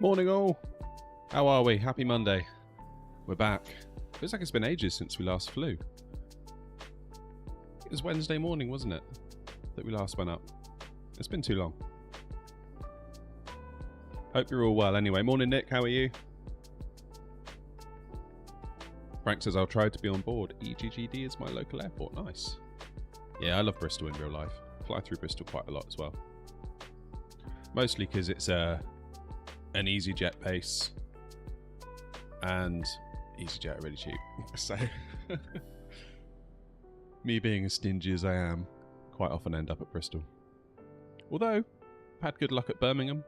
Morning all! How are we? Happy Monday. We're back. Feels like it's been ages since we last flew. It was Wednesday morning, wasn't it? That we last went up. It's been too long. Hope you're all well anyway. Morning Nick, how are you? Frank says, I'll try to be on board. EGGD is my local airport. Nice. Yeah, I love Bristol in real life. Fly through Bristol quite a lot as well. Mostly because it's an EasyJet base. And EasyJet are really cheap. So, me being as stingy as I am, quite often end up at Bristol. Although, I've had good luck at Birmingham.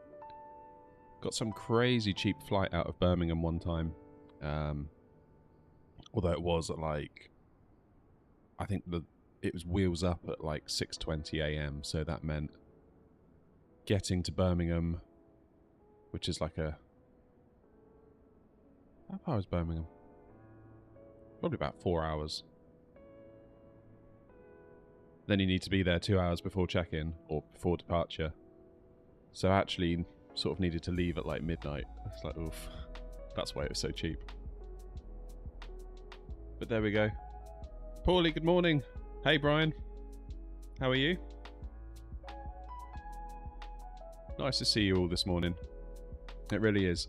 Got some crazy cheap flight out of Birmingham one time. Although it was at like, I think it was wheels up at like 6:20 AM. So that meant getting to Birmingham, which is like a... How far is Birmingham? Probably about 4 hours. Then you need to be there 2 hours before check-in or before departure. So I actually sort of needed to leave at like midnight. It's like, oof. That's why it was so cheap. But there we go. Paulie, good morning. Hey, Brian. How are you? Nice to see you all this morning. It really is.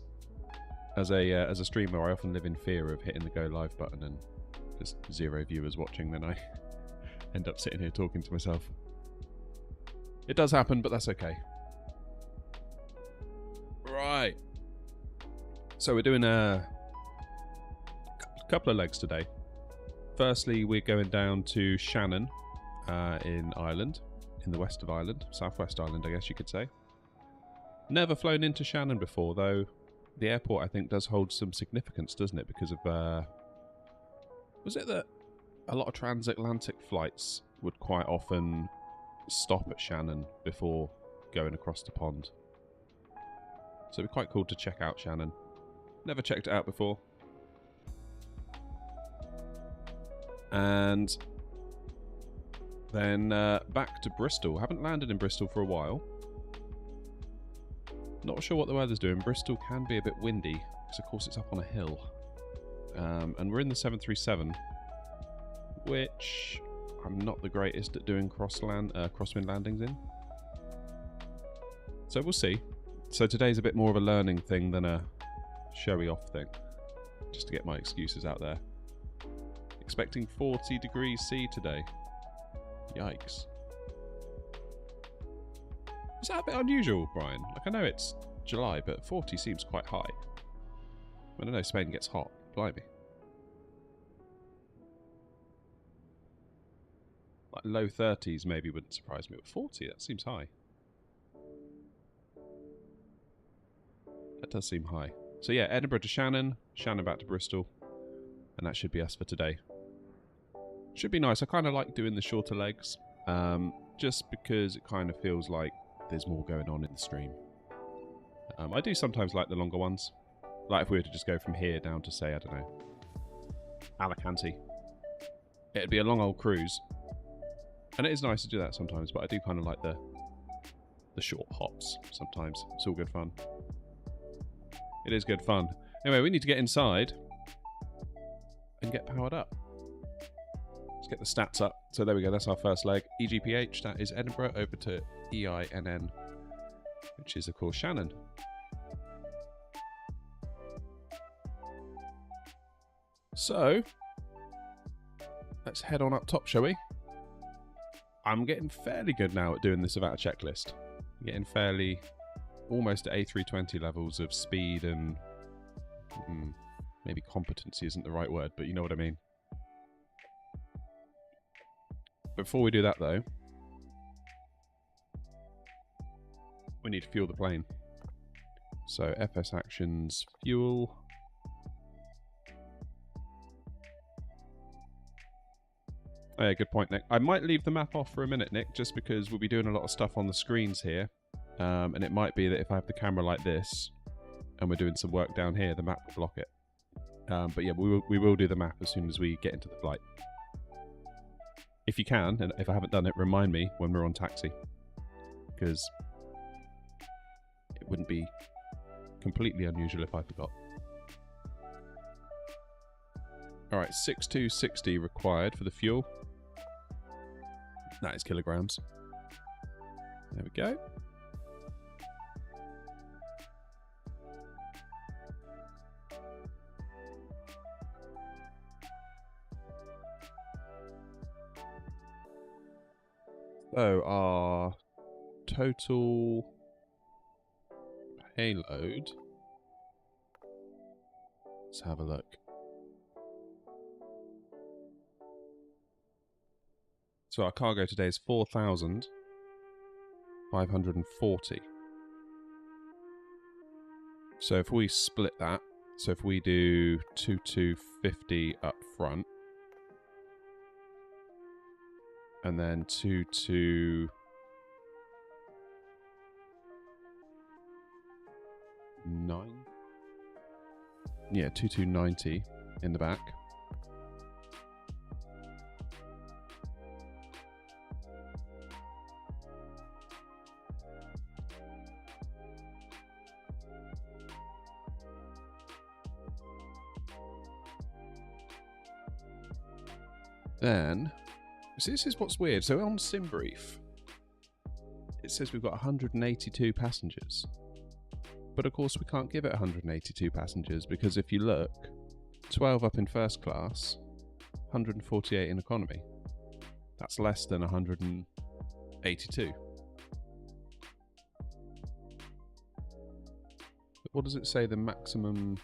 As a streamer, I often live in fear of hitting the go live button and just 0 viewers watching, then I end up sitting here talking to myself. It does happen, but that's okay. Right. So we're doing a couple of legs today. Firstly, we're going down to Shannon in Ireland, in the west of Ireland, southwest Ireland, I guess you could say. Never flown into Shannon before, though. The airport, I think, does hold some significance, doesn't it? Because of, was it that a lot of transatlantic flights would quite often stop at Shannon before going across the pond? So it'd be quite cool to check out Shannon. Never checked it out before. And then back to Bristol. Haven't landed in Bristol for a while. Not sure what the weather's doing. Bristol can be a bit windy, because of course it's up on a hill. And we're in the 737, which I'm not the greatest at doing crosswind landings in. So we'll see. So today's a bit more of a learning thing than a showy off thing. Just to get my excuses out there. Expecting 40 degrees C today. Yikes. Is that a bit unusual, Brian? Like, I know it's July, but 40 seems quite high. I don't know, Spain gets hot. Blimey. Like low 30s maybe wouldn't surprise me, but 40, that seems high. That does seem high. So yeah, Edinburgh to Shannon, Shannon back to Bristol, and that should be us for today. Should be nice. I kind of like doing the shorter legs, just because it kind of feels like there's more going on in the stream. I do sometimes like the longer ones. Like if we were to just go from here down to, say, I don't know, Alicante. It'd be a long old cruise. And it is nice to do that sometimes, but I do kind of like the short hops sometimes. It's all good fun. It is good fun. Anyway, we need to get inside and get powered up. Let's get the stats up. So there we go, that's our first leg. EGPH, that is Edinburgh, over to EINN, which is of course Shannon. So, let's head on up top, shall we? I'm getting fairly good now at doing this without a checklist. I'm getting fairly, almost at A320 levels of speed and maybe competency isn't the right word, but you know what I mean. Before we do that though, we need to fuel the plane. So FS actions, fuel. Oh yeah, good point, Nick. I might leave the map off for a minute, Nick, just because we'll be doing a lot of stuff on the screens here. And it might be that if I have the camera like this, and we're doing some work down here, the map will block it. But yeah, we will do the map as soon as we get into the flight. If you can, and if I haven't done it, remind me when we're on taxi. Because it wouldn't be completely unusual if I forgot. Alright, 6260 required for the fuel. That is kilograms. There we go. So our total payload, let's have a look. So our cargo today is 4,540. So if we split that, so if we do 2250 up front, and then 2290. Yeah, 2290 in the back. Then, so this is what's weird. So on SimBrief, it says we've got 182 passengers. But of course we can't give it 182 passengers because if you look, 12 up in first class, 148 in economy. That's less than 182. What does it say the maximum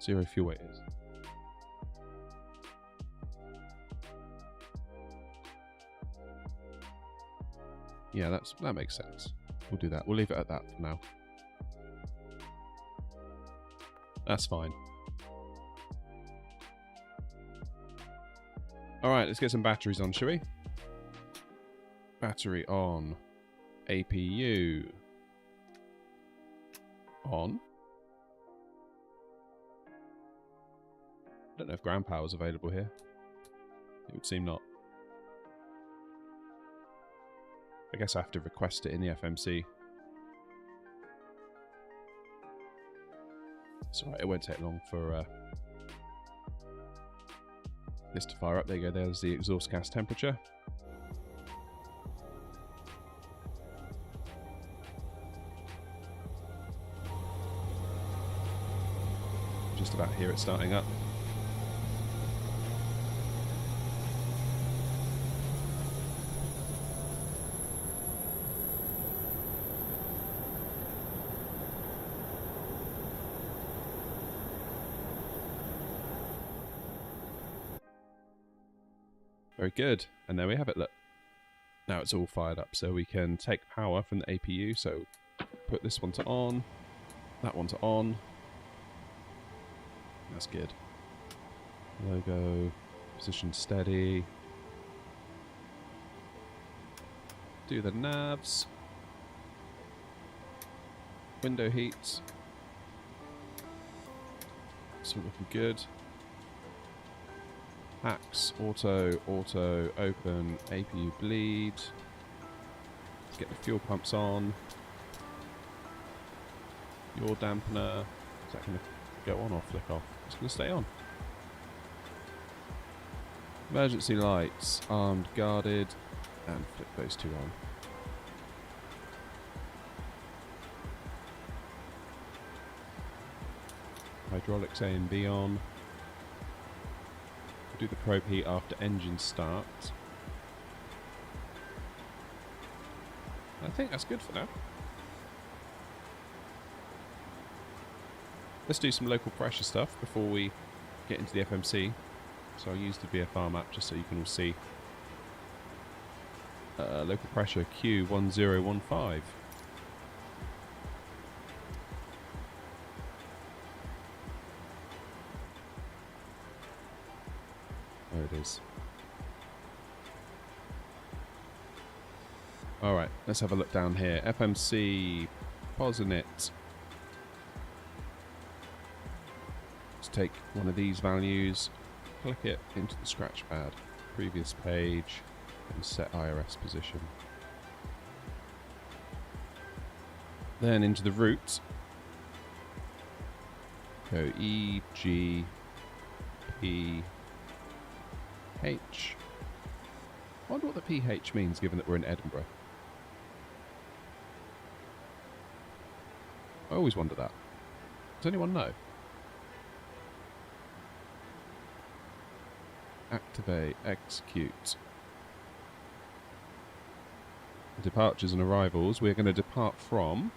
zero fuel weight is? Yeah, that makes sense. We'll do that. We'll leave it at that for now. That's fine. Alright, let's get some batteries on, shall we? Battery on. APU on. I don't know if ground power is available here. It would seem not. I guess I have to request it in the FMC. It's alright, it won't take long for this to fire up. There you go, there's the exhaust gas temperature. Just about hear it starting up. Very good, and there we have it, look. Now it's all fired up, so we can take power from the APU, so put this one to on, that one to on. That's good. Logo, position steady. Do the navs. Window heat. It's all looking good. Hacks, auto, open, APU bleed. Let's get the fuel pumps on. Yaw dampener. Is that going to go on or flick off? It's going to stay on. Emergency lights, armed, guarded, and flick those two on. Hydraulics A and B on. Do the probe heat after engine start. I think that's good for now. Let's do some local pressure stuff before we get into the FMC. So I'll use the VFR map just so you can all see. Local pressure Q1015. There it is. Alright, let's have a look down here. FMC Posinit. Let's take one of these values, click it into the scratch pad, previous page, and set IRS position. Then into the route, Go EGPH. I wonder what the PH means, given that we're in Edinburgh. I always wonder that. Does anyone know? Activate, execute. Departures and arrivals. We're going to depart from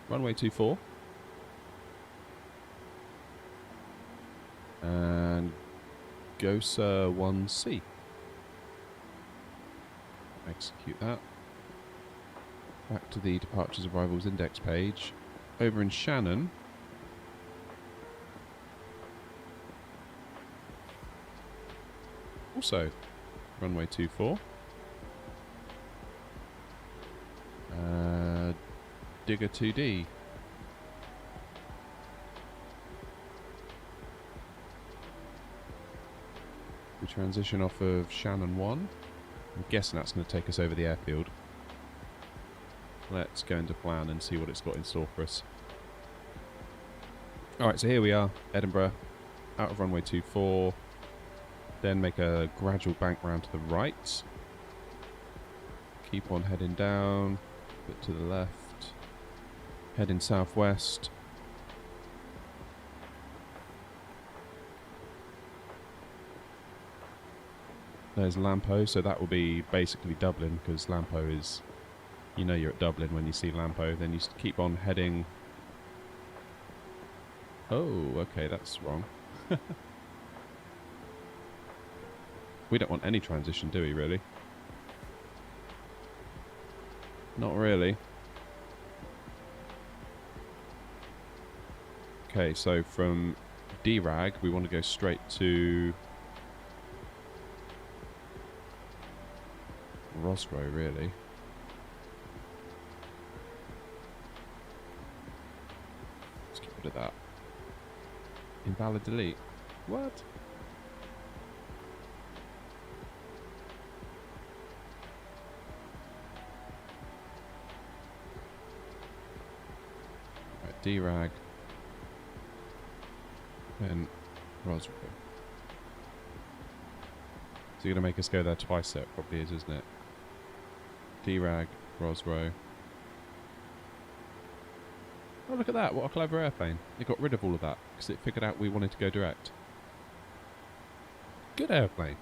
runway 24 and Corsair 1C. Execute that. Back to the departures arrivals index page. Over in Shannon, also runway 24. Digger 2D. We transition off of Shannon 1. I'm guessing that's going to take us over the airfield. Let's go into plan and see what it's got in store for us. Alright, so here we are, Edinburgh, out of runway 24. Then make a gradual bank round to the right. Keep on heading down, a bit to the left. Heading southwest. There's Lampo, so that will be basically Dublin, because Lampo is, you know you're at Dublin when you see Lampo. Then you keep on heading. Oh, okay, that's wrong. We don't want any transition, do we, really? Not really. Okay, so from DRAG, we want to go straight to Roscoe, really. Let's get rid of that. Invalid delete. What? Right, DRAG. Then Roscoe. So you're going to make us go there twice, so it probably is, isn't it? DRAG, Rosrow. Oh, look at that. What a clever airplane. It got rid of all of that because it figured out we wanted to go direct. Good airplane.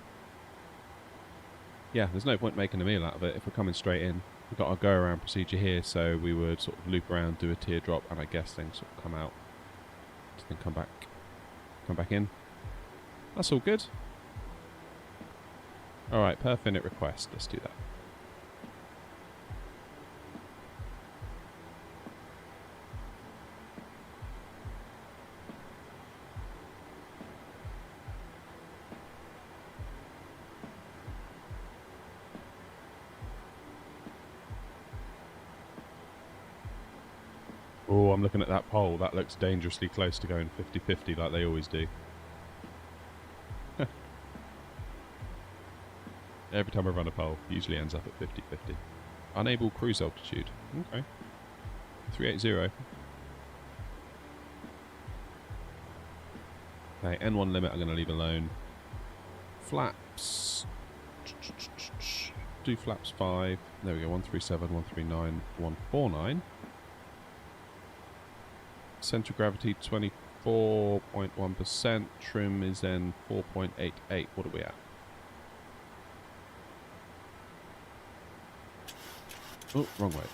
Yeah, there's no point making a meal out of it if we're coming straight in. We've got our go-around procedure here, so we would sort of loop around, do a teardrop, and I guess then sort of come out. Then come back in. That's all good. Alright, per finite request. Let's do that. Oh, I'm looking at that pole. That looks dangerously close to going 50-50 like they always do. Every time I run a pole, it usually ends up at 50-50. Unable cruise altitude. Okay. 380. Okay, N1 limit I'm going to leave alone. Flaps. Do flaps 5. There we go, 137, 139, 149. Central gravity 24.1%. Trim is then 4.88. What are we at? Oh, wrong way.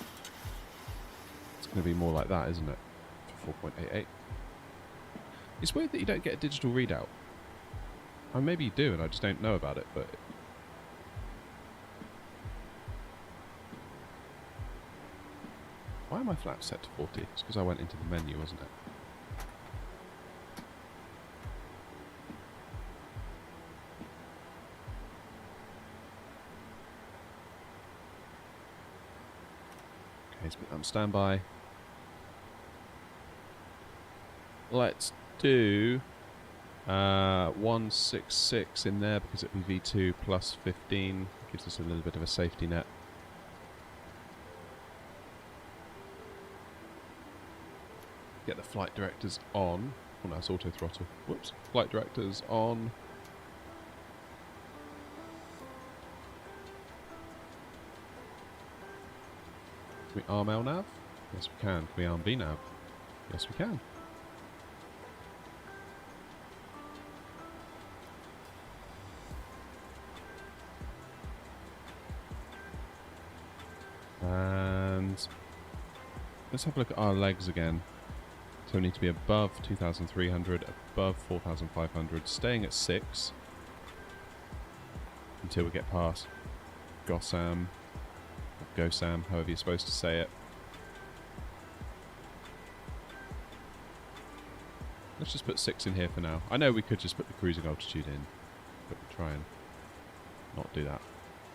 It's going to be more like that, isn't it? For 4.88. It's weird that you don't get a digital readout. Or maybe you do and I just don't know about it, but... Why are my flaps set to 40? It's because I went into the menu, wasn't it? Okay, let's put that on standby. Let's do 166 in there because it'll be V2 plus 15. Gives us a little bit of a safety net. Get the flight directors on. Oh no, it's auto throttle. Whoops. Flight directors on. Can we arm LNAV? Yes we can. Can we arm VNAV? Yes we can. And let's have a look at our legs again. So we need to be above 2,300, above 4,500, staying at 6 until we get past GOSAM, or GOSAM, however you're supposed to say it. Let's just put 6 in here for now. I know we could just put the cruising altitude in, but we'll try and not do that.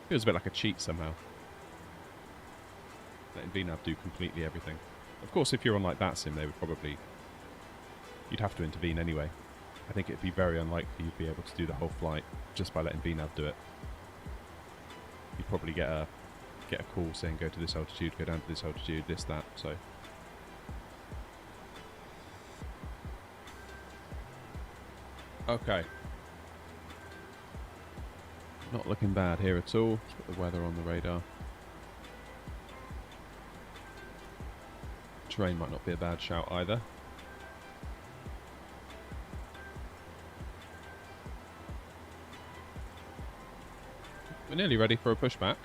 Feels a bit like a cheat somehow. Letting VNAV do completely everything. Of course, if you're on like that sim, they would probably... You'd have to intervene anyway. I think it'd be very unlikely you'd be able to do the whole flight just by letting VNAV do it. You'd probably get a call saying go to this altitude, go down to this altitude, this, that, so... Okay. Not looking bad here at all. Let's put the weather on the radar. Terrain might not be a bad shout either. We're nearly ready for a pushback.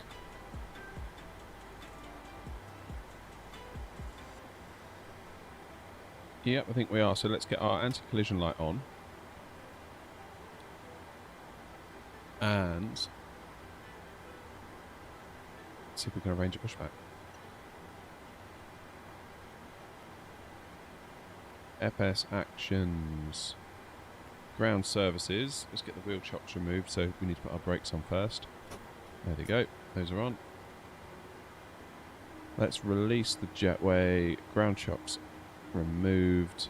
Yep, I think we are. So let's get our anti-collision light on. And see if we can arrange a pushback. FS actions. Ground services. Let's get the wheel chocks removed, so we need to put our brakes on first. There they go. Those are on. Let's release the jetway. Ground chocks removed.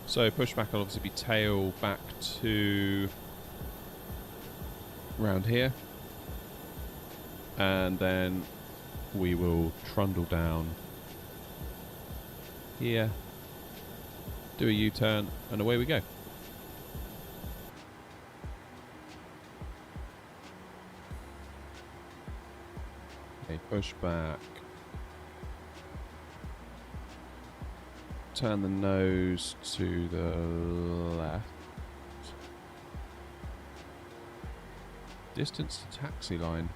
So pushback will obviously be tail back to around here, and then we will trundle down here, do a U-turn, and away we go. Okay, pushback. Turn the nose to the left. Distance to taxi line.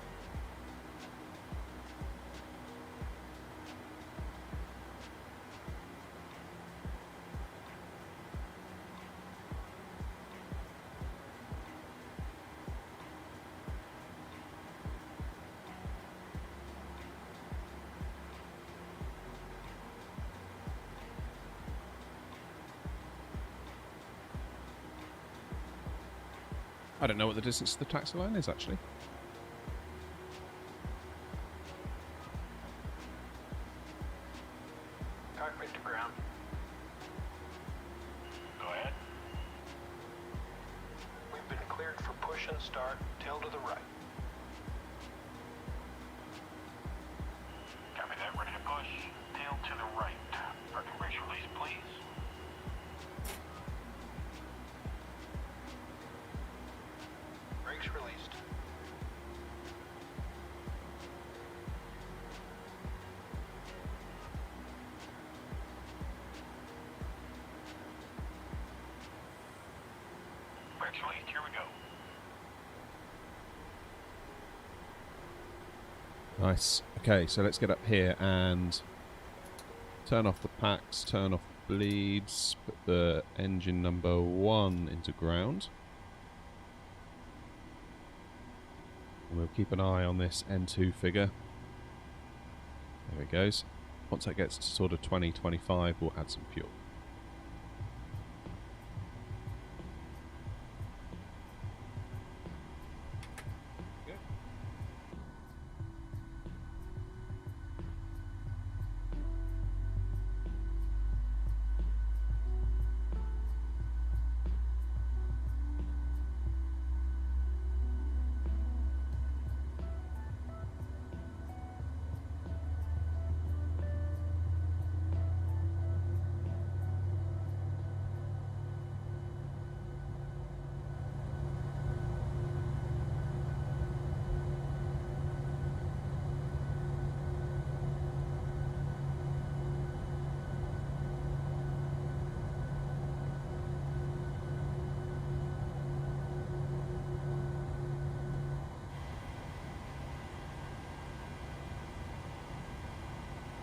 I don't know what the distance to the taxi line is, actually. Cockpit to ground. Go ahead. We've been cleared for push and start, tail to the right. Copy that, ready to push. Tail to the right. Parking brakes release, please. Brakes released. Brakes released, here we go. Nice. Okay, so let's get up here and turn off the packs, turn off the bleeds, put the engine number 1 into ground. And we'll keep an eye on this N2 figure. There it goes. Once that gets to sort of 20, 25, we'll add some fuel.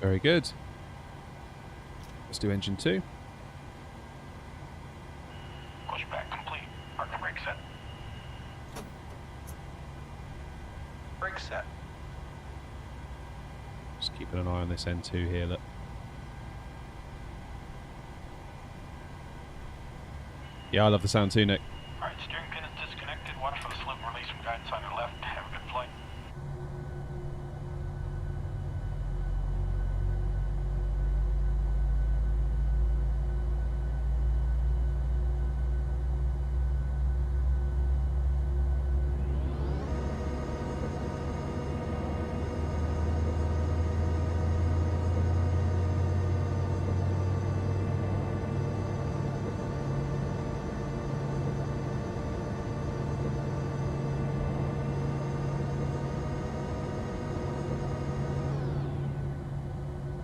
Very good. Let's do engine 2. Pushback complete. Parking brake set. Brake set. Just keeping an eye on this N2 here, look. Yeah, I love the sound too, Nick. Alright, steering pin is disconnected. Watch for the slip and release from guidance on your left. Have a good flight.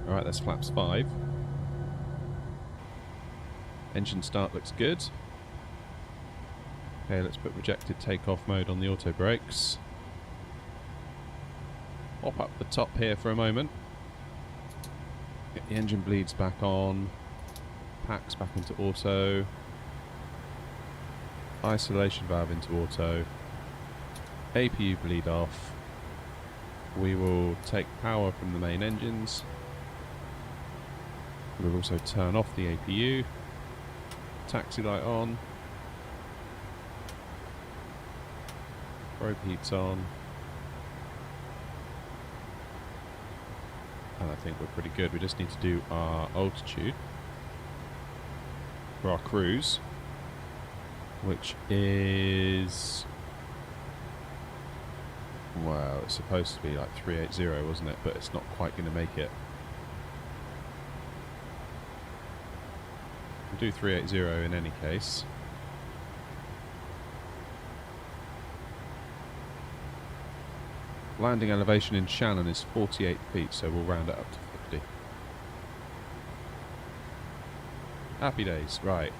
Alright, that's flaps 5. Engine start looks good. Okay, let's put rejected takeoff mode on the auto brakes. Pop up the top here for a moment. Get the engine bleeds back on. Packs back into auto. Isolation valve into auto. APU bleed off. We will take power from the main engines. We'll also turn off the APU. Taxi light on. Probe heats on. And I think we're pretty good. We just need to do our altitude for our cruise, which is... well, it's supposed to be like 380, wasn't it? But it's not quite going to make it. We'll do 380 in any case. Landing elevation in Shannon is 48 feet, so we'll round it up to 50. Happy days, right.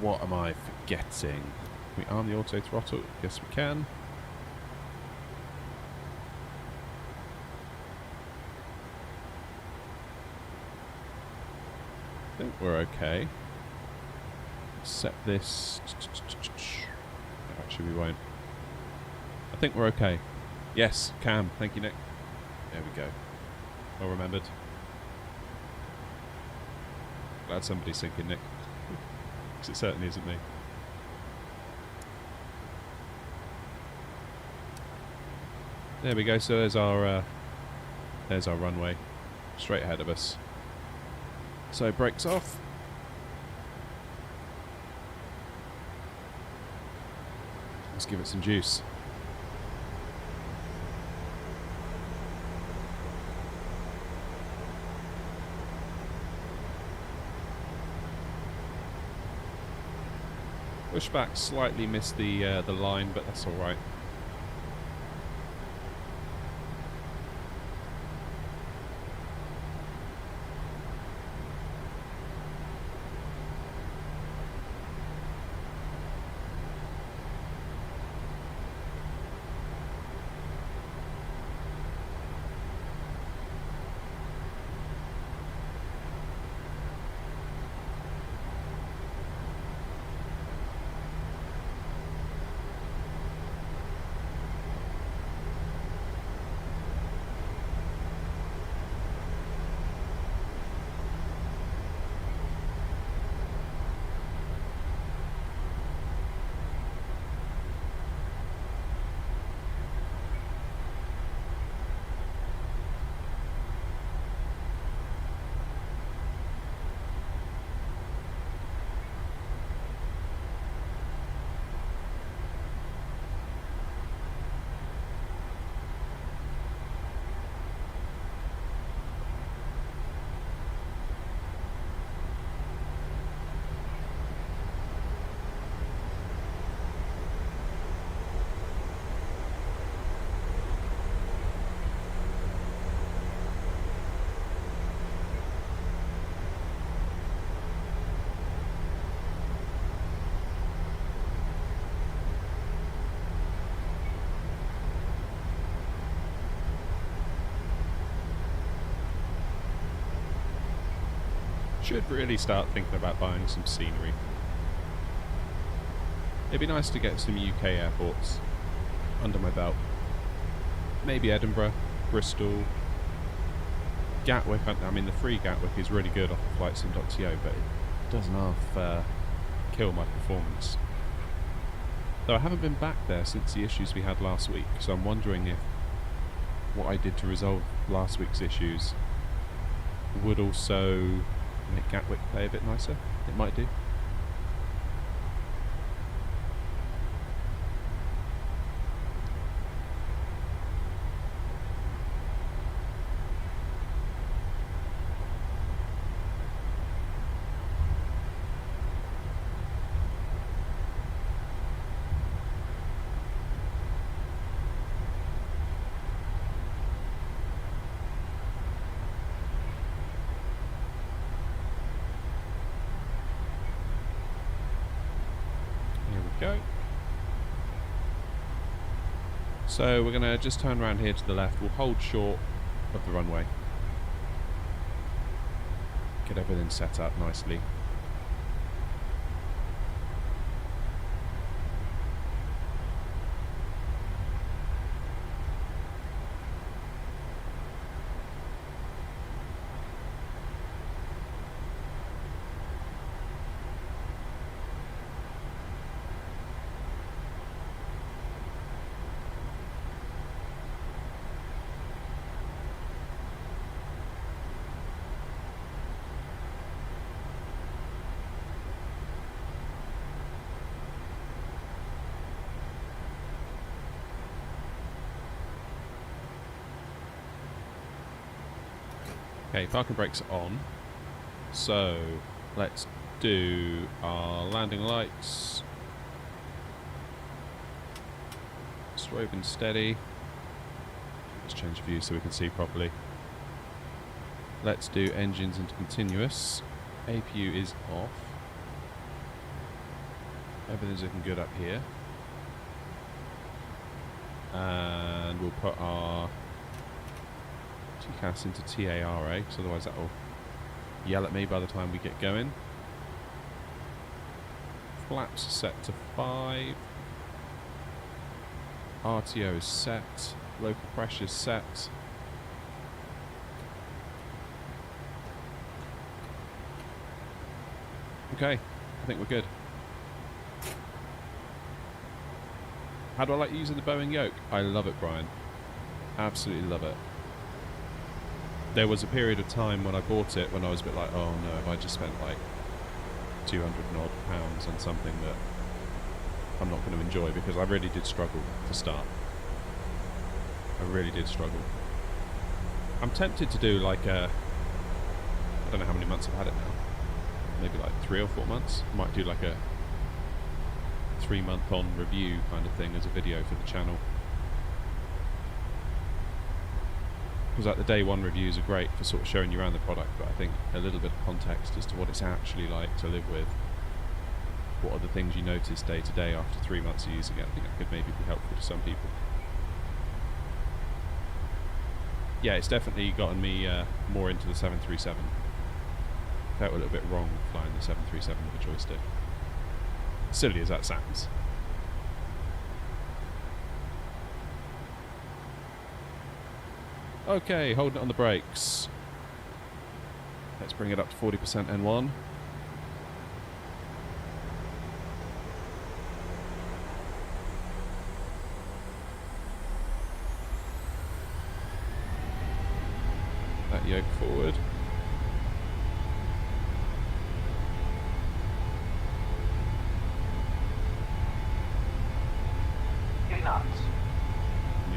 What am I forgetting? Can we arm the auto throttle? Yes, we can. I think we're okay. Set this. Actually, we won't. I think we're okay. Yes, cam. Thank you, Nick. There we go. Well remembered. Glad somebody's thinking, Nick. Because it certainly isn't me. There we go. So there's our runway straight ahead of us. So brakes off. Let's give it some juice. Pushback slightly missed the line, but that's all right. Should really start thinking about buying some scenery. It'd be nice to get some UK airports under my belt. Maybe Edinburgh, Bristol, Gatwick. I mean, the free Gatwick is really good off of flightsim.co, but it doesn't half kill my performance. Though I haven't been back there since the issues we had last week, so I'm wondering if what I did to resolve last week's issues would also make Gatwick play a bit nicer. It might do. Go. So we're going to just turn around here to the left. We'll hold short of the runway. Get everything set up nicely. Okay, parking brakes are on. So let's do our landing lights. Swerving steady. Let's change view so we can see properly. Let's do engines into continuous. APU is off. Everything's looking good up here. And we'll put our TCAS into TARA, because otherwise that will yell at me by the time we get going. Flaps set to 5. RTO is set. Local pressure is set. Okay, I think we're good. How do I like using the Boeing yoke? I love it, Brian. Absolutely love it. There was a period of time when I bought it when I was a bit like, oh no, if I just spent like 200 and odd pounds on something that I'm not going to enjoy, because I really did struggle to start. I really did struggle. I'm tempted to do like a, I don't know how many months I've had it now, maybe like 3 or 4 months. I might do like a 3-month on review kind of thing as a video for the channel. Because like the day one reviews are great for sort of showing you around the product, but I think a little bit of context as to what it's actually like to live with. What are the things you notice day to day after 3 months of using it? I think that could maybe be helpful to some people. Yeah, it's definitely gotten me more into the 737. Felt a little bit wrong flying the 737 with a joystick. Silly as that sounds. Okay, holding it on the brakes. Let's bring it up to 40% N1. That yoke forward.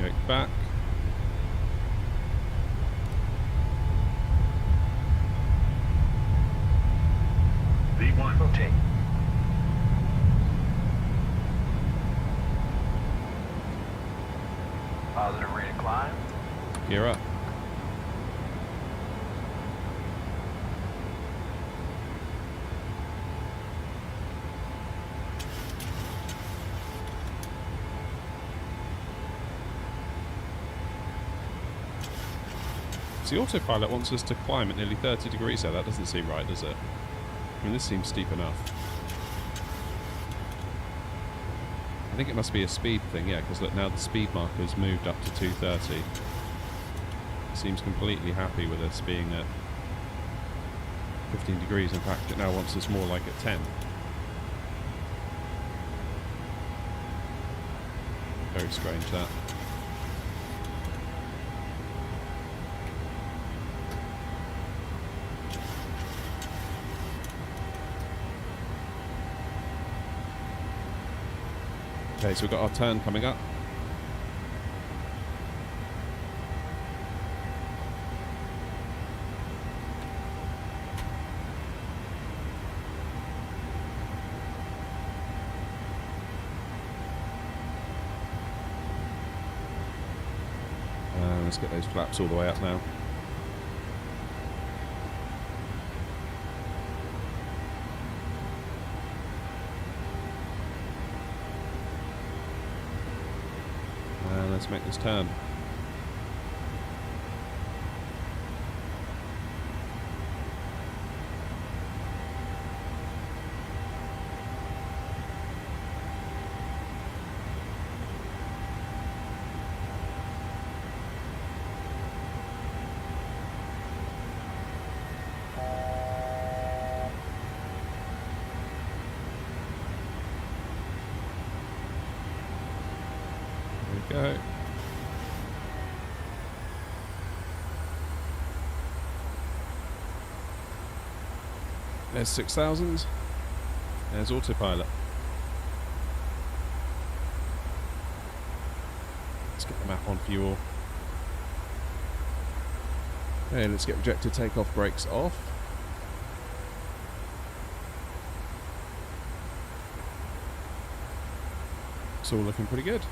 Yoke back. V1 rotate. Positive rate of climb. Gear up. So the autopilot wants us to climb at nearly 30 degrees there. That doesn't seem right, does it? I mean, this seems steep enough. I think it must be a speed thing, yeah, because look, now the speed marker's moved up to 230. It seems completely happy with us being at 15 degrees. In fact, it now wants us more like at 10. Very strange, that. Okay, so we've got our turn coming up. Let's get those flaps all the way up now. And let's make this turn. Go. There's 6,000. There's autopilot. Let's get the map on for you all. Okay, let's get rejected takeoff brakes off. It's all looking pretty good.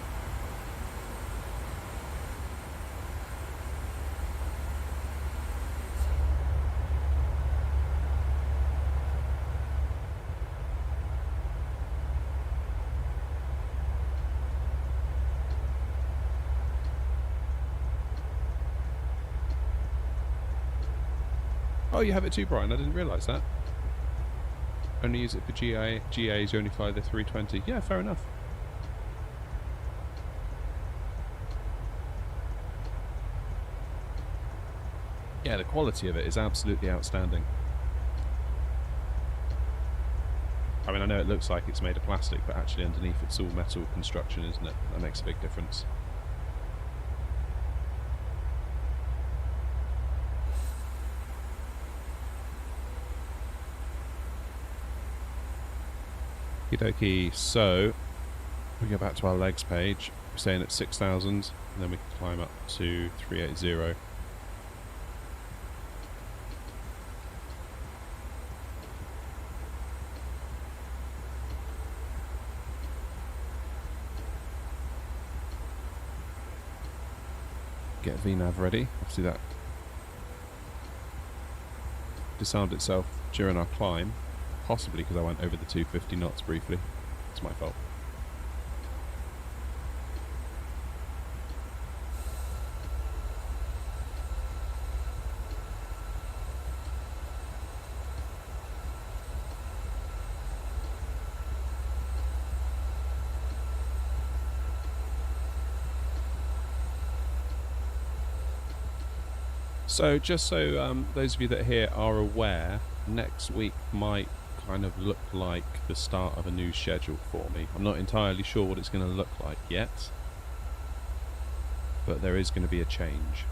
Oh, you have it too, Brian. I didn't realise that. Only use it for GAs, you only fly the 320. Yeah, fair enough. Yeah, the quality of it is absolutely outstanding. I mean, I know it looks like it's made of plastic, but actually underneath it's all metal construction, isn't it? That makes a big difference. Okie dokie, so we go back to our legs page. We're staying at 6,000, and then we can climb up to 380. Get VNAV ready. Obviously that disarmed itself during our climb. Possibly because I went over the 250 knots briefly. It's my fault. So just so those of you that are here are aware, next week might kind of look like the start of a new schedule for me. I'm not entirely sure what it's going to look like yet, but there is going to be a change.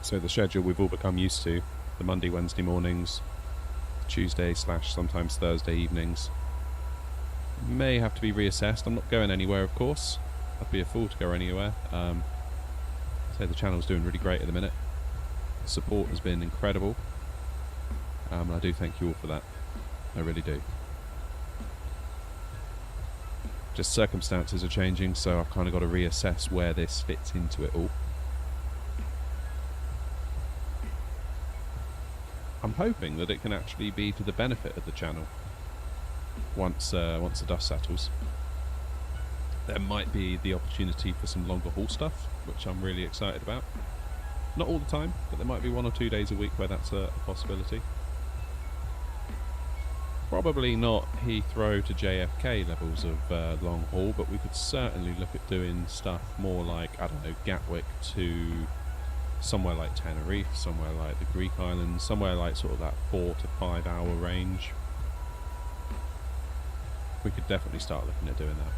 So the schedule we've all become used to, the Monday, Wednesday mornings, Tuesday / sometimes Thursday evenings, may have to be reassessed. I'm not going anywhere, of course. I'd be a fool to go anywhere. So the channel's doing really great at the minute. The support has been incredible. And I do thank you all for that. I really do. Just circumstances are changing, so I've kind of got to reassess where this fits into it all. I'm hoping that it can actually be to the benefit of the channel once the dust settles. there might be the opportunity for some longer haul stuff, which I'm really excited about. Not all the time, but there might be 1 or 2 days a week where that's a possibility. Probably not Heathrow to JFK levels of long haul, but we could certainly look at doing stuff more like, I don't know, Gatwick to somewhere like Tenerife, somewhere like the Greek islands, somewhere like sort of that 4 to 5 hour range. We could definitely start looking at doing that.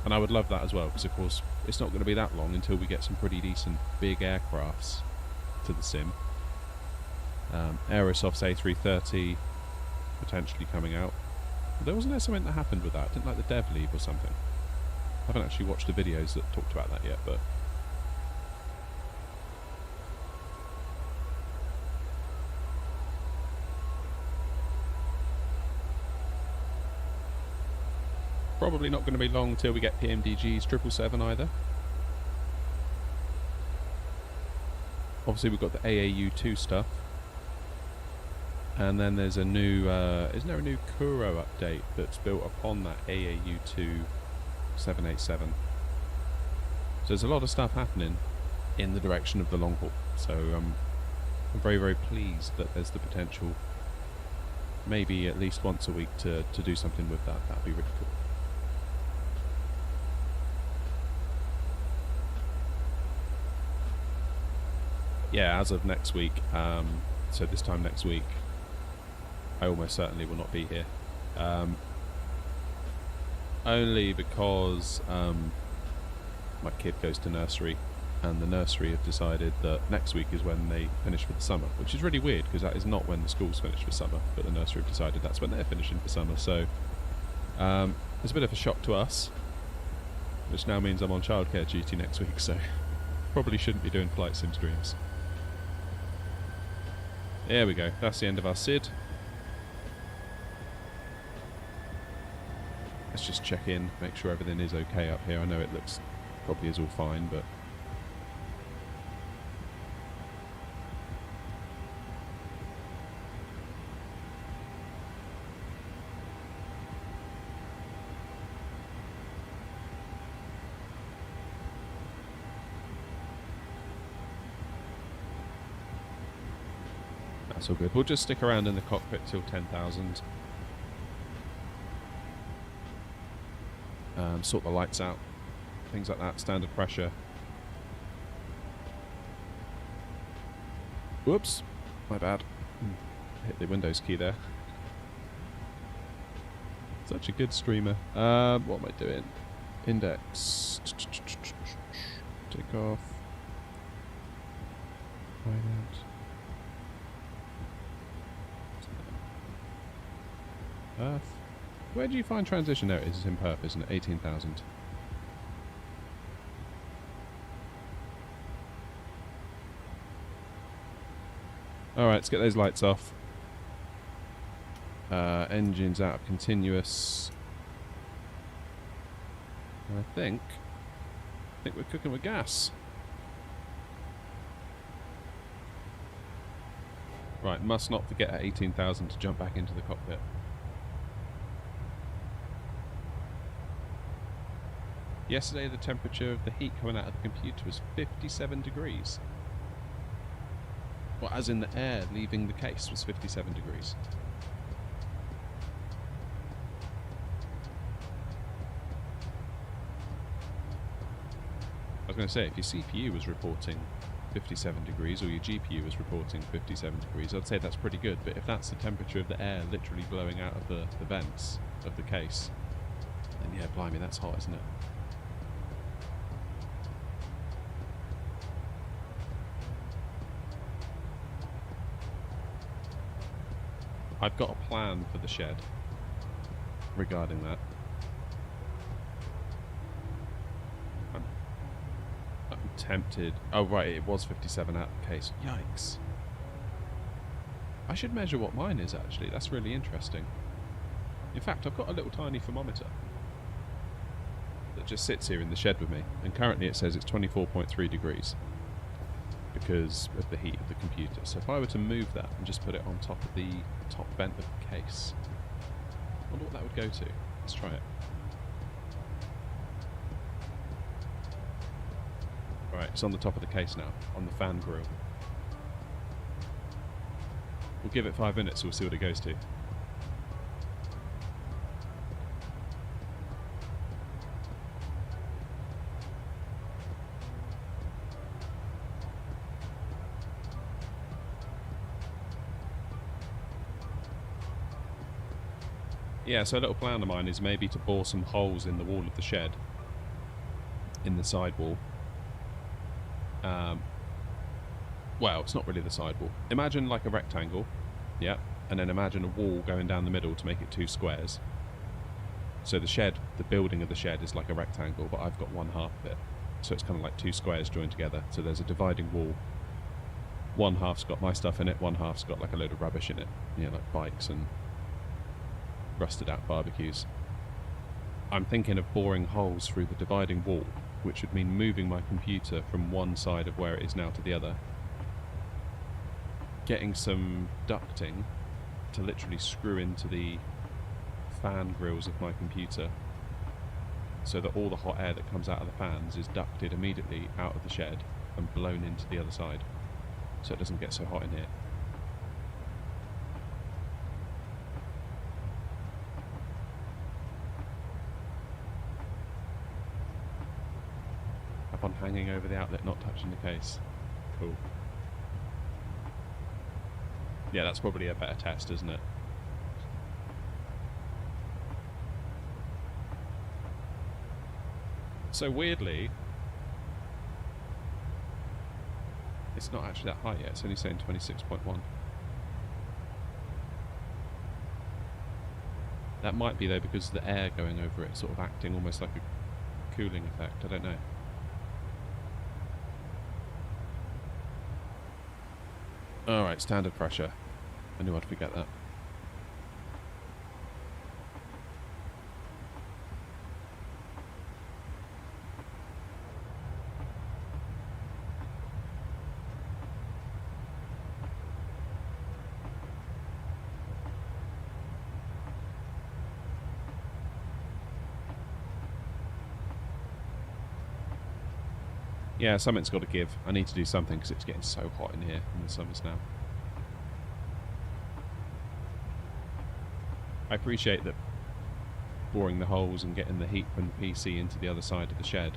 And I would love that as well, because of course it's not going to be that long until we get some pretty decent big aircrafts to the sim. Aerosoft's A330 potentially coming out. Wasn't there something that happened with that? Didn't like the dev leave or something? I haven't actually watched the videos that talked about that yet, but probably not going to be long until we get PMDG's 777 either. Obviously we've got the AAU2 stuff. And then there's a new, isn't there a new Kuro update that's built upon that AAU2 787? So there's a lot of stuff happening in the direction of the long haul. So I'm very, very pleased that there's the potential, maybe at least once a week, to do something with that. That'd be really cool. Yeah, as of next week, so this time next week, I almost certainly will not be here. Only because my kid goes to nursery, and the nursery have decided that next week is when they finish for the summer, which is really weird because that is not when the schools finish for summer, but the nursery have decided that's when they're finishing for summer. So it's a bit of a shock to us, which now means I'm on childcare duty next week, so probably shouldn't be doing flight sim streams. There we go, that's the end of our SID. Let's just check in, make sure everything is okay up here. I know it looks probably is all fine, but that's all good. We'll just stick around in the cockpit till 10,000. Sort the lights out, things like that, standard pressure. Whoops, my bad. Hit the Windows key there. Such a good streamer. What am I doing? Index. Take off. Find out. Earth. Where do you find transition? There it is, it's in perf, isn't it? 18,000. Alright, let's get those lights off. Engines out of continuous. And I think we're cooking with gas. Right, must not forget at 18,000 to jump back into the cockpit. Yesterday the temperature of the heat coming out of the computer was 57 degrees. Well, as in the air leaving the case was 57 degrees. I was going to say, if your CPU was reporting 57 degrees or your GPU was reporting 57 degrees, I'd say that's pretty good. But if that's the temperature of the air literally blowing out of the vents of the case, then yeah, blimey, that's hot, isn't it? I've got a plan for the shed regarding that. I'm tempted. Oh right, it was 57 out of the case. Yikes. I should measure what mine is actually. That's really interesting. In fact, I've got a little tiny thermometer that just sits here in the shed with me, and currently it says it's 24.3 degrees. Because of the heat of the computer. So if I were to move that and just put it on top of the top vent of the case, I wonder what that would go to. Let's try it. Right, it's on the top of the case now, on the fan grill. We'll give it 5 minutes, so we'll see what it goes to. Yeah, so a little plan of mine is maybe to bore some holes in the wall of the shed, in the sidewall. Well, it's not really the sidewall. Imagine like a rectangle, yeah, and then imagine a wall going down the middle to make it 2 squares. So the shed, the building of the shed is like a rectangle, but I've got 1/2 of it. So it's kind of like 2 squares joined together. So there's a dividing wall. 1/2's got my stuff in it, 1/2's got like a load of rubbish in it. You know, like bikes and rusted out barbecues. I'm thinking of boring holes through the dividing wall, which would mean moving my computer from one side of where it is now to the other. Getting some ducting to literally screw into the fan grills of my computer so that all the hot air that comes out of the fans is ducted immediately out of the shed and blown into the other side so it doesn't get so hot in here. Have on hanging over the outlet, not touching the case. Cool. Yeah, that's probably a better test, isn't it? So weirdly, it's not actually that high yet. It's only saying 26.1. That might be though because the air going over it sort of acting almost like a cooling effect. I don't know. Alright, standard pressure. I knew I'd forget that. Yeah, something's got to give. I need to do something because it's getting so hot in here in the summers now. I appreciate that boring the holes and getting the heat from the PC into the other side of the shed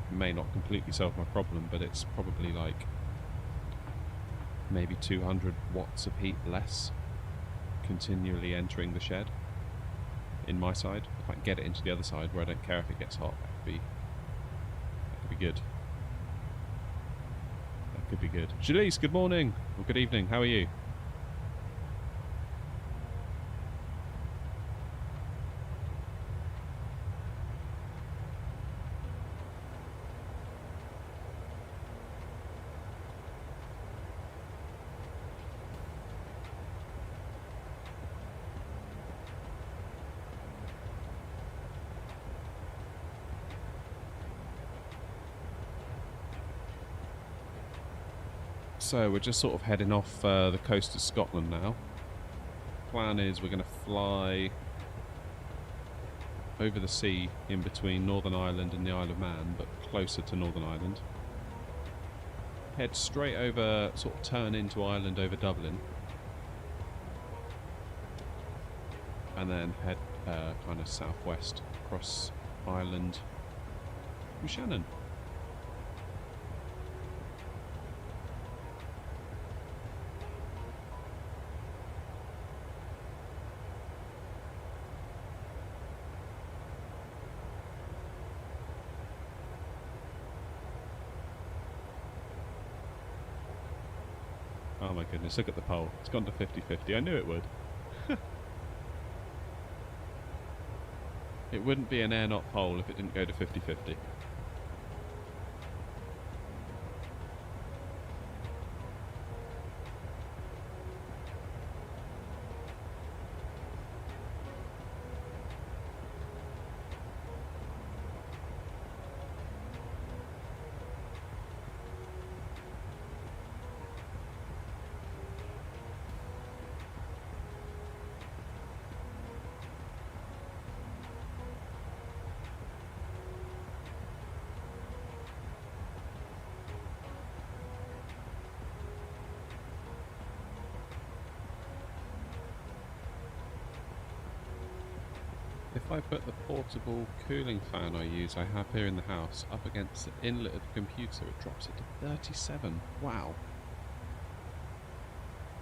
may not completely solve my problem, but it's probably like maybe 200 watts of heat less continually entering the shed in my side. If I can get it into the other side where I don't care if it gets hot, that could be good. That could be good. Jalise, good morning or good evening. How are you? So we're just sort of heading off the coast of Scotland now. Plan is we're going to fly over the sea in between Northern Ireland and the Isle of Man, but closer to Northern Ireland. Head straight over, sort of turn into Ireland over Dublin. And then head kind of southwest across Ireland to Shannon. Oh my goodness, look at the pole. It's gone to 50-50. I knew it would. It wouldn't be an air not pole if it didn't go to 50-50. if I put the portable cooling fan I use, I have here in the house, up against the inlet of the computer, it drops it to 37. Wow.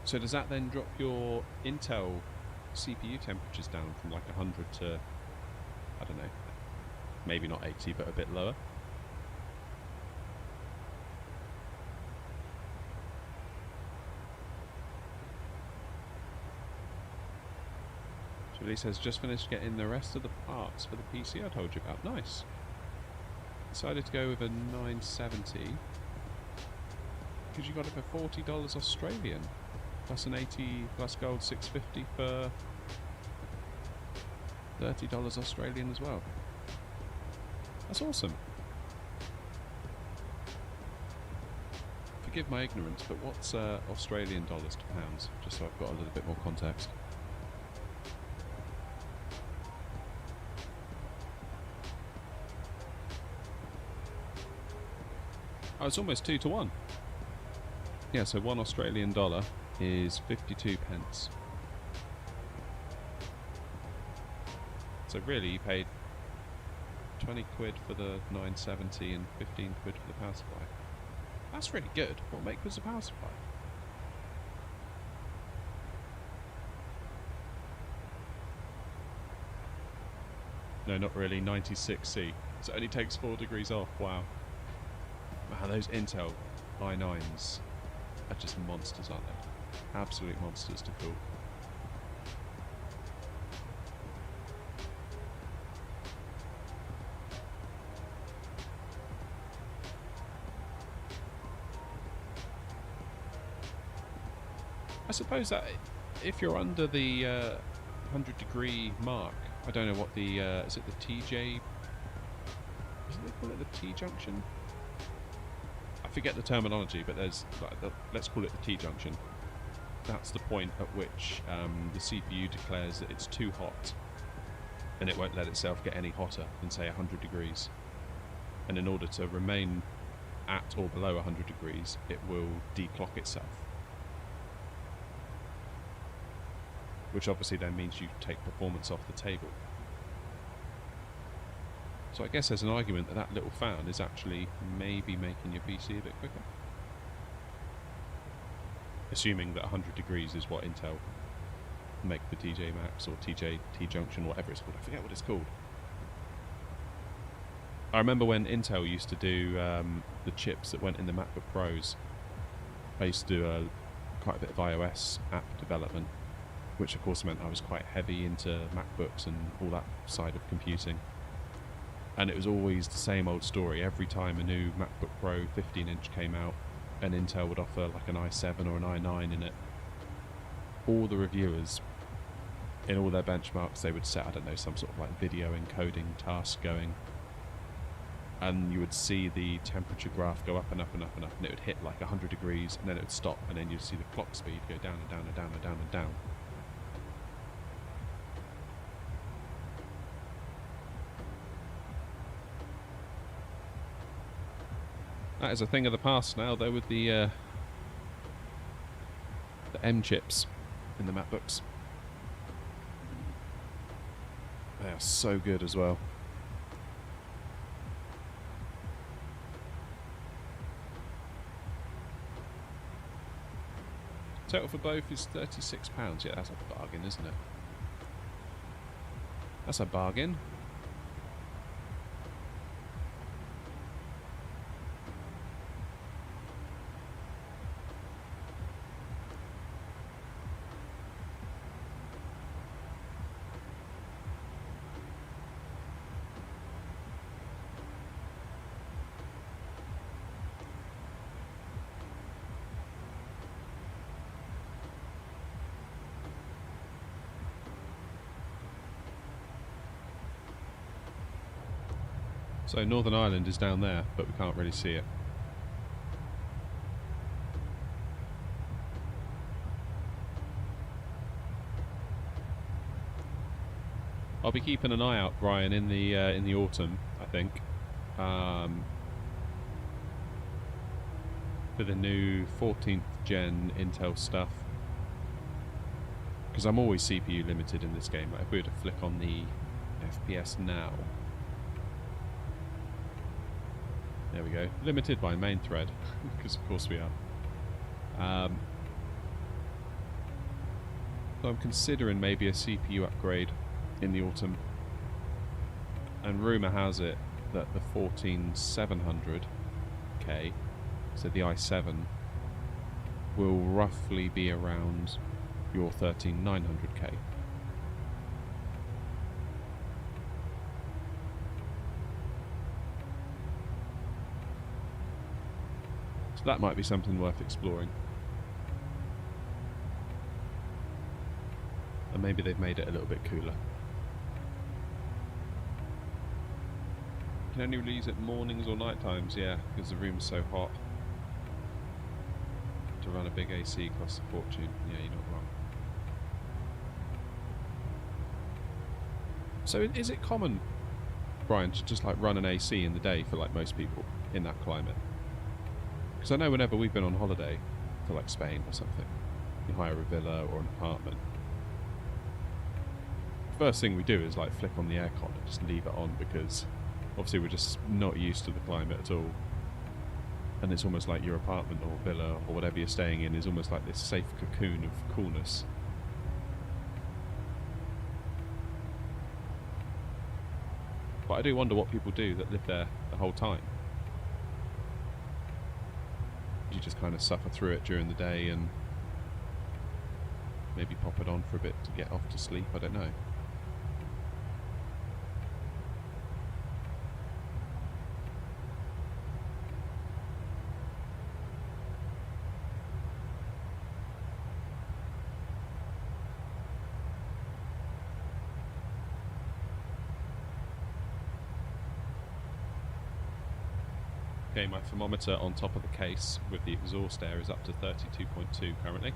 So does that then drop your Intel CPU temperatures down from like 100 to, I don't know, maybe not 80, but a bit lower? Julie says, just finished getting the rest of the parts for the PC I told you about. Nice. Decided to go with a 970 because you got it for $40 Australian, plus an 80 plus gold 650 for $30 Australian as well. That's awesome. Forgive my ignorance, but what's Australian dollars to pounds? Just so I've got a little bit more context. Oh, it's almost 2 to 1. Yeah, so 1 Australian dollar is 52 pence. So really, you paid 20 quid for the 970 and 15 quid for the power supply. That's really good. What make was the power supply? No, not really. 96C. So it only takes 4 degrees off. Wow. Wow, those Intel i9s are just monsters, aren't they? Absolute monsters to cool. I suppose that if you're under the 100 degree mark, I don't know what the, is it the TJ, isn't they call it the T-junction? I forget the terminology, but there's, like, let's call it the T-junction. That's the point at which the CPU declares that it's too hot and it won't let itself get any hotter than, say, 100 degrees. And in order to remain at or below 100 degrees, it will declock itself. Which obviously then means you take performance off the table. So I guess there's an argument that that little fan is actually maybe making your PC a bit quicker. Assuming that 100 degrees is what Intel make the TJ Max or TJ T-junction, whatever it's called. I forget what it's called. I remember when Intel used to do the chips that went in the MacBook Pros. I used to do quite a bit of iOS app development, which of course meant I was quite heavy into MacBooks and all that side of computing. And it was always the same old story. Every time a new MacBook Pro 15-inch came out, and Intel would offer like an i7 or an i9 in it, all the reviewers, in all their benchmarks, they would set, I don't know, some sort of like video encoding task going. And you would see the temperature graph go up and up and up and up, and it would hit like 100 degrees, and then it would stop, and then you'd see the clock speed go down and down and down and down and down. That is a thing of the past now, though, with the M chips in the MacBooks. They are so good as well. Total for both is £36. Yeah, that's a bargain, isn't it? That's a bargain. So Northern Ireland is down there, but we can't really see it. I'll be keeping an eye out, Brian, in the autumn, I think, for the new 14th gen Intel stuff. Because I'm always CPU limited in this game. Like if we were to flick on the FPS now. There we go. Limited by main thread, because of course we are. So I'm considering maybe a CPU upgrade in the autumn. And rumour has it that the 14700K, so the i7, will roughly be around your 13900K. So that might be something worth exploring. And maybe they've made it a little bit cooler. You can only really use it mornings or night times, yeah, because the room's so hot. To run a big AC costs a fortune. Yeah, you're not wrong. So is it common, Brian, to just like run an AC in the day for like most people in that climate? Because I know whenever we've been on holiday to like Spain or something, you hire a villa or an apartment. First thing we do is like flick on the aircon and just leave it on, because obviously we're just not used to the climate at all. And it's almost like your apartment or villa or whatever you're staying in is almost like this safe cocoon of coolness. But I do wonder what people do that live there the whole time. You just kind of suffer through it during the day and maybe pop it on for a bit to get off to sleep, I don't know. Okay, my thermometer on top of the case with the exhaust air is up to 32.2 currently.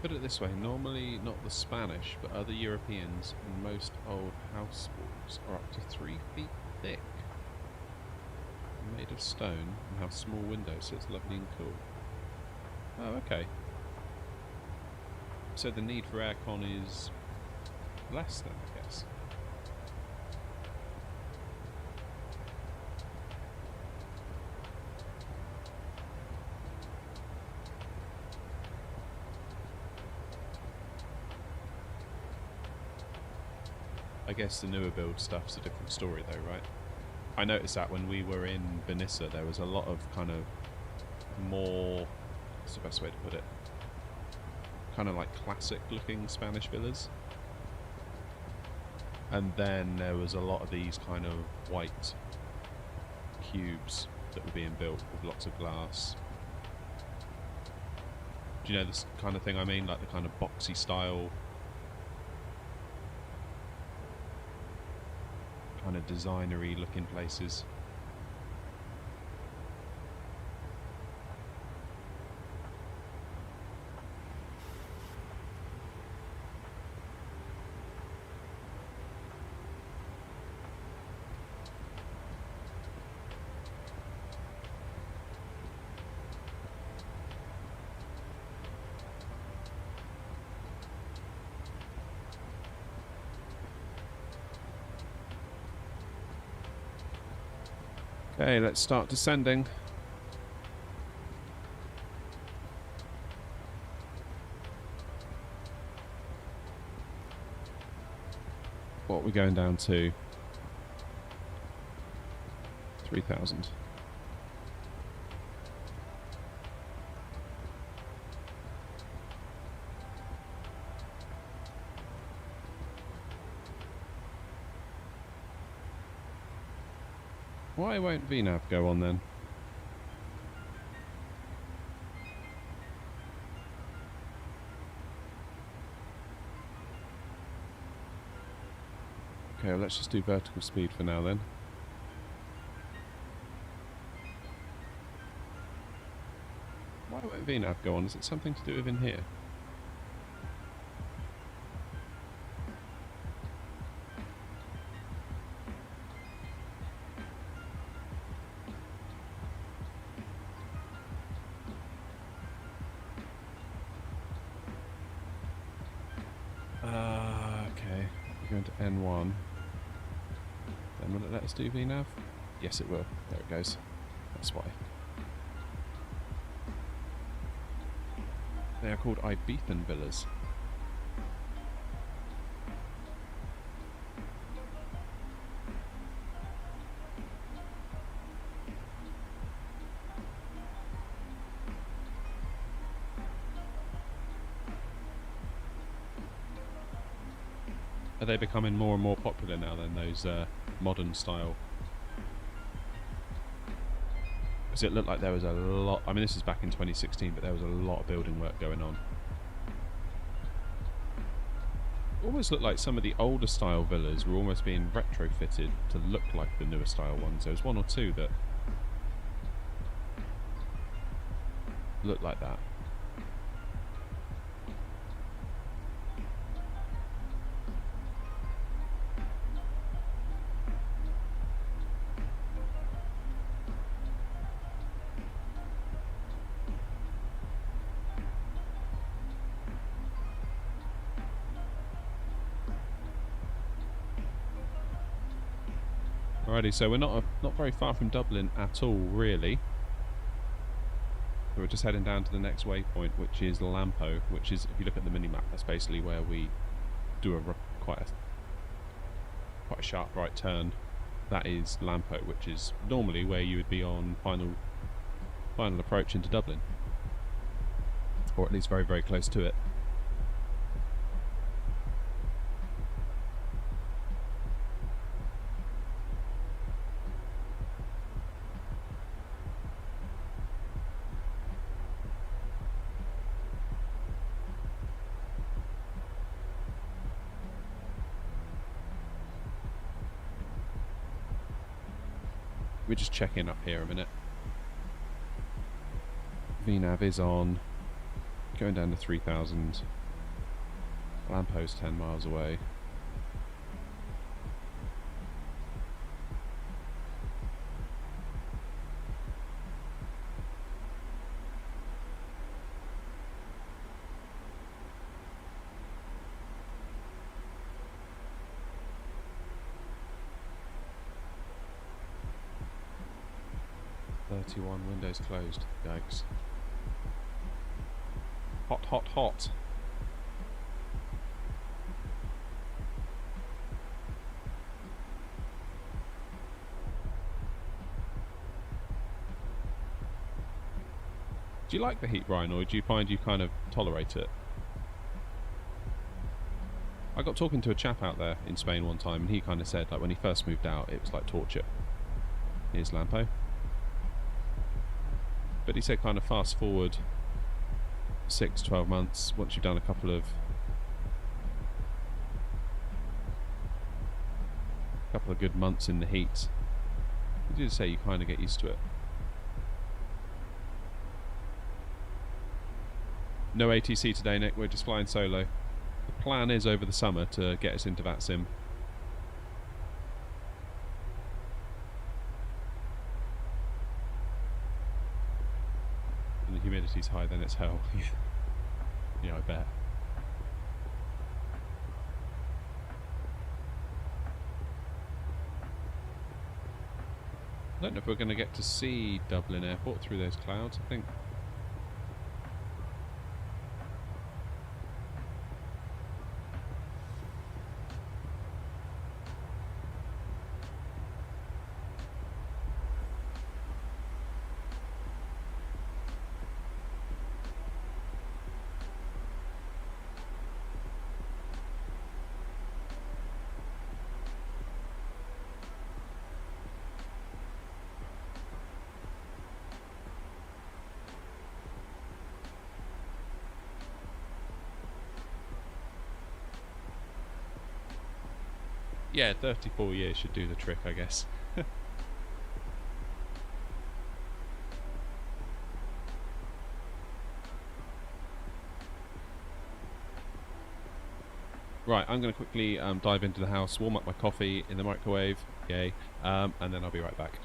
Put it this way, normally not the Spanish, but other Europeans and most old house walls are up to 3 feet thick. Made of stone and have small windows, so it's lovely and cool. Oh, okay. So the need for aircon is less then, I guess. I guess the newer build stuff's a different story though, right? I noticed that when we were in Vanessa, there was a lot of kind of more, what's the best way to put it? Kind of like classic looking Spanish villas. And then there was a lot of these kind of white cubes that were being built with lots of glass. Do you know this kind of thing I mean? Like the kind of boxy style, kind of designery looking places. Okay, let's start descending. What are we going down to? 3,000. Why won't VNAV go on then? Okay, well, let's just do vertical speed for now then. Why won't VNAV go on? Is it something to do with in here? Okay, we're going to N1. Then will it let us do VNAV? Yes, it will. There it goes. That's why. They are called Ibethan villas. Are they becoming more and more popular now than those modern style? Because it looked like there was a lot, I mean this is back in 2016, but there was a lot of building work going on. Almost looked like some of the older style villas were almost being retrofitted to look like the newer style ones. There was one or two that looked like that. Alrighty, so we're not very far from Dublin at all, really. We're just heading down to the next waypoint, which is Lampo, which is, if you look at the mini-map, that's basically where we do quite a sharp right turn. That is Lampo, which is normally where you would be on final approach into Dublin, or at least very, very close to it. We're just checking up here a minute. VNAV is on, going down to 3,000. Lampo's 10 miles away. 31, windows closed. Yikes. Hot, hot, hot. Do you like the heat, Brian, or do you find you kind of tolerate it? I got talking to a chap out there in Spain one time, and he kind of said, like, when he first moved out, it was like torture. Here's Lampo. But he said kind of fast forward 6-12 months, once you've done a couple of good months in the heat, he did say you kind of get used to it. No ATC today, Nick. We're just flying solo. The plan is over the summer to get us into that sim. And the humidity's high, then it's hell. Yeah, I bet. I don't know if we're going to get to see Dublin Airport through those clouds, I think. Yeah, 34 years should do the trick, I guess. Right, I'm going to quickly dive into the house, warm up my coffee in the microwave, yay, and then I'll be right back.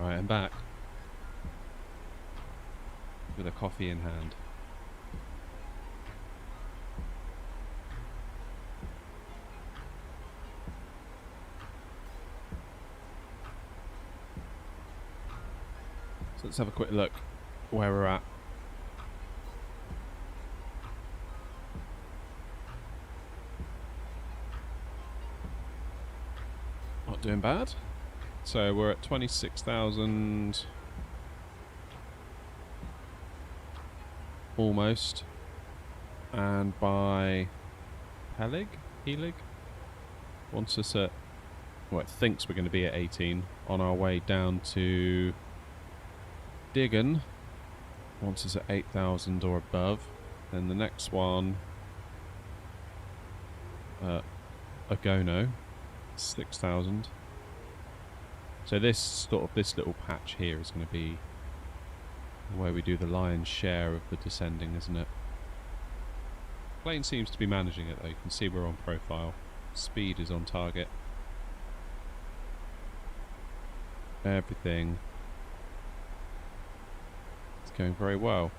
Alright, I'm back. With a coffee in hand. So let's have a quick look where we're at. Not doing bad. So we're at 26,000 almost, and by Helig wants us at, well, it thinks we're going to be at 18 on our way down to Diggin. once it's at 8,000 or above. Then the next one, Agono, 6,000. So this little patch here is going to be where we do the lion's share of the descending, isn't it? Plane seems to be managing it though. You can see we're on profile. Speed is on target. Everything is going very well.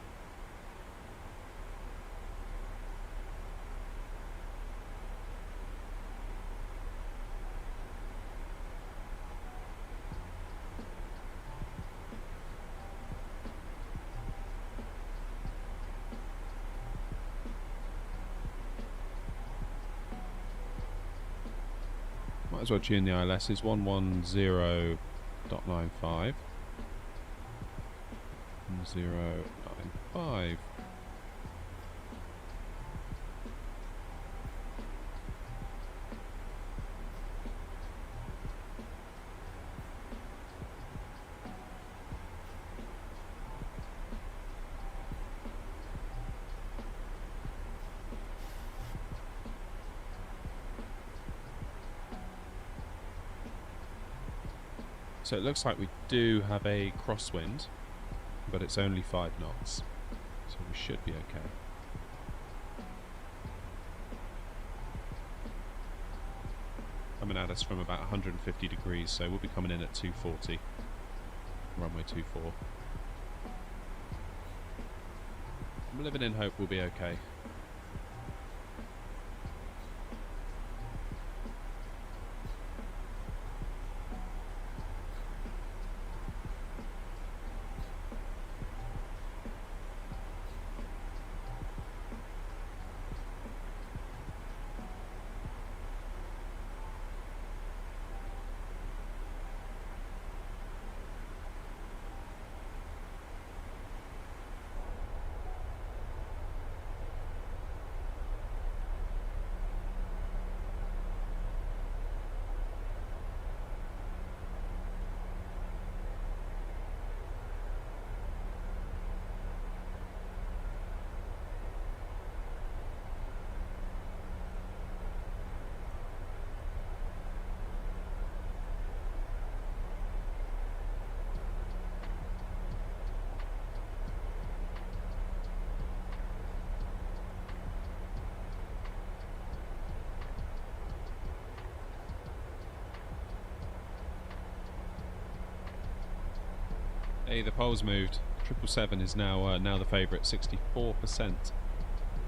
Might as well tune the ILS. Is 110.95. 0.95. So it looks like we do have a crosswind, but it's only 5 knots, so we should be okay. Coming at us from about 150 degrees, so we'll be coming in at 240, runway 24. I'm living in hope we'll be okay. Hey, the pole's moved. 777 is now the favourite, 64%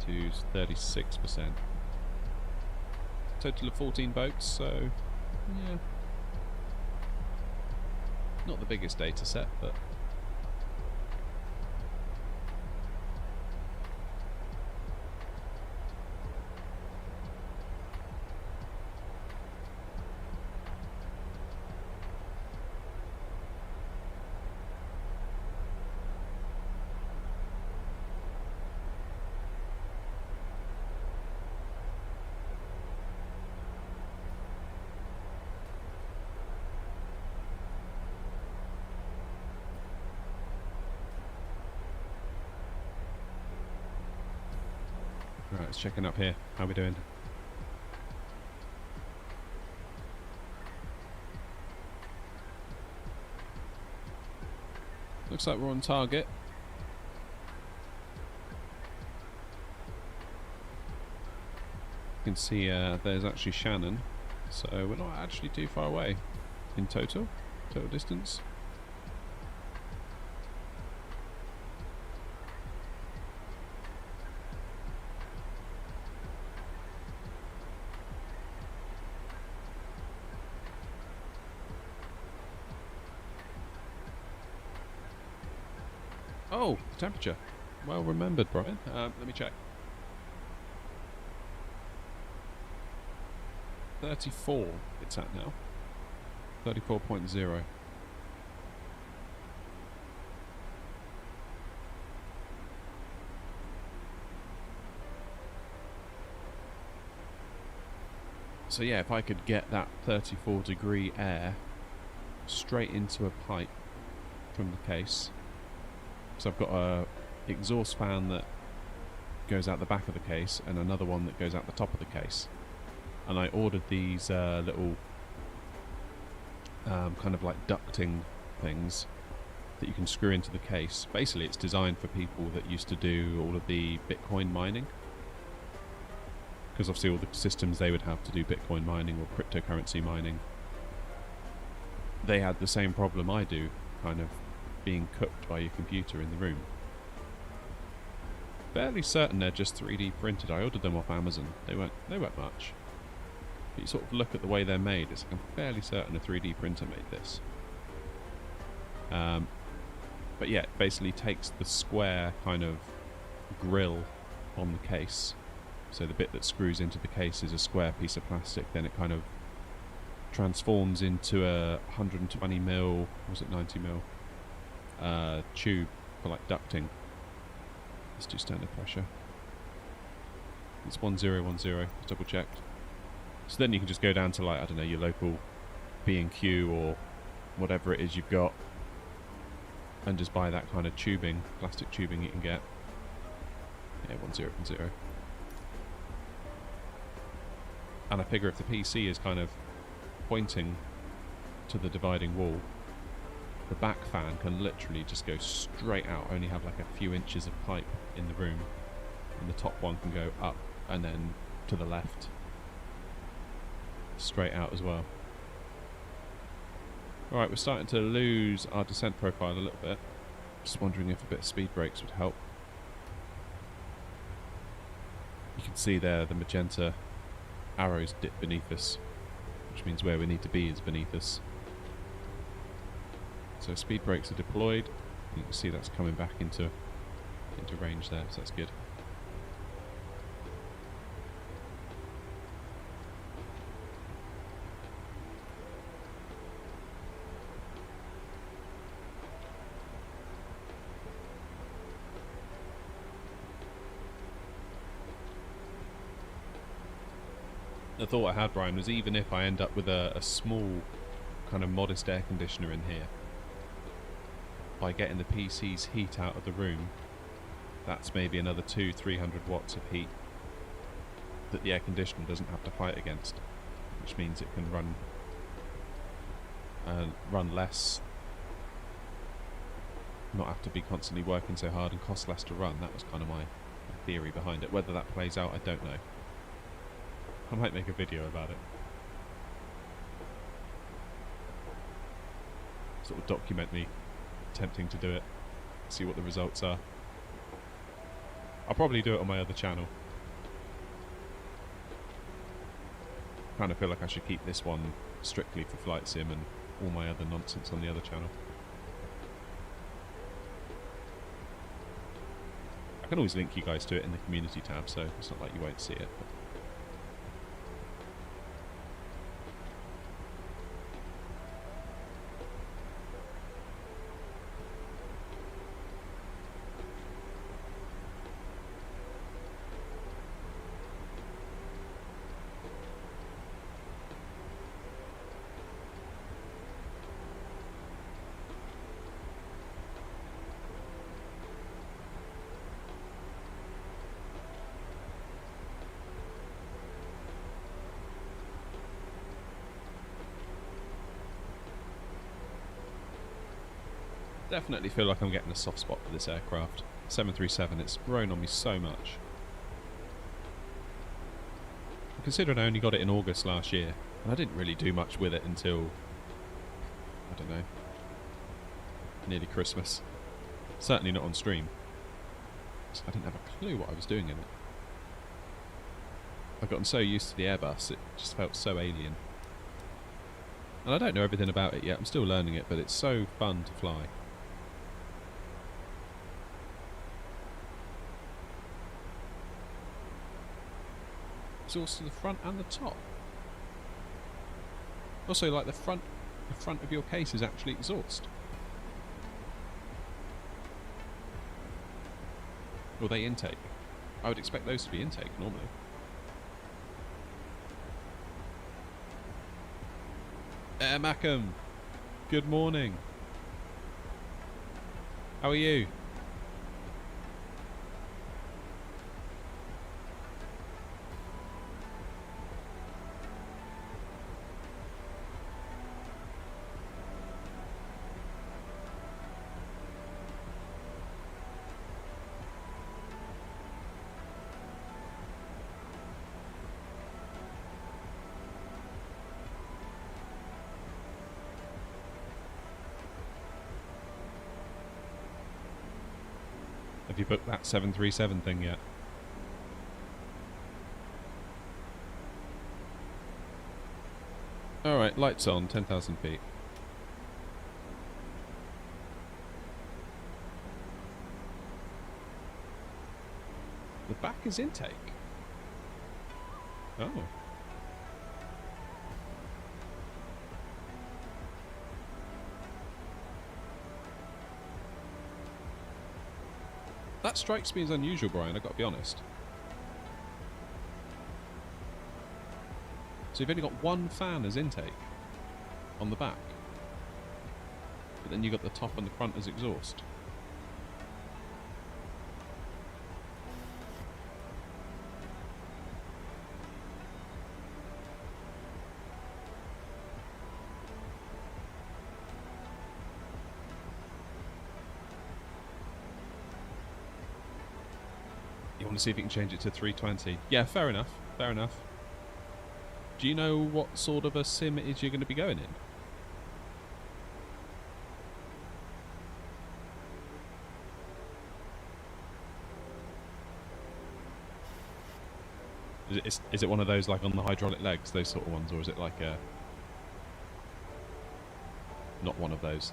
to 36%. Total of 14 boats, so yeah, not the biggest data set, but right, let's check in up here. How we doing? Looks like we're on target. You can see there's actually Shannon, so we're not actually too far away in total distance. Oh, temperature. Well remembered, Brian. Let me check. 34 it's at now. 34.0. So yeah, if I could get that 34-degree air straight into a pipe from the case. So I've got exhaust fan that goes out the back of the case and another one that goes out the top of the case. And I ordered these little kind of like ducting things that you can screw into the case. Basically it's designed for people that used to do all of the Bitcoin mining, because obviously all the systems they would have to do Bitcoin mining or cryptocurrency mining, they had the same problem I do, kind of being cooked by your computer in the room. Fairly certain they're just 3D printed. I ordered them off Amazon. They weren't much. But you sort of look at the way they're made, it's like I'm fairly certain a 3D printer made this. But yeah, it basically takes the square kind of grill on the case. So the bit that screws into the case is a square piece of plastic, then it kind of transforms into a 120mm, was it 90mm, tube for like ducting. Let's do standard pressure. It's 1010, double checked. So then you can just go down to, like, I don't know, your local B&Q or whatever it is you've got, and just buy that kind of tubing, plastic tubing you can get. Yeah, 1010. And I figure if the PC is kind of pointing to the dividing wall, the back fan can literally just go straight out, only have like a few inches of pipe in the room, and the top one can go up and then to the left, straight out as well. Alright, we're starting to lose our descent profile a little bit. Just wondering if a bit of speed brakes would help. You can see there the magenta arrows dip beneath us, which means where we need to be is beneath us. So speed brakes are deployed. You can see that's coming back into range there, so that's good. The thought I had, Brian, was even if I end up with a small kind of modest air conditioner in here, by getting the PC's heat out of the room, that's maybe another 200-300 watts of heat that the air conditioner doesn't have to fight against, which means it can run less, not have to be constantly working so hard, and cost less to run. That was kind of my theory behind it. Whether that plays out, I don't know. I might make a video about it. Sort of document me attempting to do it, see what the results are. I'll probably do it on my other channel. Kind of feel like I should keep this one strictly for flight sim and all my other nonsense on the other channel. I can always link you guys to it in the community tab, so it's not like you won't see it. But definitely feel like I'm getting a soft spot for this aircraft. 737, it's grown on me so much. Considering I only got it in August last year, and I didn't really do much with it until, I don't know, nearly Christmas. Certainly not on stream. So I didn't have a clue what I was doing in it. I've gotten so used to the Airbus, it just felt so alien. And I don't know everything about it yet, I'm still learning it, but it's so fun to fly. Exhaust to the front and the top. Also, like the front of your case is actually exhaust. Or they intake. I would expect those to be intake normally. Mackham, good morning. How are you? Have you booked that 737 thing yet? Alright, lights on, 10,000 feet. The back is intake. Oh. That strikes me as unusual, Brian, I've got to be honest. So you've only got one fan as intake on the back. But then you've got the top and the front as exhaust. You want to see if you can change it to 320? Yeah, fair enough. Fair enough. Do you know what sort of a sim it is you're going to be going in? Is it one of those like on the hydraulic legs, those sort of ones, or is it like a... not one of those?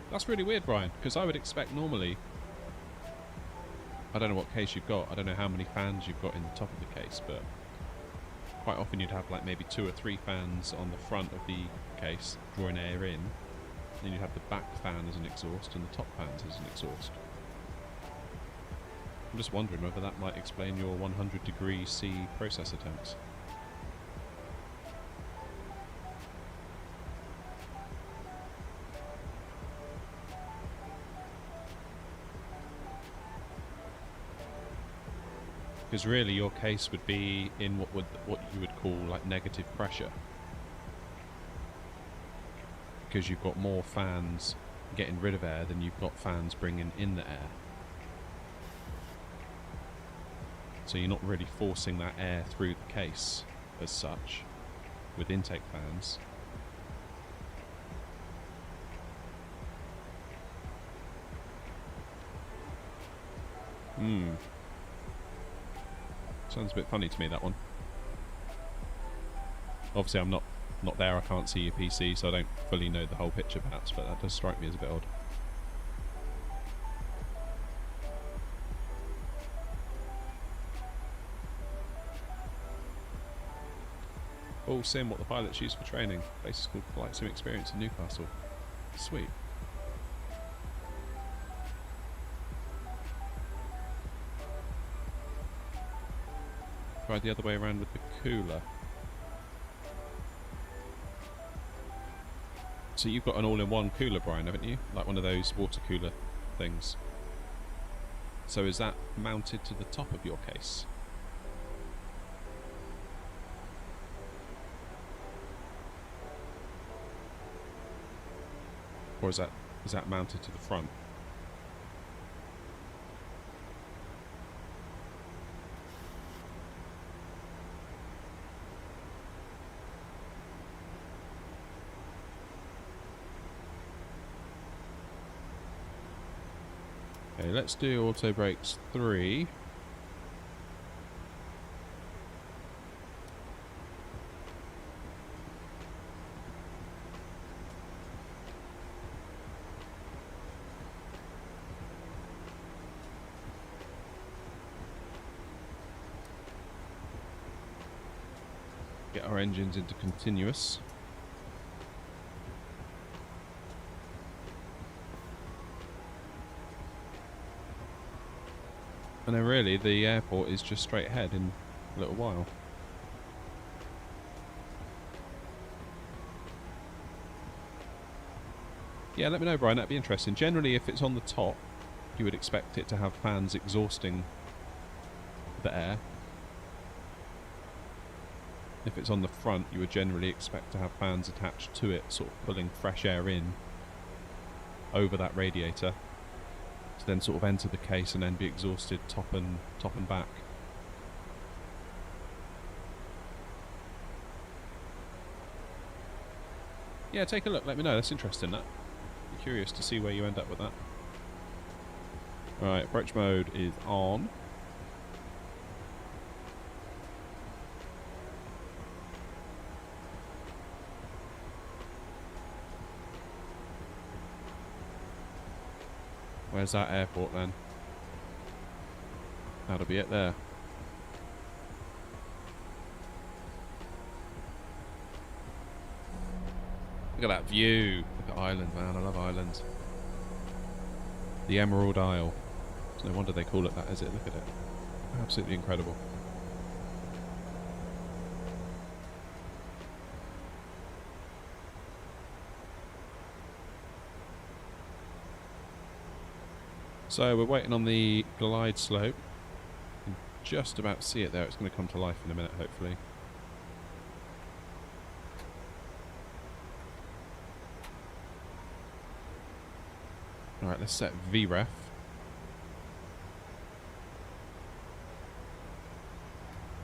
That's really weird, Brian, because I would expect normally... I don't know what case you've got, I don't know how many fans you've got in the top of the case, but quite often you'd have like maybe 2 or 3 fans on the front of the case drawing air in, then you'd have the back fan as an exhaust and the top fans as an exhaust. I'm just wondering whether that might explain your 100° C process attempts. Because really your case would be in what you would call like negative pressure. Because you've got more fans getting rid of air than you've got fans bringing in the air. So you're not really forcing that air through the case as such with intake fans. Sounds a bit funny to me, that one. Obviously I'm not there, I can't see your PC, so I don't fully know the whole picture perhaps, but that does strike me as a bit odd. Oh, sim, what the pilots use for training. Place is called Flight Sim Experience in Newcastle. Sweet. Tried the other way around with the cooler. So you've got an all-in-one cooler, Brian, haven't you? Like one of those water cooler things. So is that mounted to the top of your case? Or is that mounted to the front? Okay, let's do auto brakes 3. Get our engines into continuous. And then really the airport is just straight ahead in a little while. Yeah, let me know, Brian, that'd be interesting. Generally, if it's on the top, you would expect it to have fans exhausting the air. If it's on the front, you would generally expect to have fans attached to it, sort of pulling fresh air in over that radiator, to then sort of enter the case and then be exhausted top and back. Yeah, take a look. Let me know. That's interesting, that. Be curious to see where you end up with that. Alright, approach mode is on. Where's that airport then? That'll be it there. Look at that view. Look at Ireland, man. I love Ireland. The Emerald Isle. It's no wonder they call it that, is it? Look at it. Absolutely incredible. So we're waiting on the glide slope. You can just about see it there. It's going to come to life in a minute, hopefully. Alright, let's set VREF.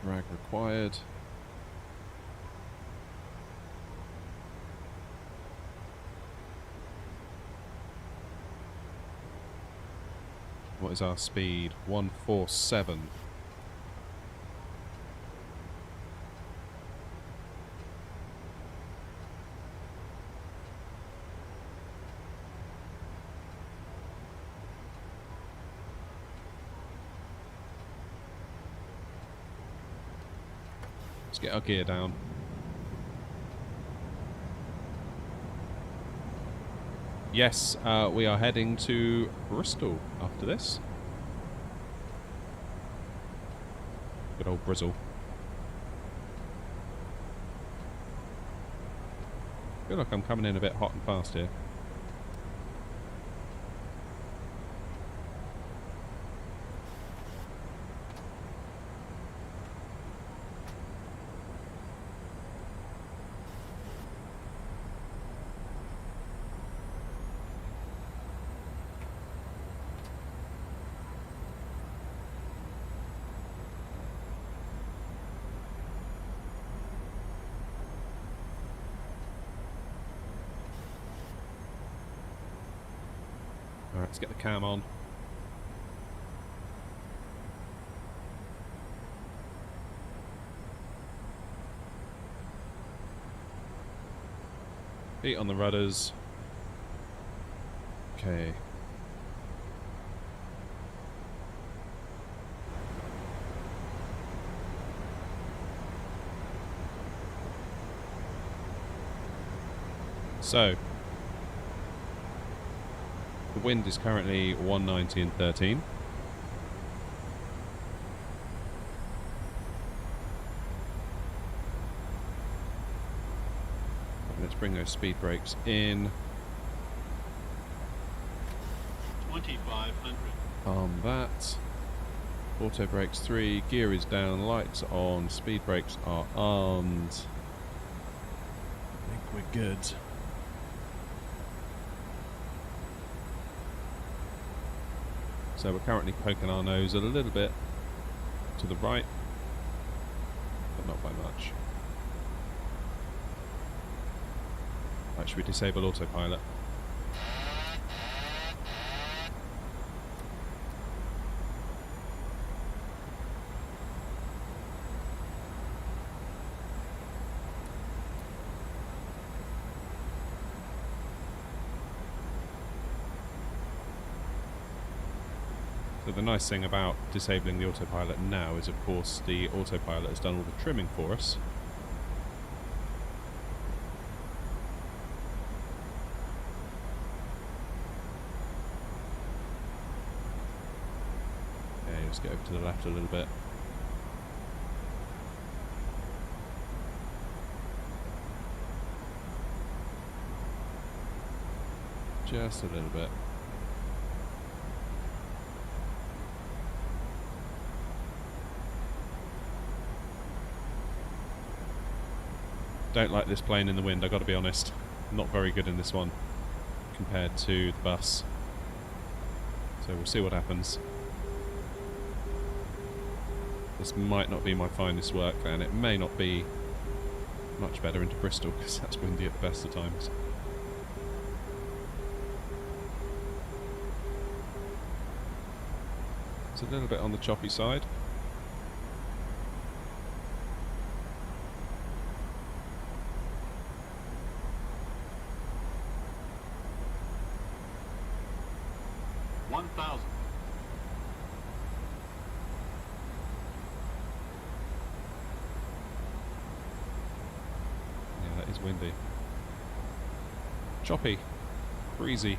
Drag required. What is our speed? 147. Let's get our gear down. Yes, we are heading to Bristol after this. Good old Bristol. I feel like I'm coming in a bit hot and fast here. Alright, let's get the cam on. Feet on the rudders. Okay. So, the wind is currently 190 and 13. Let's bring those speed brakes in. 2500. Arm that. Auto brakes 3. Gear is down. Lights on. Speed brakes are armed. I think we're good. So we're currently poking our nose a little bit to the right, but not by much. Right, should we disable autopilot? So the nice thing about disabling the autopilot now is, of course, the autopilot has done all the trimming for us. Okay, let's get over to the left a little bit. Just a little bit. Don't like this plane in the wind, I've got to be honest. Not very good in this one compared to the bus. So we'll see what happens. This might not be my finest work, and it may not be much better into Bristol because that's windy at the best of times. It's a little bit on the choppy side. Yeah, that is windy. Choppy. Breezy.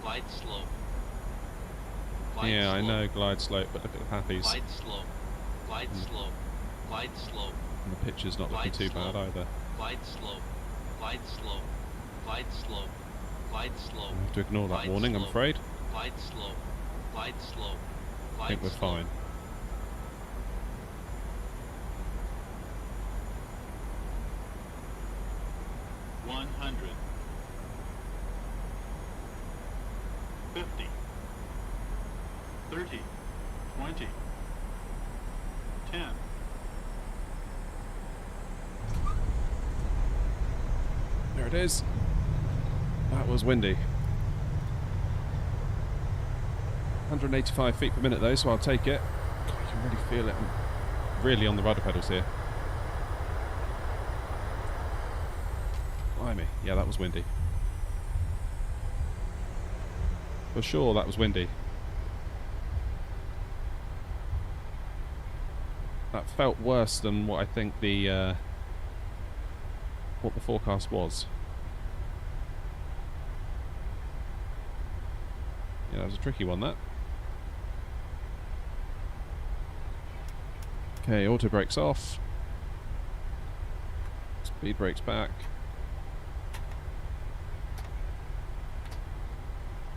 Glide slope. Yeah, I know, glide slope, but look at the pappies. Glide slope. Glide slope. Glide slope. And the picture's not looking too bad either. Glide slope. Glide slope. Glide slope. Glide slope. I have to ignore that warning, I'm afraid. Glide slope. Glide slope. I think we're fine. There it is. That was windy. 185 feet per minute though, so I'll take it. God, you can really feel it. I'm really on the rudder pedals here. Blimey. Yeah, that was windy. For sure, that was windy. That felt worse than what I think the what the forecast was. Yeah, that was a tricky one, that. Okay, auto brakes off. Speed brakes back.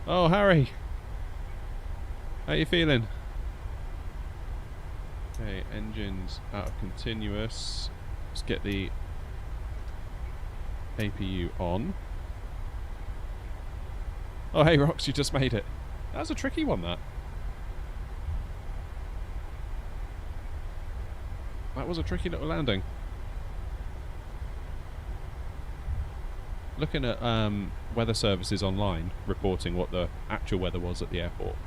Oh, Harry! How you feeling? Okay, engines out of continuous. Let's get the APU on. Oh, hey, Rox, you just made it. That was a tricky one, that. That was a tricky little landing. Looking at weather services online, reporting what the actual weather was at the airport.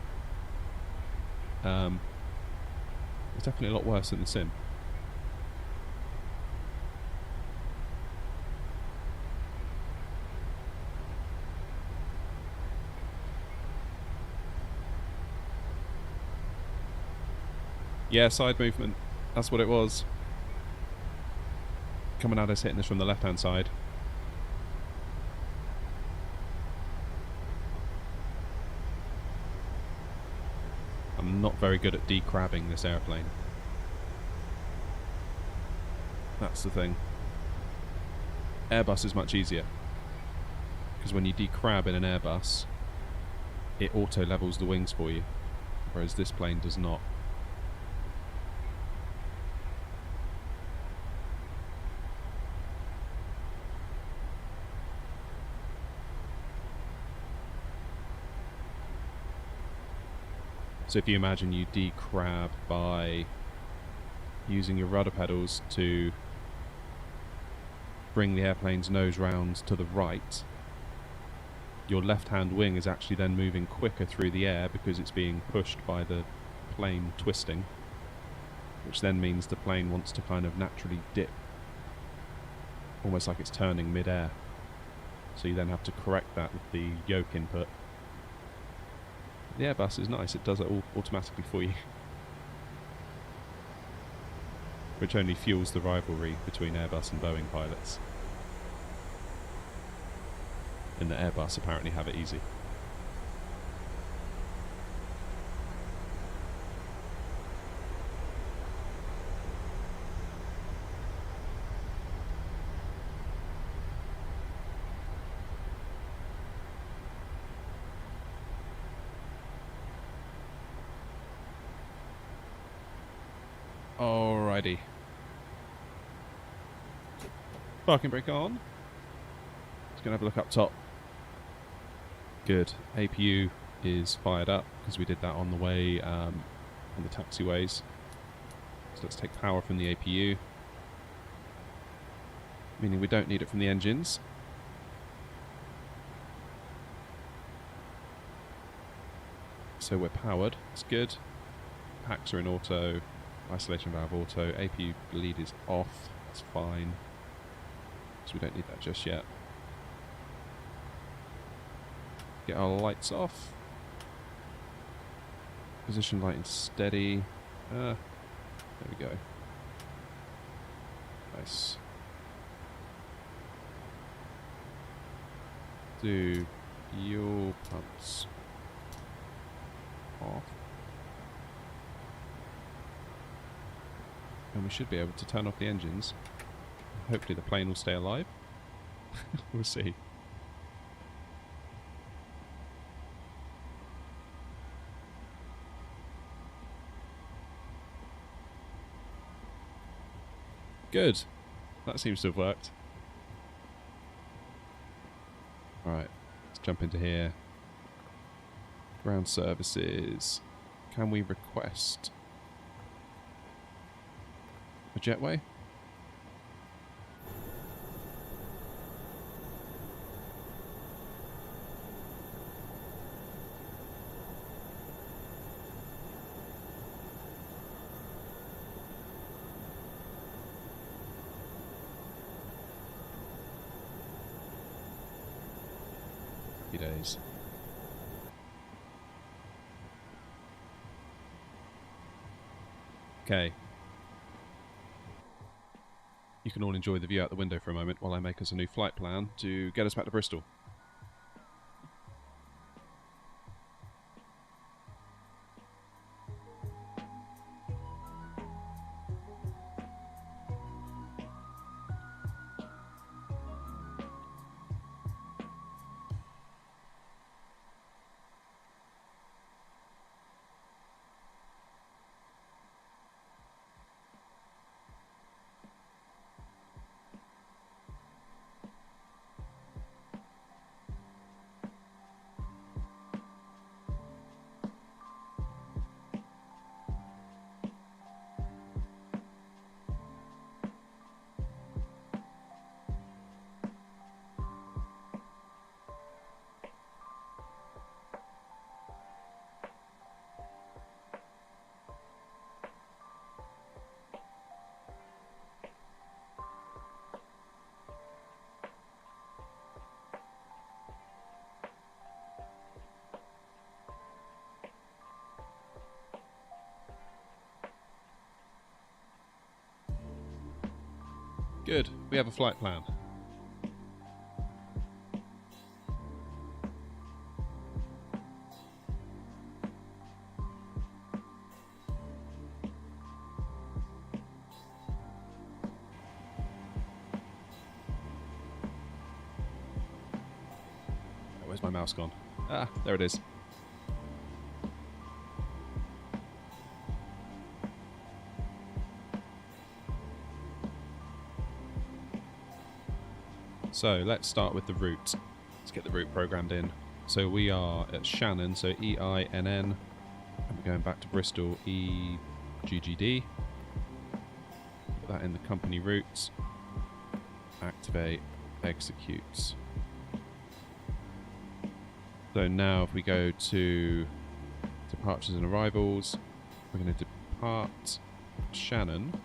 It's definitely a lot worse than the sim. Yeah, side movement. That's what it was. Coming at us, hitting us from the left-hand side. I'm not very good at decrabbing this airplane. That's the thing. Airbus is much easier. Because when you decrab in an Airbus, it auto-levels the wings for you. Whereas this plane does not. So if you imagine you decrab by using your rudder pedals to bring the airplane's nose round to the right, your left-hand wing is actually then moving quicker through the air because it's being pushed by the plane twisting, which then means the plane wants to kind of naturally dip, almost like it's turning mid-air. So you then have to correct that with the yoke input. The Airbus is nice, it does it all automatically for you. Which only fuels the rivalry between Airbus and Boeing pilots. And the Airbus apparently have it easy. Alrighty. Parking brake on. Just going to have a look up top. Good. APU is fired up because we did that on the way on the taxiways. So let's take power from the APU. Meaning we don't need it from the engines. So we're powered. It's good. Packs are in auto. Isolation valve auto. APU bleed is off. That's fine. So we don't need that just yet. Get our lights off. Position lighting steady. There we go. Nice. Do fuel pumps off. And we should be able to turn off the engines. Hopefully the plane will stay alive. We'll see. Good. That seems to have worked. Alright, let's jump into here. Ground services. Can we request a jetway? Days. Okay. You can all enjoy the view out the window for a moment while I make us a new flight plan to get us back to Bristol. Good, we have a flight plan. Where's my mouse gone? Ah, there it is. So let's start with the route. Let's get the route programmed in. So we are at Shannon, so EINN, and we're going back to Bristol, EGGD. Put that in the company routes. Activate, execute. So now if we go to departures and arrivals, we're going to depart Shannon.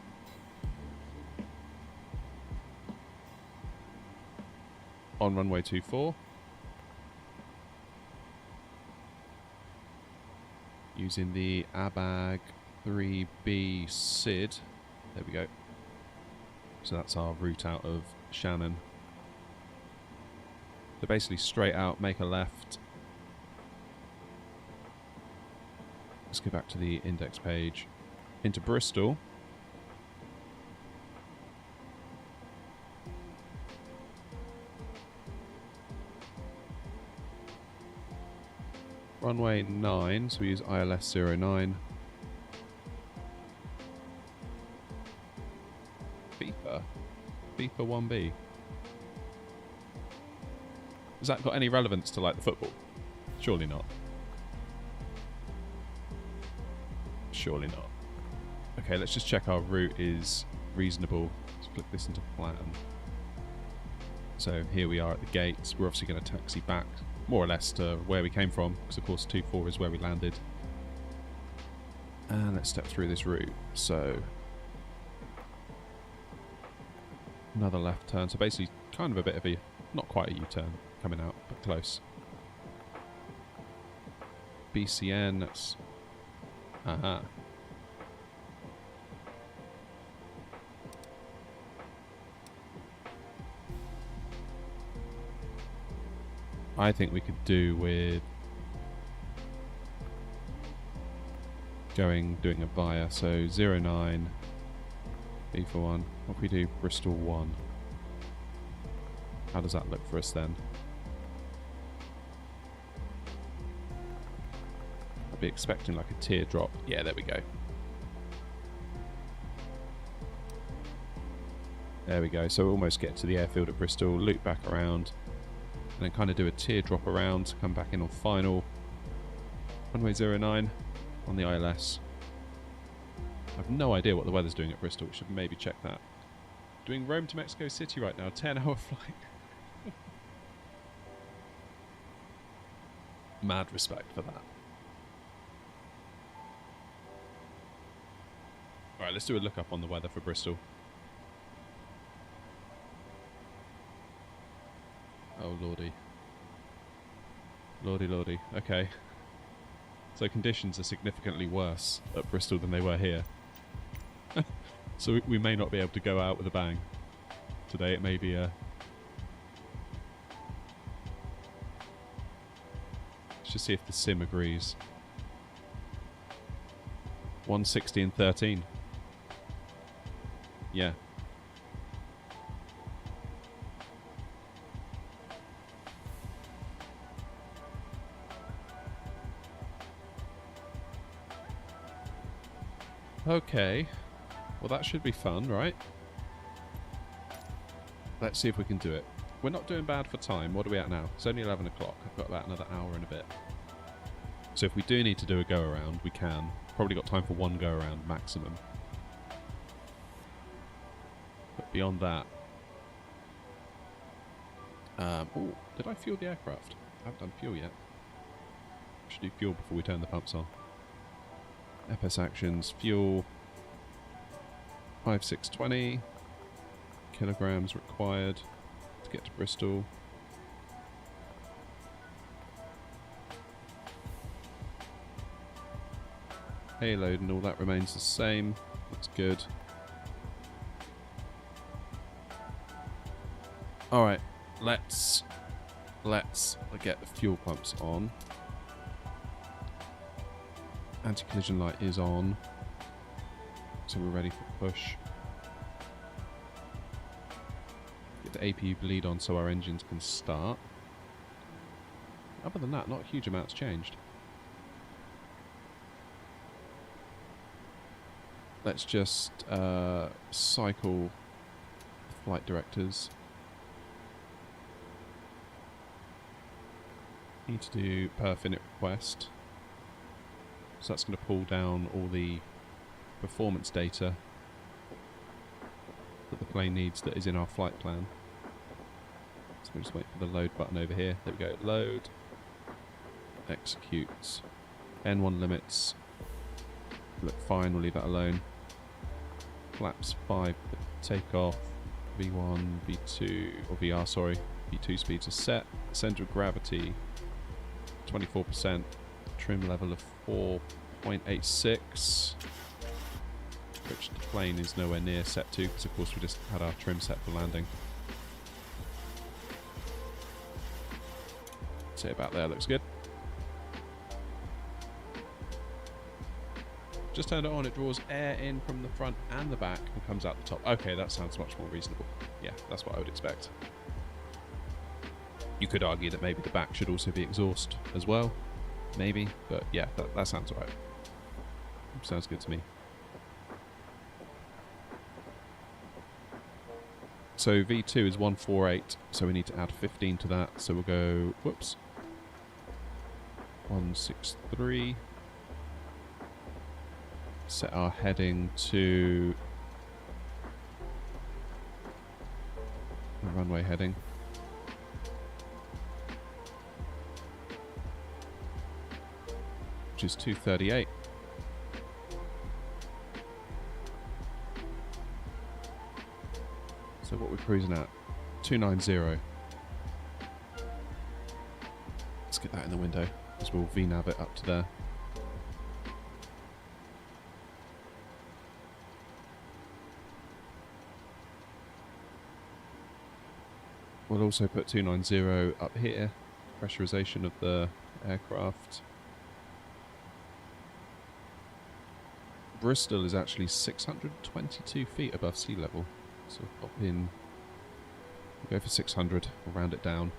On runway 24, using the ABAG 3B SID. There we go. So that's our route out of Shannon. So basically straight out, make a left. Let's go back to the index page. Into Bristol. Runway 9, so we use ILS 09. FIFA 1B. Has that got any relevance to like the football? Surely not. Surely not. Okay, let's just check our route is reasonable. Let's flick this into plan. So here we are at the gates. We're obviously going to taxi back more or less to where we came from, because of course 24 is where we landed. And let's step through this route. So another left turn. So basically kind of a bit of a, not quite a U-turn coming out, but close. BCN, that's... Aha. I think we could do with doing a via, so 09 B for 1. What if we do Bristol 1? How does that look for us then? I'd be expecting like a teardrop. Yeah, there we go. There we go. So we'll almost get to the airfield at Bristol, loop back around, and then kind of do a teardrop around, come back in on final. Runway 09 on the ILS. I have no idea what the weather's doing at Bristol. We should maybe check that. Doing Rome to Mexico City right now, 10-hour flight. Mad respect for that. Alright, let's do a look up on the weather for Bristol. Oh lordy. Lordy lordy. Okay. So conditions are significantly worse at Bristol than they were here. So we may not be able to go out with a bang. Today it may be a... Let's just see if the sim agrees. 160 and 13. Yeah. Okay. Well, that should be fun, right? Let's see if we can do it. We're not doing bad for time. What are we at now? It's only 11 o'clock. I've got about another hour and a bit. So if we do need to do a go-around, we can. Probably got time for one go-around maximum. But beyond that... oh, did I fuel the aircraft? I haven't done fuel yet. Should do fuel before we turn the pumps on. FS actions, fuel... 5620 kilograms required to get to Bristol. Payload and all that remains the same. That's good. Alright, let's get the fuel pumps on. Anti-collision light is on. So we're ready for push. Get the APU bleed on so our engines can start. Other than that, not a huge amount's changed. Let's just cycle flight directors. Need to do perf init request. So that's going to pull down all the performance data that the plane needs that is in our flight plan. So we'll just wait for the load button over here. There we go. Load. Executes. N1 limits. Look fine. We'll leave that alone. Flaps 5 for takeoff. V1, V2, or VR, sorry. V2 speeds are set. Center of gravity 24%. Trim level of 4.86. Which the plane is nowhere near set to, because of course we just had our trim set for landing. Say about there, looks good. Just turned it on, it draws air in from the front and the back and comes out the top. Okay, that sounds much more reasonable. Yeah, that's what I would expect. You could argue that maybe the back should also be exhaust as well. Maybe, but yeah, that sounds alright. Sounds good to me. So V2 is 148, so we need to add 15 to that. So we'll go, whoops, 163. Set our heading to the runway heading. Which is 238. So what we're cruising at? 290. Let's get that in the window, because we'll VNav it up to there. We'll also put 290 up here. Pressurization of the aircraft. Bristol is actually 622 feet above sea level. So we'll pop in, we'll go for 600, we'll round it down.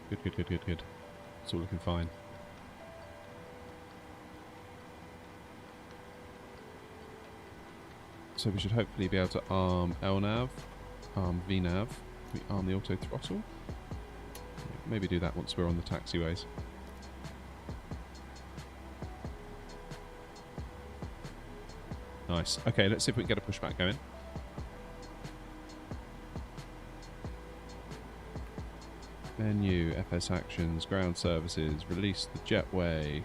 Good, good, good, good, good. It's all looking fine. So we should hopefully be able to arm LNAV, arm VNav, we arm the auto throttle. Maybe do that once we're on the taxiways. Nice. Okay, let's see if we can get a pushback going. Menu, FS actions, ground services, release the jetway.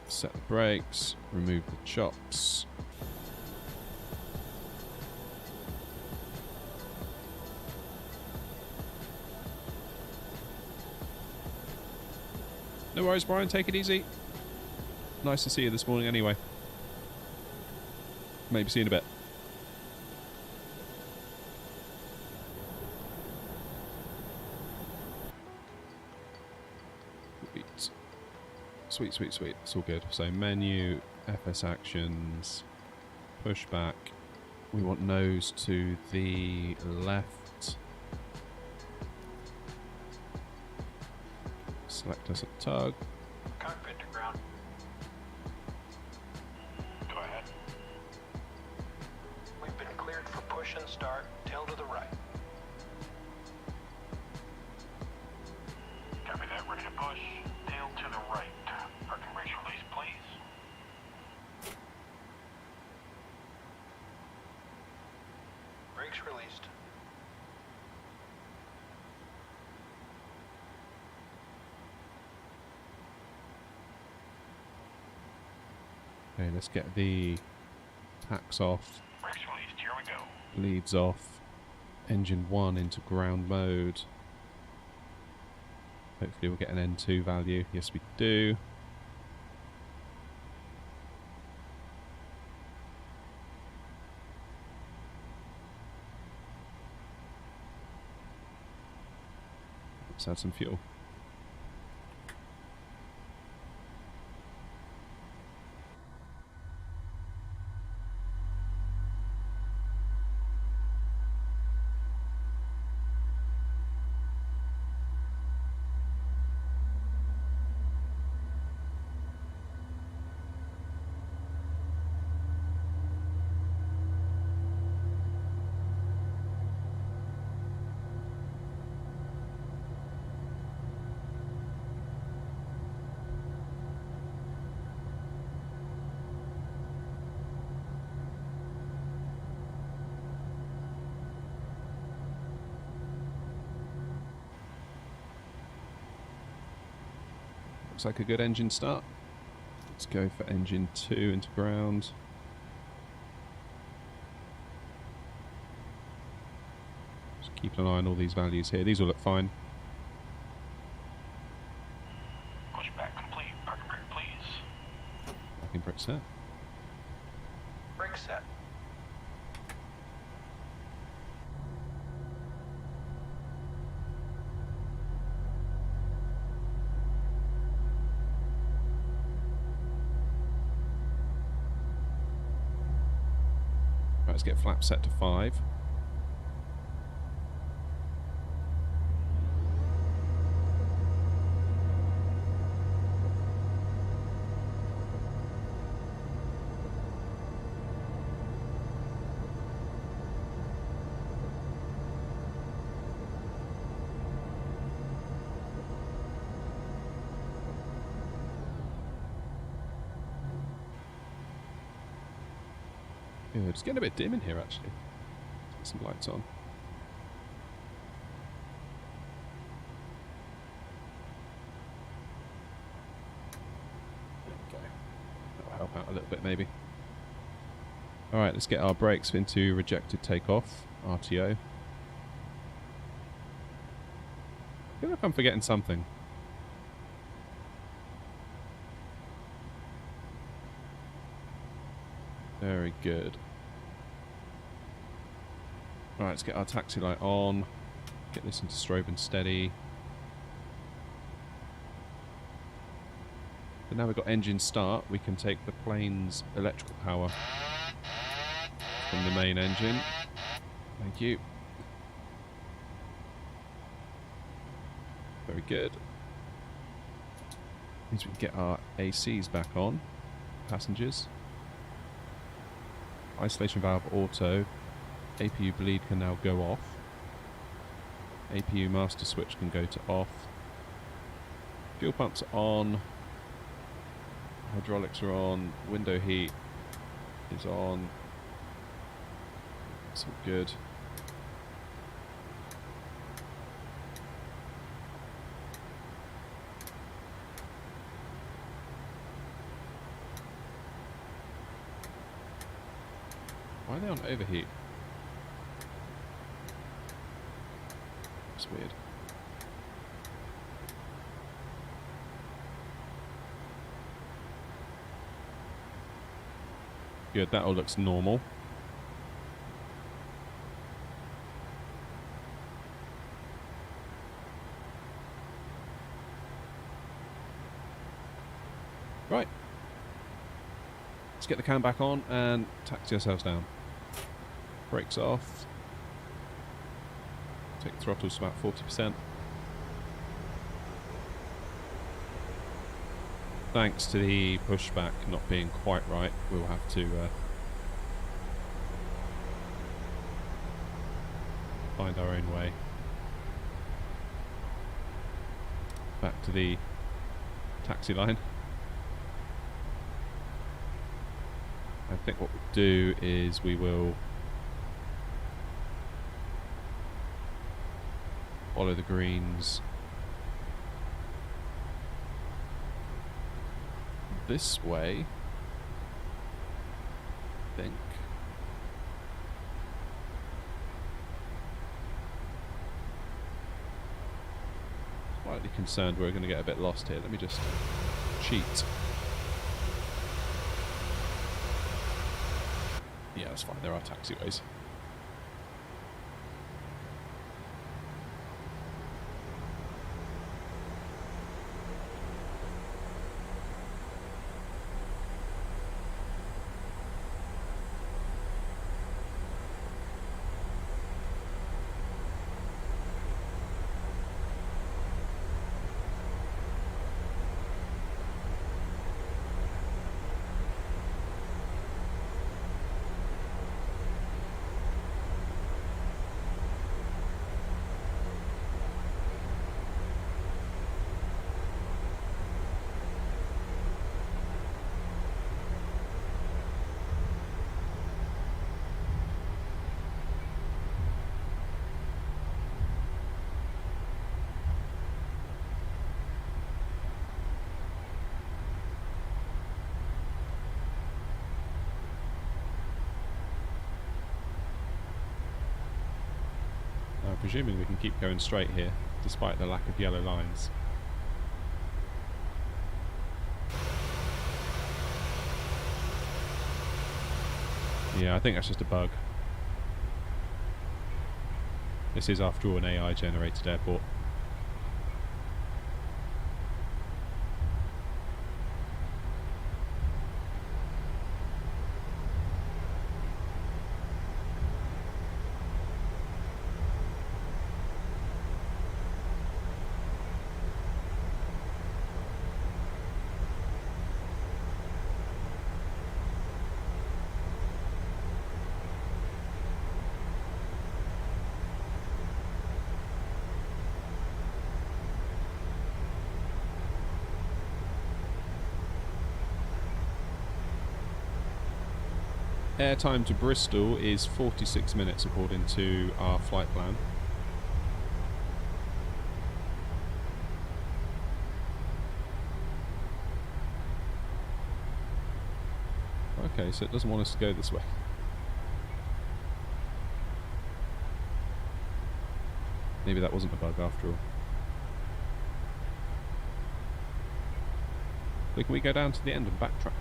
Set the brakes, remove the chops. No worries, Brian, take it easy. Nice to see you this morning anyway. Maybe see you in a bit. Sweet, sweet, sweet. It's all good. So menu, FS actions, pushback. We want nose to the left. Select us a tug. Cockpit to ground. Go ahead. We've been cleared for push and start. Tail to the right. Copy that. Ready to push. Tail to the right. Parking brakes release, please. Brakes released. Okay, let's get the packs off. Brakes released. Here we go. Leads off. Engine 1 into ground mode. Hopefully we'll get an N2 value. Yes, we do. Let's add some fuel. Looks like a good engine start. Let's go for engine 2 into ground. Just keep an eye on all these values here. These will look fine. Pushback complete. Parking brake, please. Parking brake set. Brake set. Right, let's get flap set to 5. Good. It's getting a bit dim in here, actually. Get some lights on. There we go. That'll help out a little bit, maybe. Alright, let's get our brakes into rejected takeoff. RTO. I feel like I'm forgetting something. Very good. Right, let's get our taxi light on. Get this into strobe and steady. So now we've got engine start, we can take the plane's electrical power from the main engine. Thank you. Very good. Means we can get our ACs back on. Passengers. Isolation valve auto. APU bleed can now go off. APU master switch can go to off. Fuel pumps are on. Hydraulics are on. Window heat is on. It's all good. Why are they on overheat? That's weird. Good, that all looks normal. Right. Let's get the cam back on and taxi ourselves down. Brakes off. Take the throttle to about 40%. Thanks to the pushback not being quite right, we'll have to find our own way. Back to the taxi line. I think what we'll do is we will follow the greens this way, I think. Slightly concerned we're going to get a bit lost here. Let me just cheat. Yeah, that's fine. There are taxiways. Presuming we can keep going straight here, despite the lack of yellow lines. Yeah, I think that's just a bug. This is, after all, an AI-generated airport. Airtime to Bristol is 46 minutes according to our flight plan. Okay, so it doesn't want us to go this way. Maybe that wasn't a bug after all. But can we go down to the end and backtrack?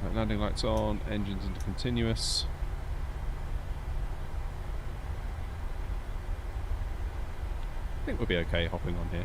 Right, landing lights on, engines into continuous. I think we'll be okay hopping on here.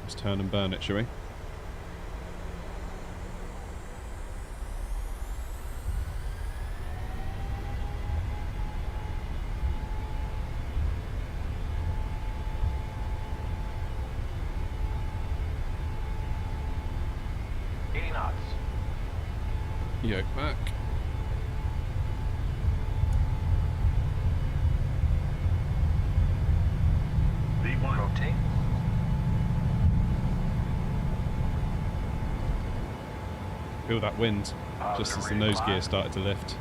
Let's turn and burn it, shall we? Yoke back. V1. Rotate. Feel that wind just as the nose gear started to lift.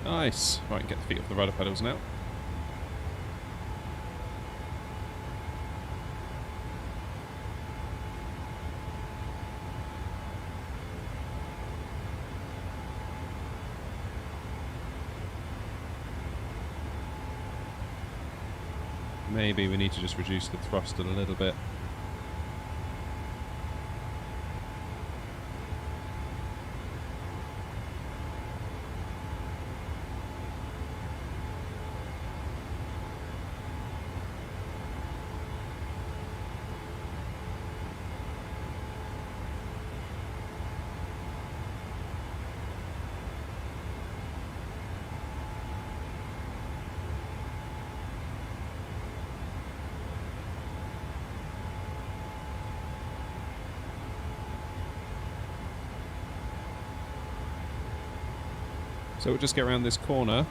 Nice. Right, get the feet off the rudder pedals now. Maybe we need to just reduce the thrust a little bit. So we'll just get around this corner.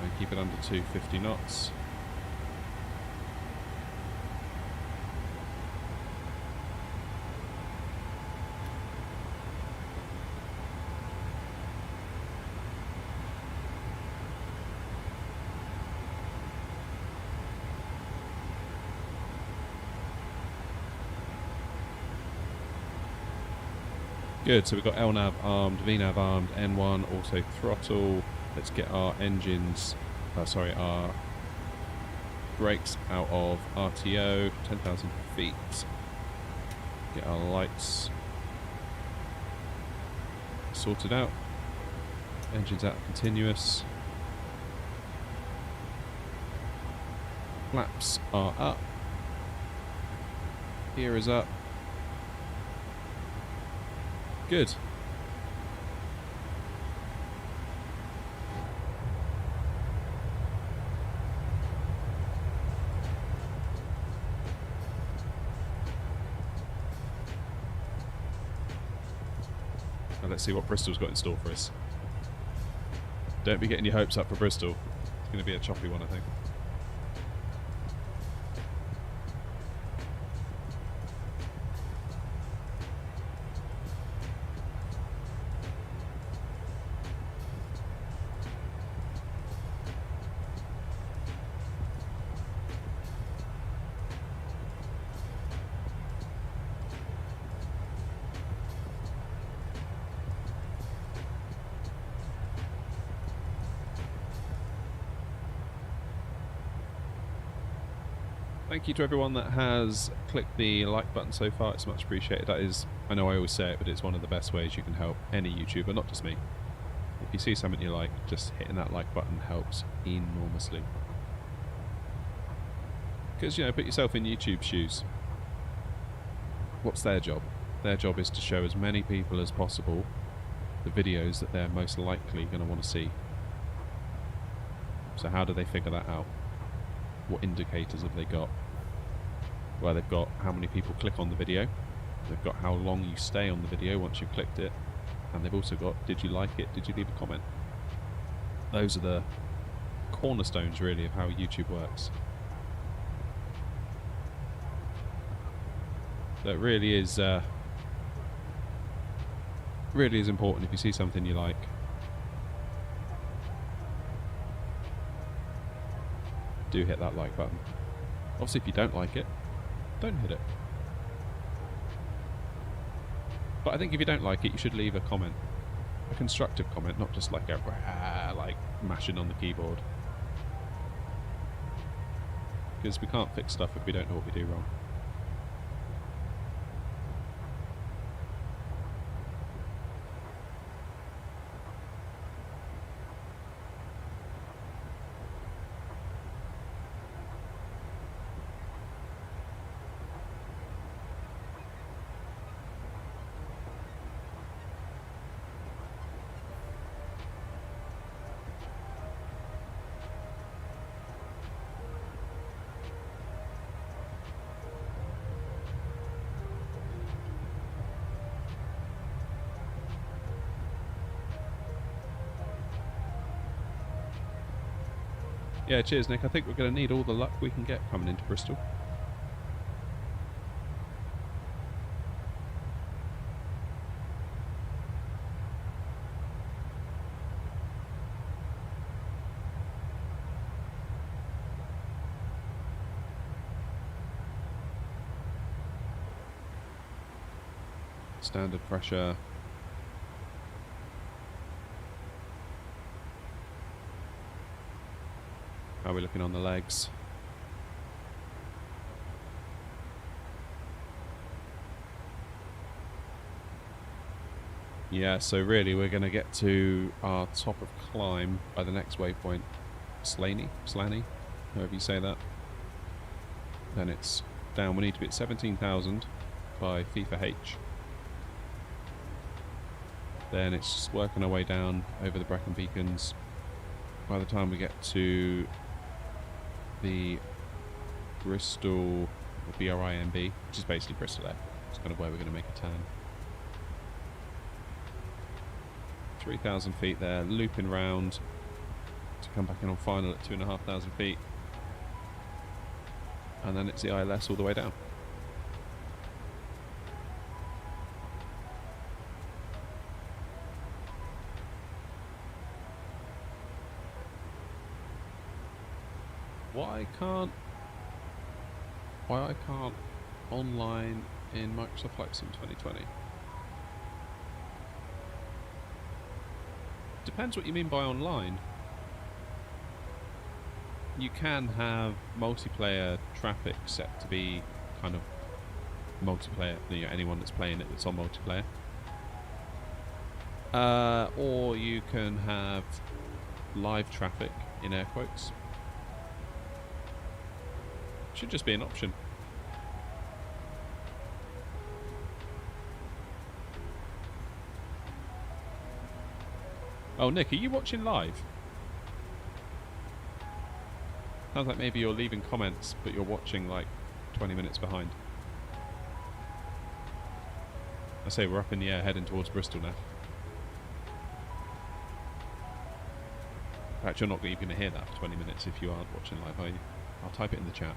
And keep it under 250 knots. Good, so we've got LNAV armed, VNAV armed, N1, auto throttle. Let's get our engines, our brakes out of RTO, 10,000 feet. Get our lights sorted out. Engines out of continuous. Flaps are up. Gear is up. Good. Now let's see what Bristol's got in store for us. Don't be getting your hopes up for Bristol. It's going to be a choppy one, I think. Thank you to everyone that has clicked the like button so far. It's much appreciated. That is, I know I always say it, but it's one of the best ways you can help any YouTuber, not just me. If you see something you like, just hitting that like button helps enormously. Because, you know, put yourself in YouTube's shoes. What's their job? Their job is to show as many people as possible the videos that they're most likely going to want to see. So how do they figure that out? What indicators have they got? Well, they've got how many people click on the video, they've got how long you stay on the video once you've clicked it, and they've also got, did you like it, did you leave a comment? Those are the cornerstones, really, of how YouTube works. So it really is important if you see something you like. Do hit that like button. Obviously, if you don't like it, don't hit it. But I think if you don't like it, you should leave a comment. A constructive comment, not just like a like mashing on the keyboard. Because we can't fix stuff if we don't know what we do wrong. Yeah, cheers, Nick. I think we're going to need all the luck we can get coming into Bristol. Standard pressure. How are we looking on the legs? Yeah, so really we're going to get to our top of climb by the next waypoint. Slaney, however you say that. Then it's down. We need to be at 17,000 by FIFA H. Then it's just working our way down over the Brecon Beacons. By the time we get to the Bristol, or BRIMB, which is basically Bristol Air. It's kind of where we're going to make a turn. 3,000 feet there, looping round to come back in on final at 2,500 feet. And then it's the ILS all the way down. Why I can't online in Microsoft Flight Sim 2020? Depends what you mean by online. you can have multiplayer traffic set to be kind of multiplayer, you know, anyone that's playing it that's on multiplayer. Or you can have live traffic in air quotes. Should just be an option. Oh, Nick, are you watching live? Sounds like maybe you're leaving comments, but you're watching like 20 minutes behind. I say we're up in the air heading towards Bristol now. In fact, you're not even going to hear that for 20 minutes if you aren't watching live, are you? I'll type it in the chat.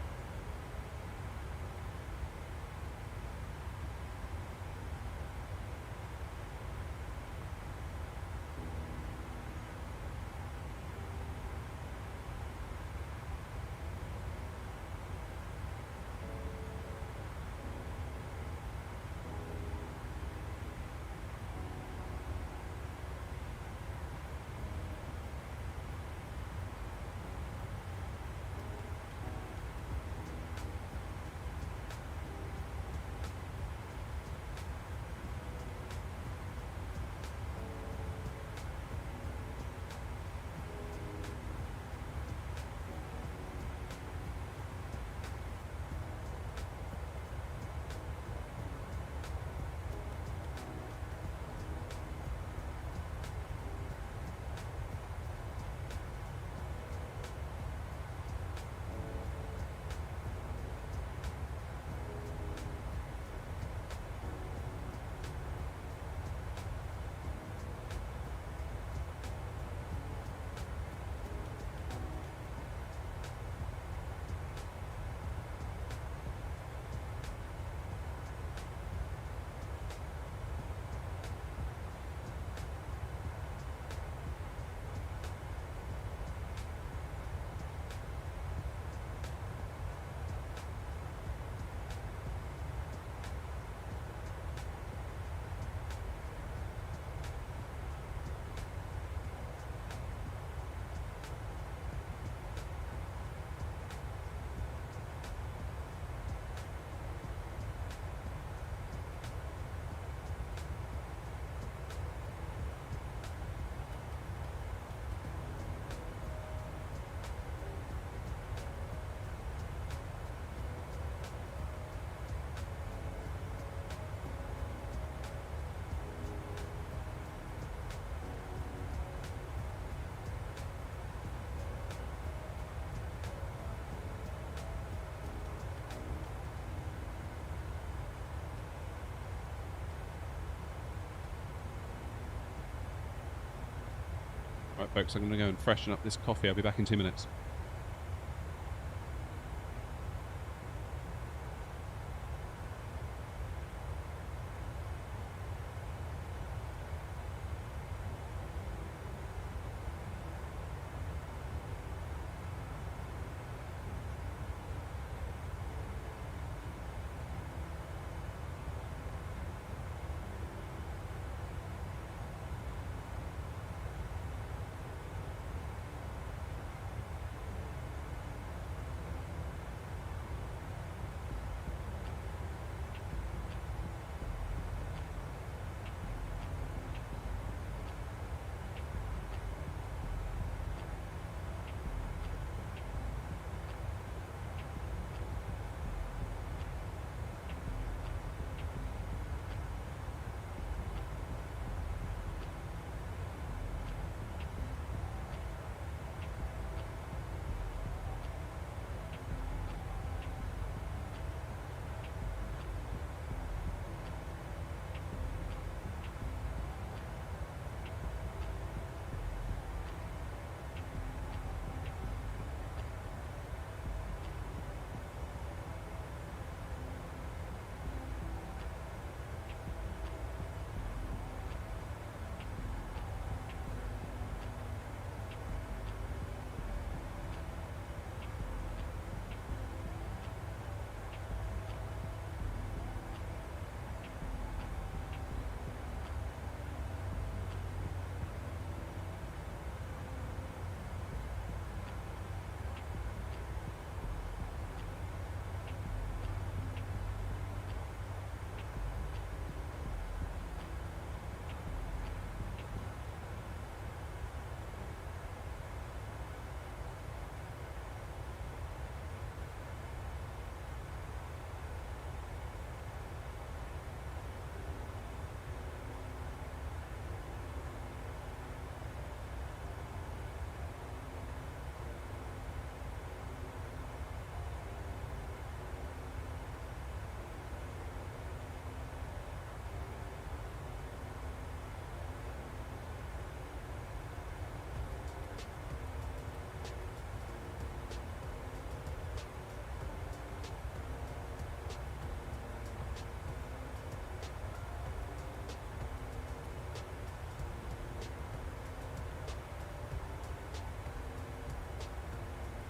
Right, folks, I'm going to go and freshen up this coffee. I'll be back in 2 minutes.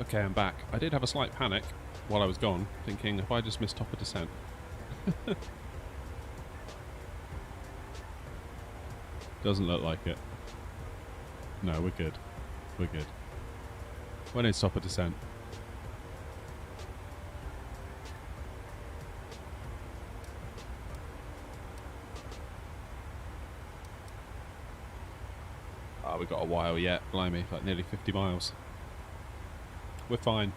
Okay, I'm back. I did have a slight panic while I was gone, thinking, have I just missed top of descent? Doesn't look like it. No, we're good. We're good. When is top of descent? Ah, we've got a while yet. Blimey, like nearly 50 miles. We're fine.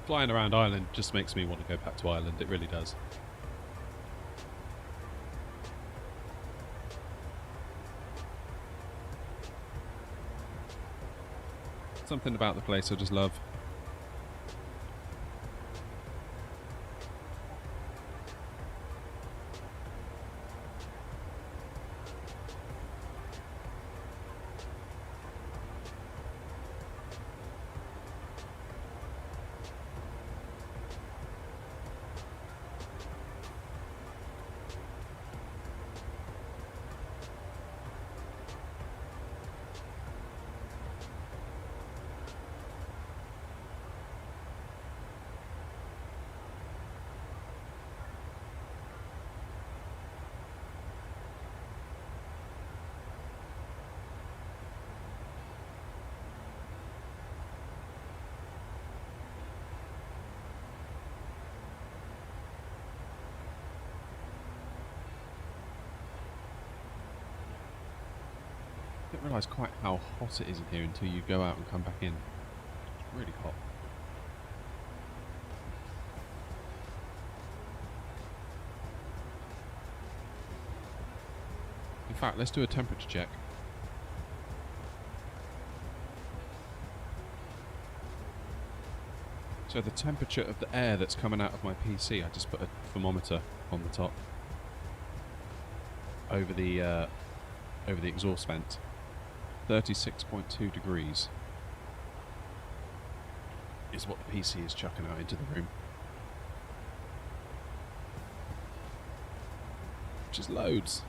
Flying around Ireland just makes me want to go back to Ireland. It really does. Something about the place I just love. I didn't realise quite how hot it is in here until you go out and come back in. It's really hot. In fact, let's do a temperature check. So the temperature of the air that's coming out of my PC, I just put a thermometer on the top over the exhaust vent. 36.2 degrees is what the PC is chucking out into the room. Which is loads.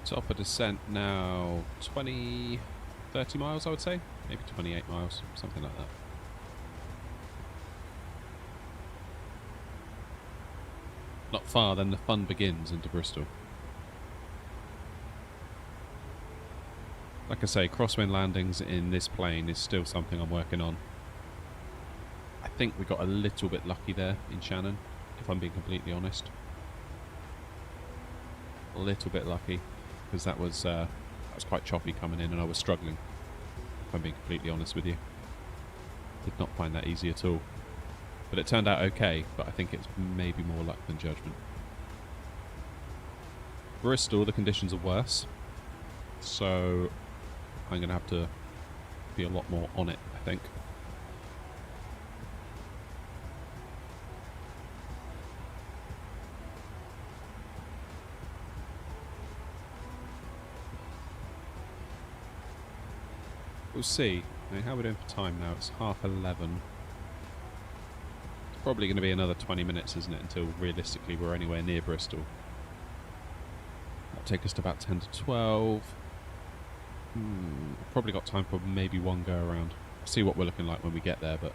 Top of descent now 30 miles I would say, maybe 28 miles, something like that. Not far, then the fun begins into Bristol. Like I say, crosswind landings in this plane is still something I'm working on. I think we got a little bit lucky there in Shannon, if I'm being completely honest. A little bit lucky. Because that was quite choppy coming in and I was struggling, if I'm being completely honest with you. Did not find that easy at all. But it turned out okay, but I think it's maybe more luck than judgment. Bristol, the conditions are worse, so I'm going to have to be a lot more on it, I think. We'll see. Now, how are we doing for time now? It's 11:30. It's probably going to be another 20 minutes, isn't it, until realistically we're anywhere near Bristol. That'll take us to about 10 to 12. Probably got time for maybe one go around. See what we're looking like when we get there, but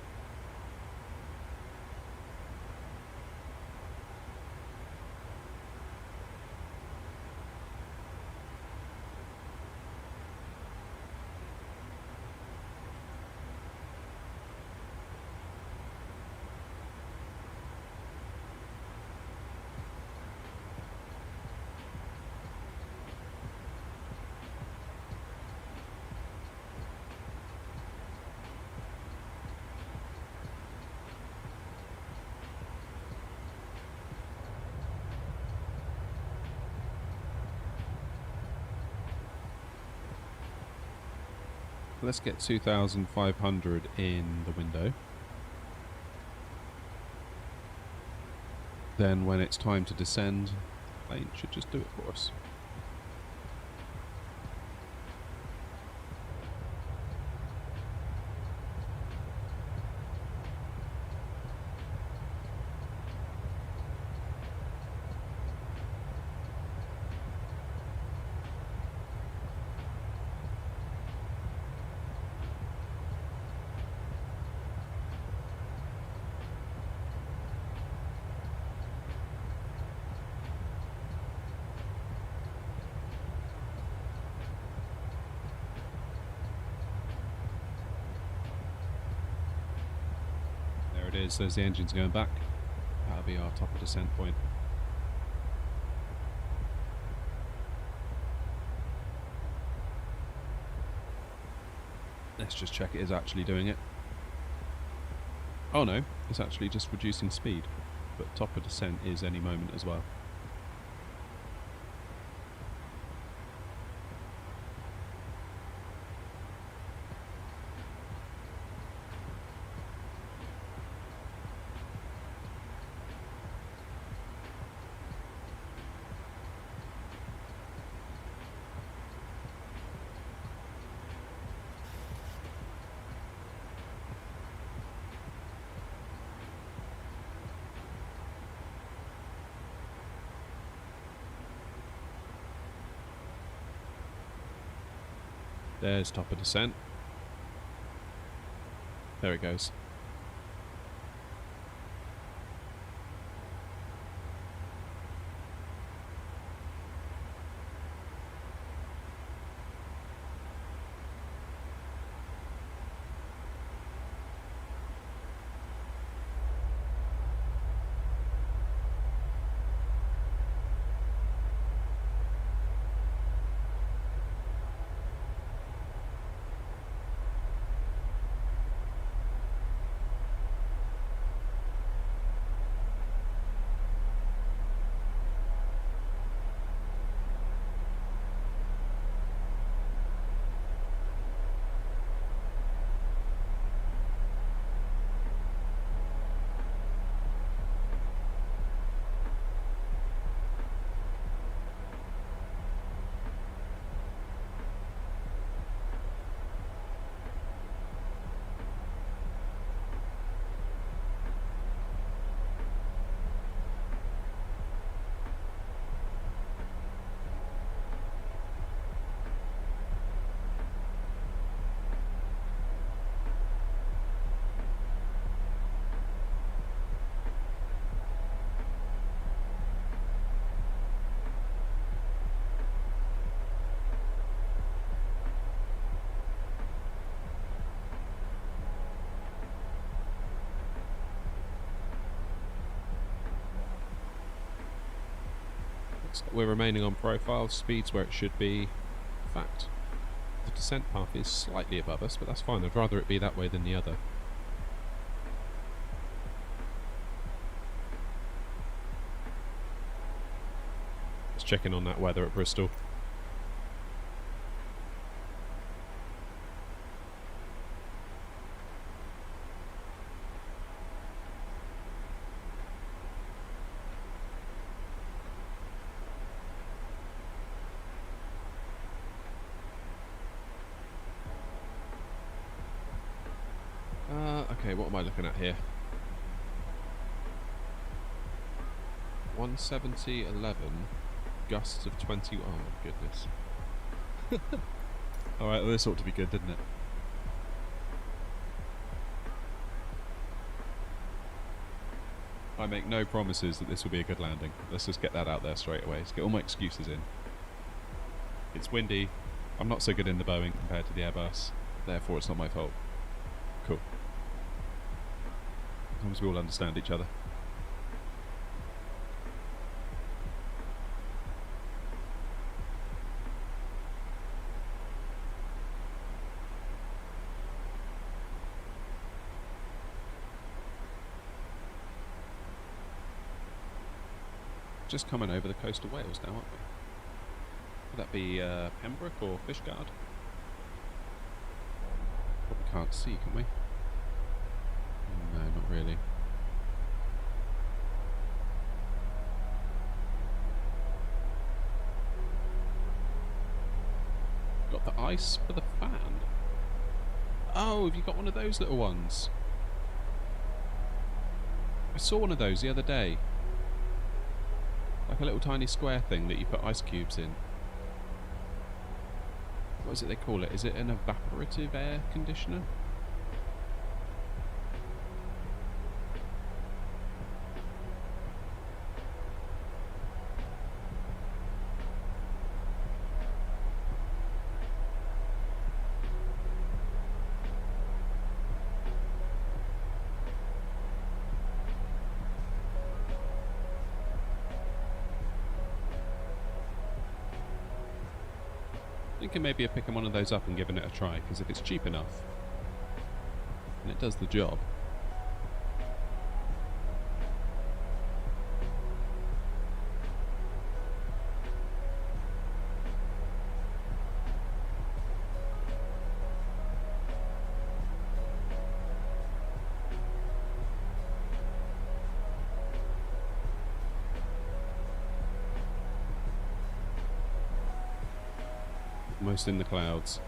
let's get 2,500 in the window. Then when it's time to descend, the plane should just do it for us. So as the engine's going back, that'll be our top of descent point. Let's just check it is actually doing it. Oh no, it's actually just reducing speed, but top of descent is any moment as well. There's top of descent. There it goes. We're remaining on profile, speed's where it should be. In fact, the descent path is slightly above us, but that's fine. I'd rather it be that way than the other. Let's check in on that weather at Bristol. Okay, what am I looking at here? 170.11, gusts of 20. Oh my goodness. Alright, well, this ought to be good, didn't it? I make no promises that this will be a good landing. Let's just get that out there straight away. Let's get all my excuses in. It's windy. I'm not so good in the Boeing compared to the Airbus. Therefore, it's not my fault. Cool. As long as we all understand each other. Just coming over the coast of Wales now, aren't we? Would that be Pembroke or Fishguard? can't see, can we? No, not really. Got the ice for the fan. Oh, have you got one of those little ones? I saw one of those the other day. Like a little tiny square thing that you put ice cubes in. What is it they call it? Is it an evaporative air conditioner? Thinking maybe of picking one of those up and giving it a try, because if it's cheap enough and it does the job. Almost in the clouds.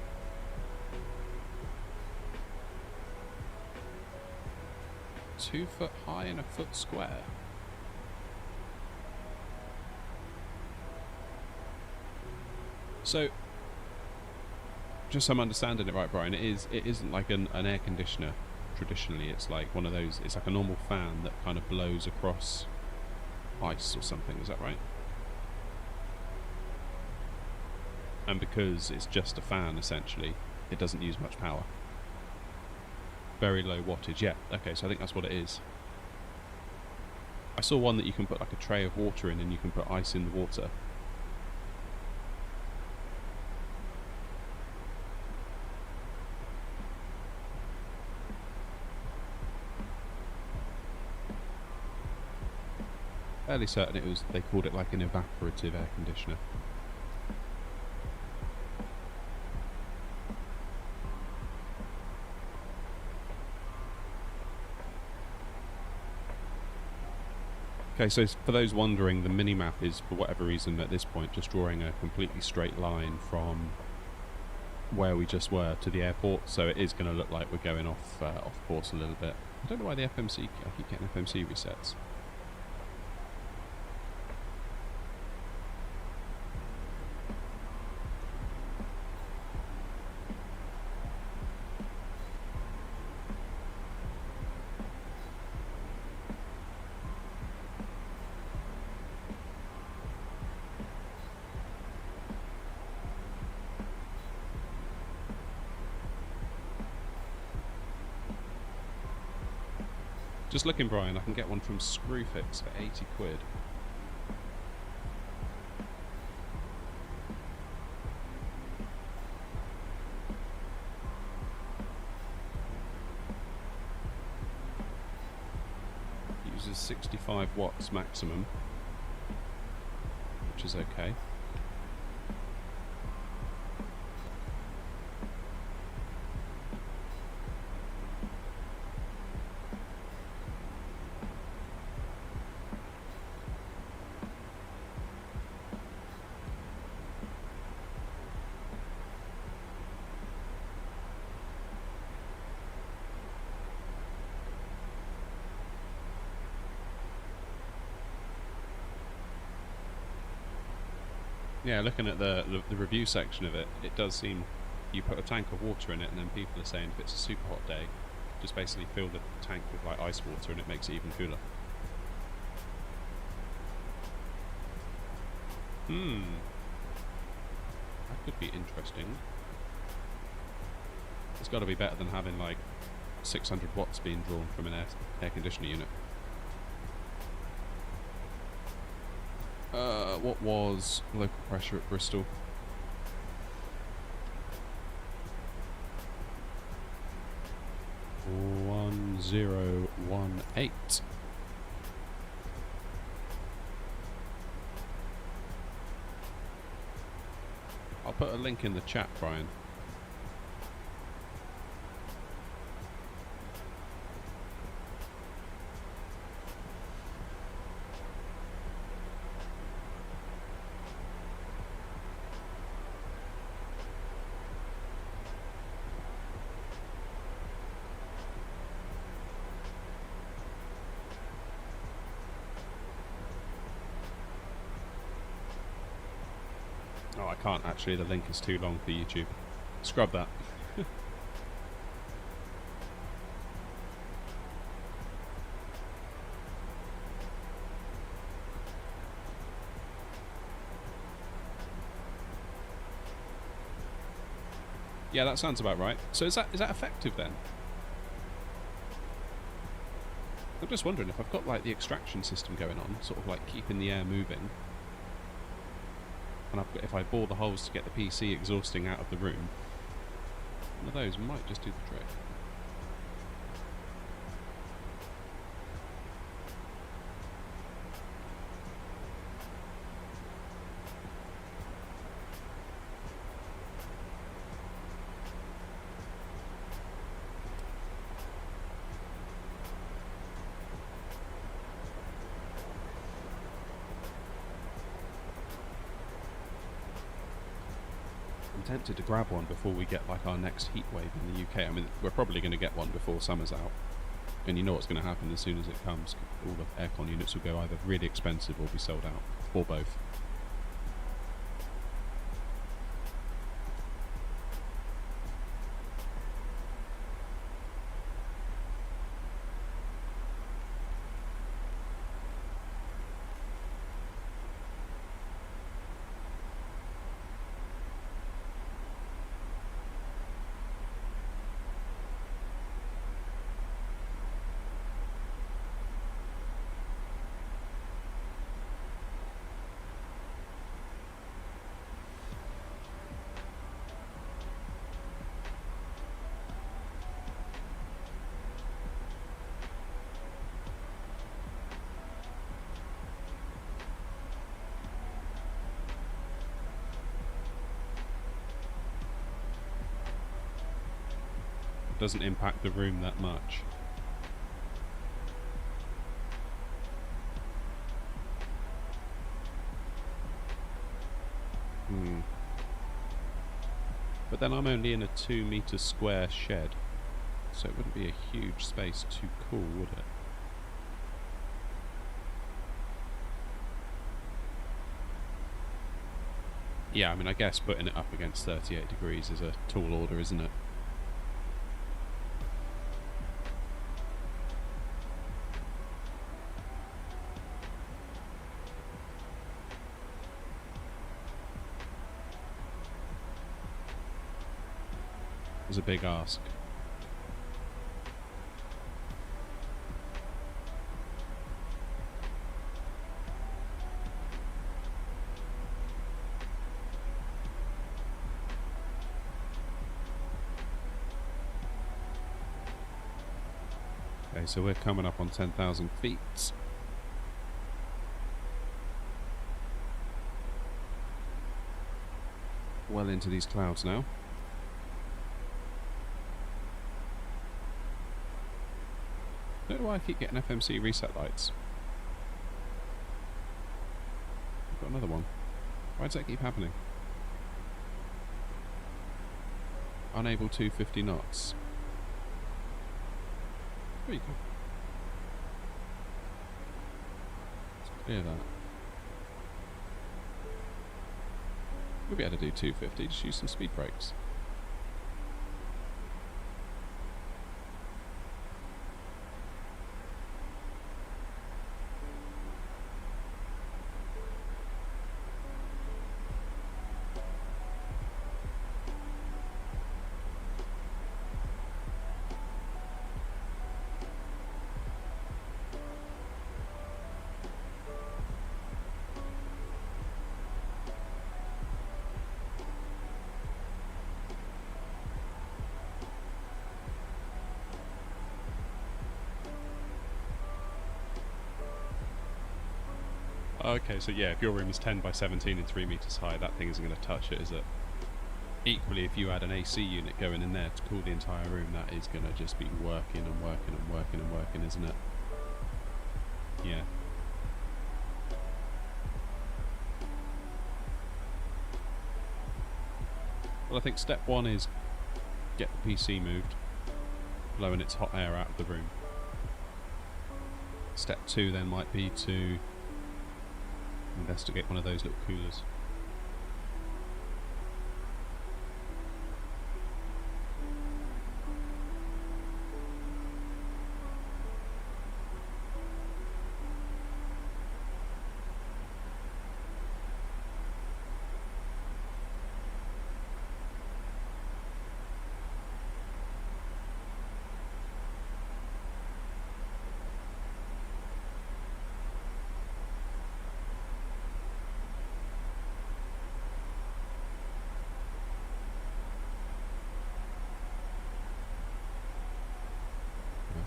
Two foot high and a foot square. So, just so I'm understanding it right, Brian, it isn't like an air conditioner traditionally. It's like one of those, it's like a normal fan that kind of blows across ice or something, is that right? And because it's just a fan, essentially, it doesn't use much power. Very low wattage. Yeah, okay, so I think that's what it is. I saw one that you can put like a tray of water in and you can put ice in the water. Fairly certain it was, they called it like an evaporative air conditioner. Okay, so for those wondering, the mini-map is, for whatever reason at this point, just drawing a completely straight line from where we just were to the airport, so it is going to look like we're going off course a little bit. I don't know why the FMC, I keep getting FMC resets. Just looking, Brian, I can get one from Screwfix for 80 quid. Uses 65 watts maximum, which is okay. Yeah, looking at the review section of it, it does seem you put a tank of water in it, and then people are saying if it's a super hot day, just basically fill the tank with like ice water, and it makes it even cooler. That could be interesting. It's got to be better than having like 600 watts being drawn from an air conditioner unit. What was local pressure at Bristol? (1018). I'll put a link in the chat, Brian. Oh, I can't actually. The link is too long for YouTube. Scrub that. Yeah, that sounds about right. So is that effective then? I'm just wondering if I've got like the extraction system going on, sort of like keeping the air moving, and if I bore the holes to get the PC exhausting out of the room, one of those might just do the trick. I'm tempted to grab one before we get like our next heat wave in the UK. I mean, we're probably going to get one before summer's out, and you know what's going to happen as soon as it comes. All the aircon units will go either really expensive or be sold out, or both. Doesn't impact the room that much. But then I'm only in a 2 metre square shed, so it wouldn't be a huge space to cool, would it? Yeah, I mean, I guess putting it up against 38 degrees is a tall order, isn't it? It's a big ask. Okay, so we're coming up on 10,000 feet. Well into these clouds now. I don't know why I keep getting FMC reset lights. I've got another one. Why does that keep happening? Unable 250 knots. There you go. Let's clear that. We'll be able to do 250, just use some speed brakes. Okay, so yeah, if your room is 10 by 17 and 3 meters high, that thing isn't going to touch it, is it? Equally, if you had an AC unit going in there to cool the entire room, that is going to just be working and working and working and working, isn't it? Yeah. Well, I think step one is get the PC moved, blowing its hot air out of the room. Step two then might be to investigate one of those little coolers.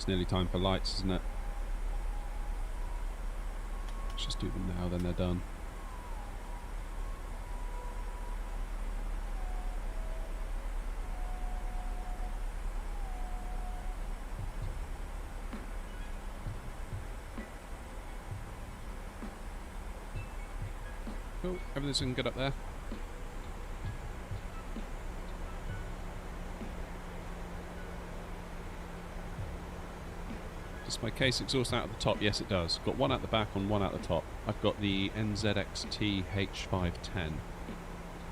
It's nearly time for lights, isn't it? Let's just do them now, then they're done. Cool, everything's looking good up there. Does my case exhaust out at the top? Yes, it does. Got one at the back and one at the top. I've got the NZXT H510.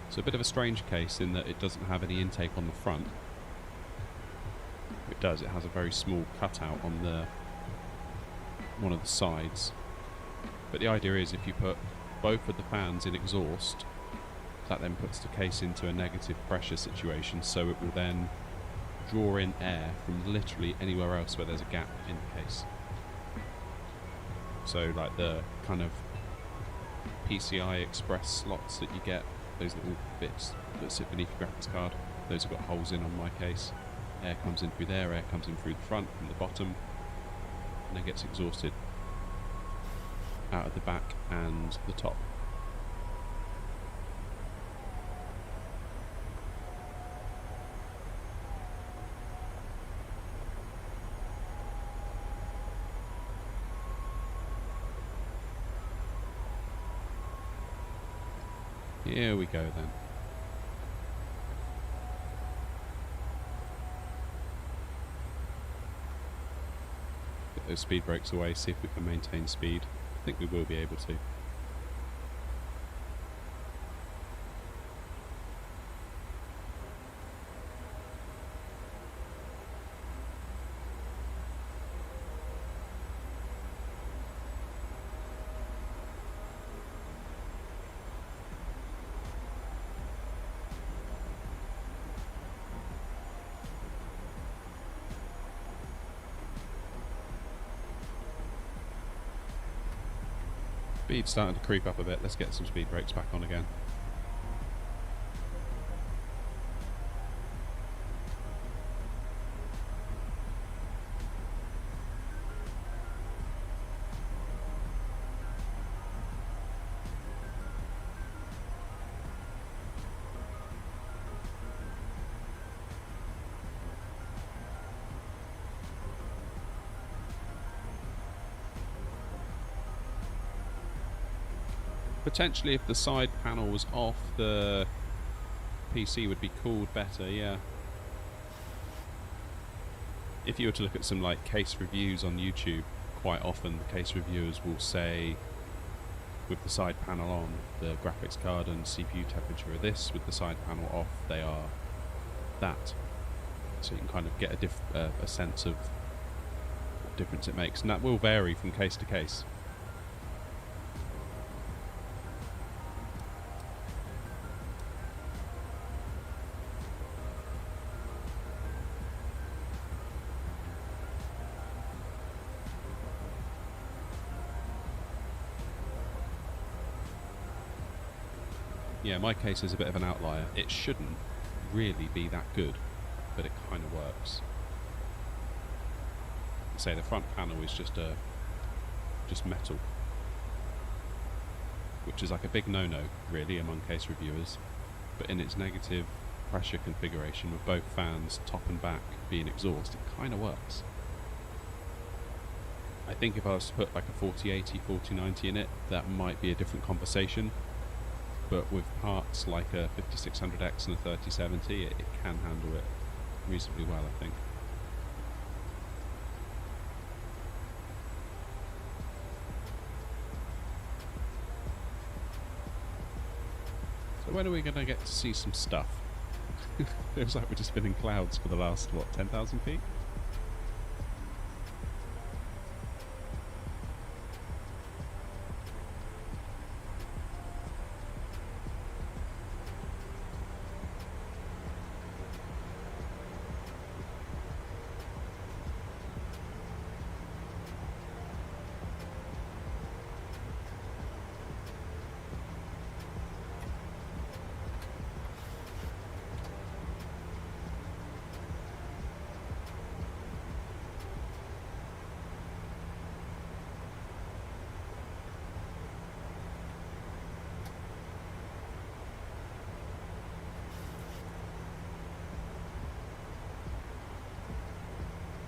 So a bit of a strange case in that it doesn't have any intake on the front. It does, it has a very small cutout on the one of the sides. But the idea is if you put both of the fans in exhaust, that then puts the case into a negative pressure situation, so it will then draw in air from literally anywhere else where there's a gap in the case. So like the kind of PCI Express slots that you get, those little bits that sit beneath your graphics card, those have got holes in on my case. Air comes in through there, air comes in through the front, from the bottom, and then gets exhausted out of the back and the top. Here we go then. Get those speed brakes away, see if we can maintain speed. I think we will be able to. Speed's starting to creep up a bit. Let's get some speed brakes back on again. Potentially, if the side panel was off, the PC would be cooled better, yeah. If you were to look at some like case reviews on YouTube, quite often the case reviewers will say, with the side panel on, the graphics card and CPU temperature are this, with the side panel off, they are that. So you can kind of get a sense of what difference it makes, and that will vary from case to case. Yeah, my case is a bit of an outlier. It shouldn't really be that good, but it kind of works. Say the front panel is just metal, which is like a big no-no really among case reviewers. But in its negative pressure configuration with both fans, top and back, being exhaust, it kind of works. I think if I was to put like a 4080, 4090 in it, that might be a different conversation. But with parts like a 5600X and a 3070, it can handle it reasonably well, I think. So when are we going to get to see some stuff? Feels like we've just been in clouds for the last, what, 10,000 feet?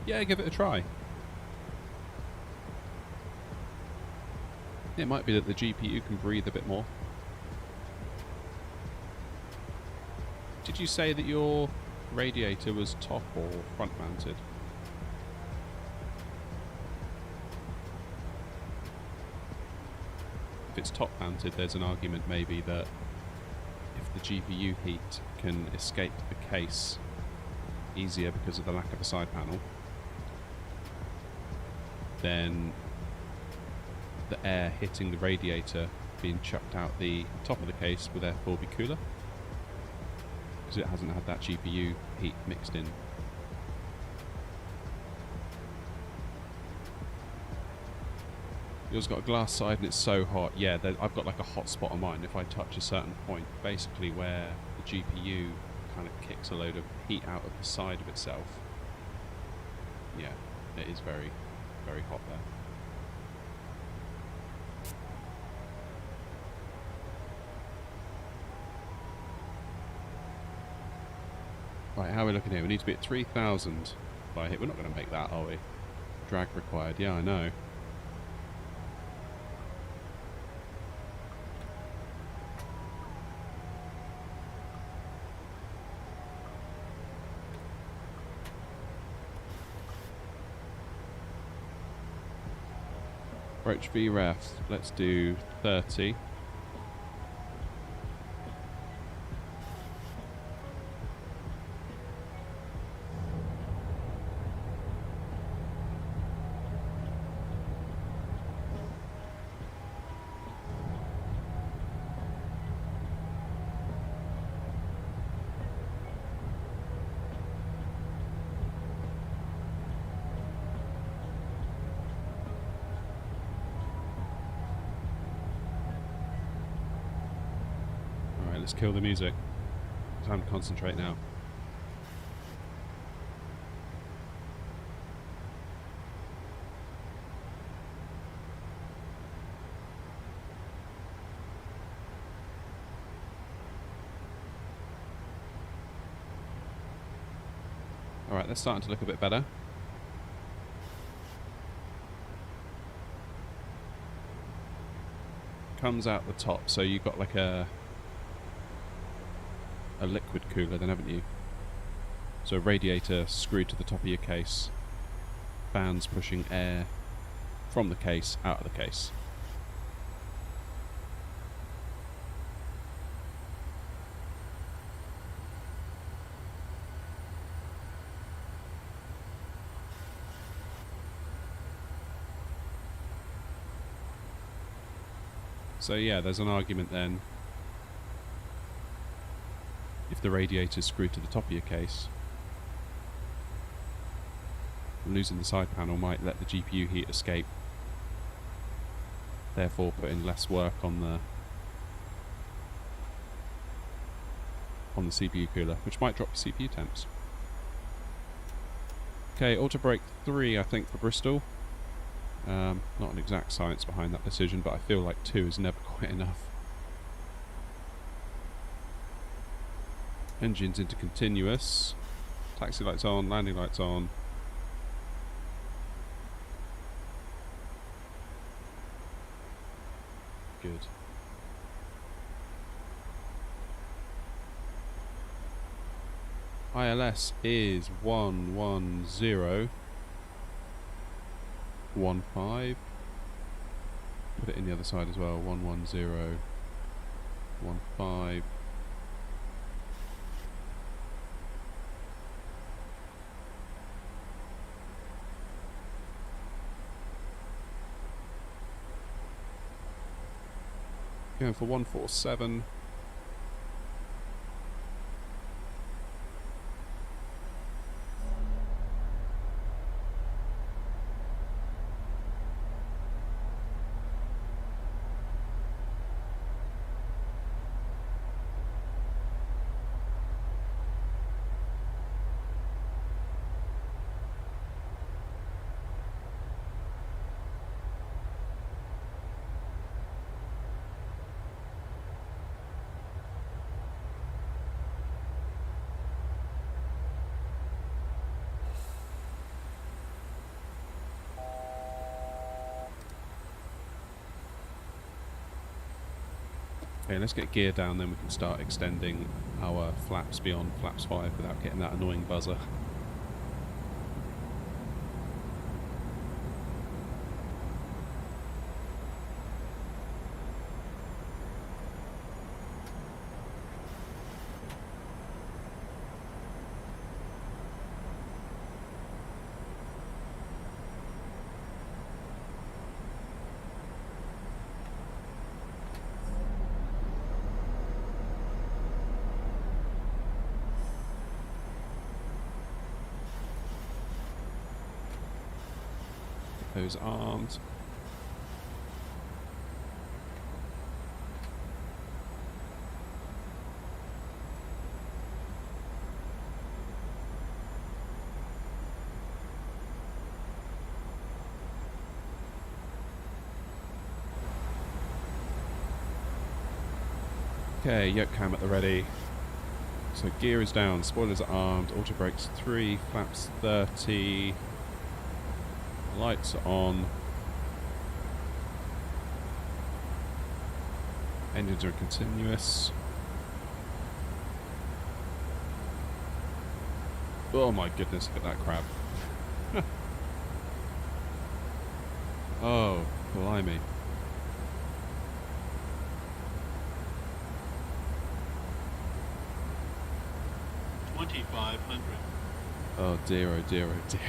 Yeah, give it a try. It might be that the GPU can breathe a bit more. Did you say that your radiator was top or front mounted? If it's top mounted, there's an argument maybe that if the GPU heat can escape the case easier because of the lack of a side panel, then the air hitting the radiator being chucked out the top of the case will therefore be cooler because it hasn't had that GPU heat mixed in. Yours got a glass side and it's so hot. Yeah, I've got like a hot spot on mine. If I touch a certain point, basically where the GPU kind of kicks a load of heat out of the side of itself, yeah, it is very, very hot there. Right, how are we looking here? We need to be at 3,000 by hit. We're not going to make that, are we? Drag required. Yeah, I know. Approach VREF. Let's do 30. Let's kill the music. Time to concentrate now. Alright, that's starting to look a bit better. Comes out the top, so you've got like a liquid cooler then, haven't you? So a radiator screwed to the top of your case, fans pushing air from the case out of the case. So yeah, there's an argument then. If the radiator is screwed to the top of your case, losing the side panel might let the GPU heat escape, therefore putting less work on the CPU cooler, which might drop your CPU temps. Okay, auto brake 3 I think for Bristol. Not an exact science behind that decision, but I feel like 2 is never quite enough. Engines into continuous. Taxi lights on, landing lights on. Good. ILS is 11015. Put it in the other side as well. 11015. Going for 147. Okay, let's get gear down, then we can start extending our flaps beyond flaps 5 without getting that annoying buzzer. Those arms. Okay, yoke cam at the ready. So gear is down, spoilers are armed, auto brakes 3, flaps 30. Lights are on. Engines are continuous. Oh my goodness, look at that crab. Oh, blimey. Oh dear, oh dear, oh dear.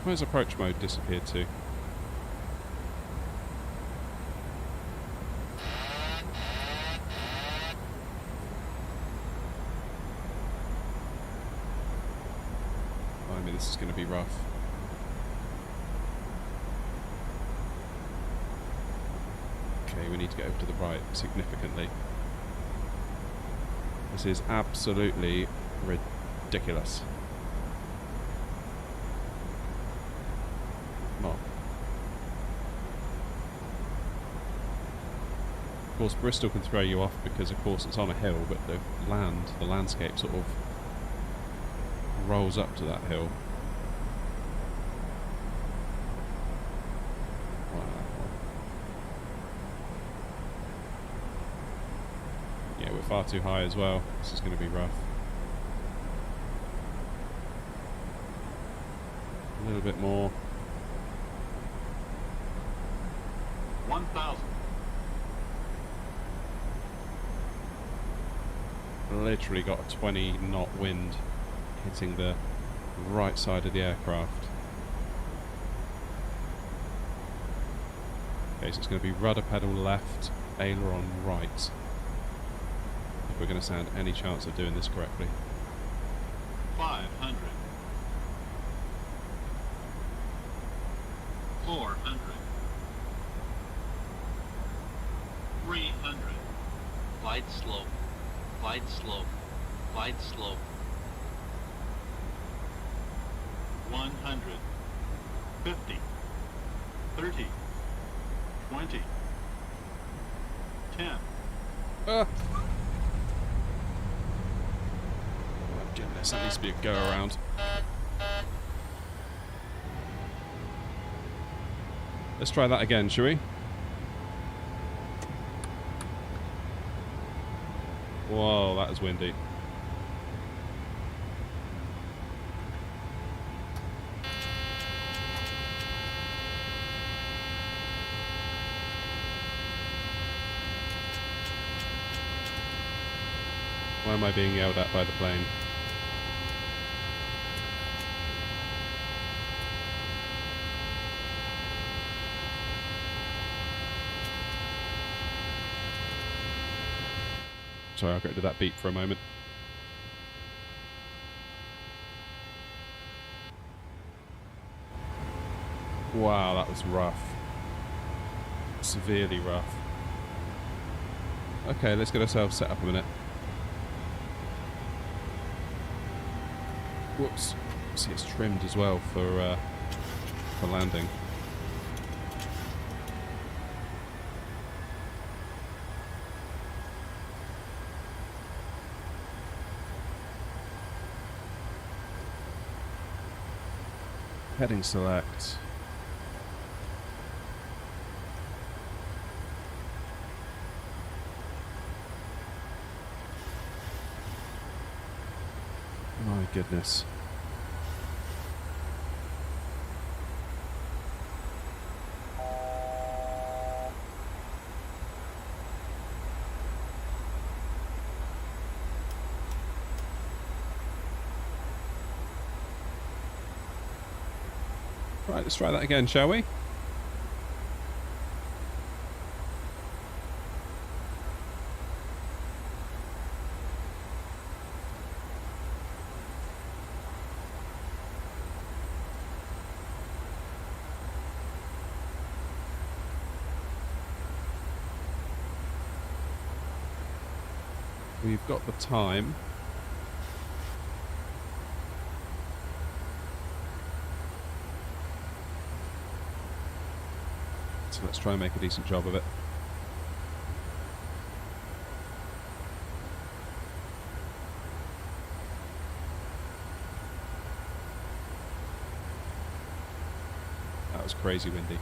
Where's approach mode disappeared to? I mean, this is going to be rough. Okay, we need to get over to the right significantly. This is absolutely ridiculous. Of course, Bristol can throw you off because, of course, it's on a hill, but the landscape sort of rolls up to that hill. Wow. Yeah, we're far too high as well. This is going to be rough. A little bit more. 1,000. Literally got a 20 knot wind hitting the right side of the aircraft. Okay, so it's going to be rudder pedal left, aileron right. If we're going to stand any chance of doing this correctly. 500. 400. 300. Glide slope. Glide slope. Glide slope. 100. 50. 30. 20. 10. Oh goodness, that needs to be a go around. Let's try that again, shall we? Whoa, that is windy. Why am I being yelled at by the plane? Sorry, I'll get rid of that beep for a moment. Wow, that was rough. Severely rough. Okay, let's get ourselves set up a minute. Whoops. See, it's trimmed as well for landing. Heading select. My goodness. Right, let's try that again, shall we? We've got the time. So let's try and make a decent job of it. That was crazy windy.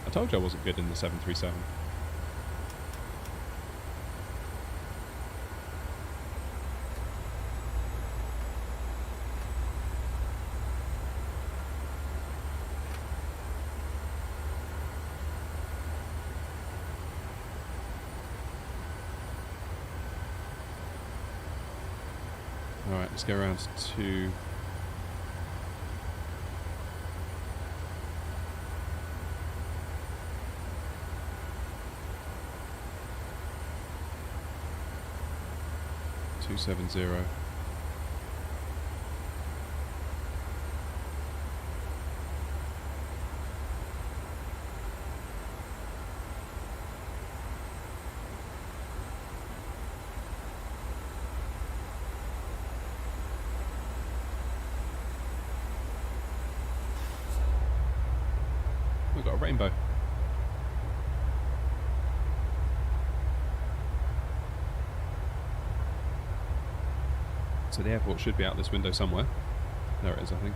I told you I wasn't good in the 737. Alright, let's go around to... .270. We've got a rainbow. So the airport should be out this window somewhere. There it is, I think.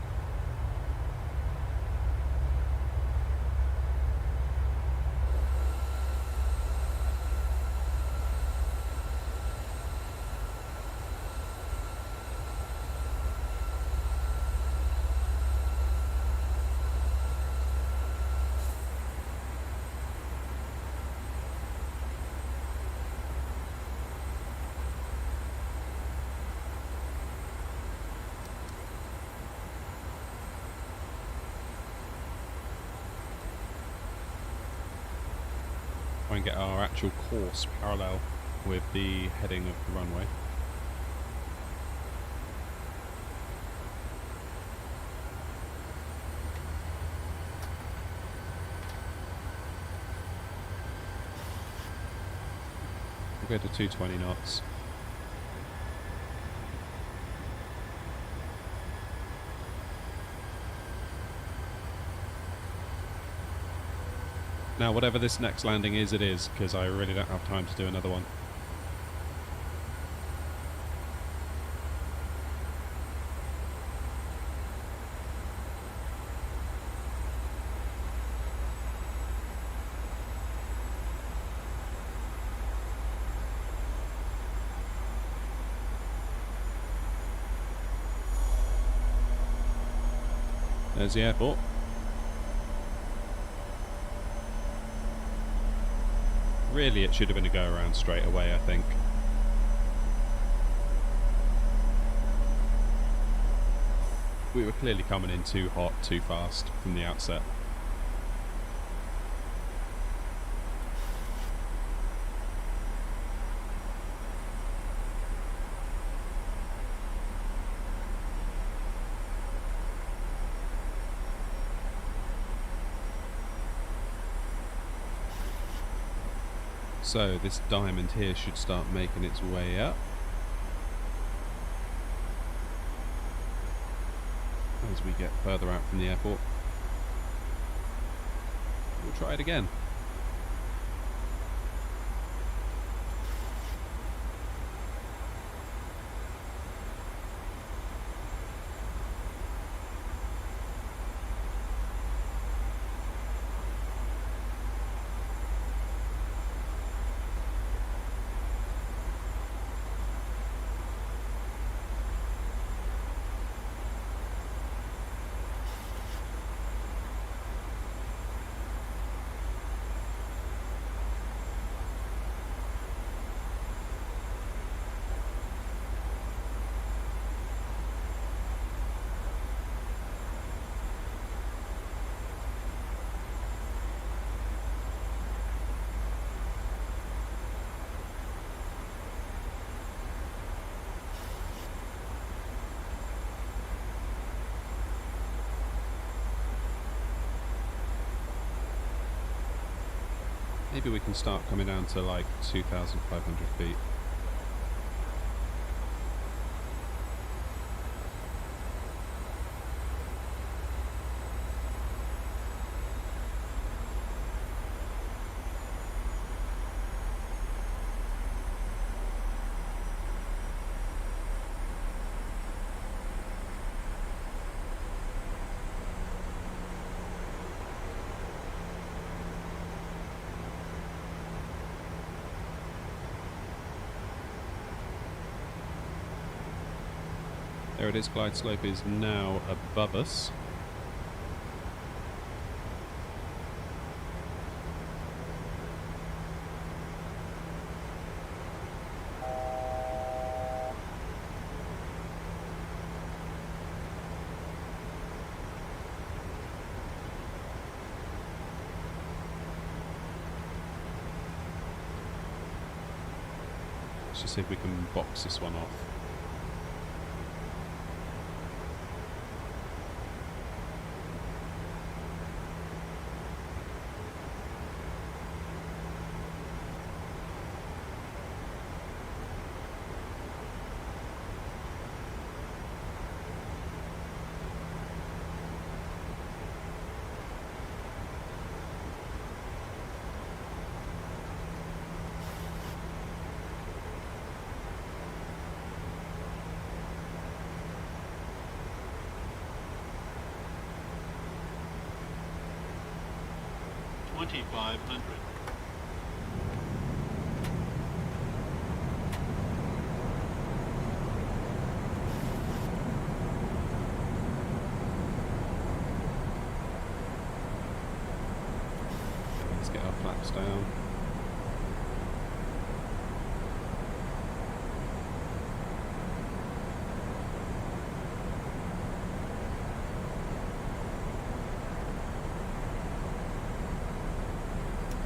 Try and get our actual course parallel with the heading of the runway. We'll go to 220 knots. Now, whatever this next landing is, it is, because I really don't have time to do another one. There's the airport. Really, it should have been a go around straight away, I think. We were clearly coming in too hot, too fast from the outset. So this diamond here should start making its way up. as we get further out from the airport. We'll try it again. Maybe we can start coming down to like 2,500 feet. There it is, glide slope is now above us. Let's just see if we can box this one off. $2,500. Let's get our flaps down.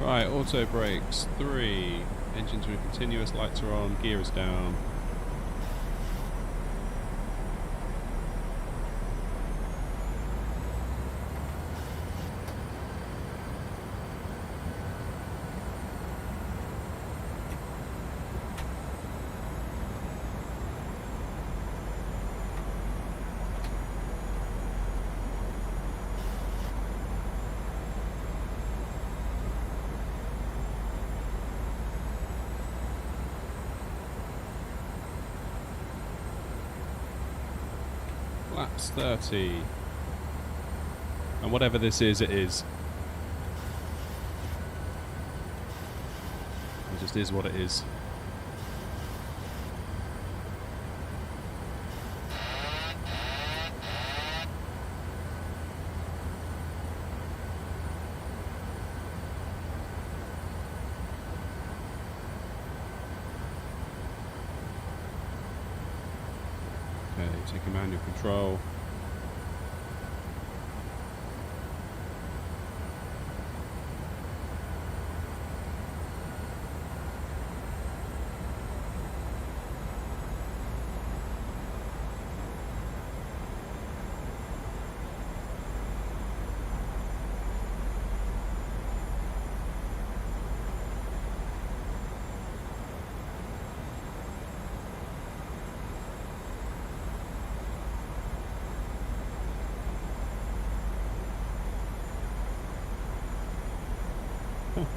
Right, auto brakes, 3, engines with continuous, lights are on, gear is down. Flaps 30. And whatever this is, it is. It just is what it is. Okay, taking manual control.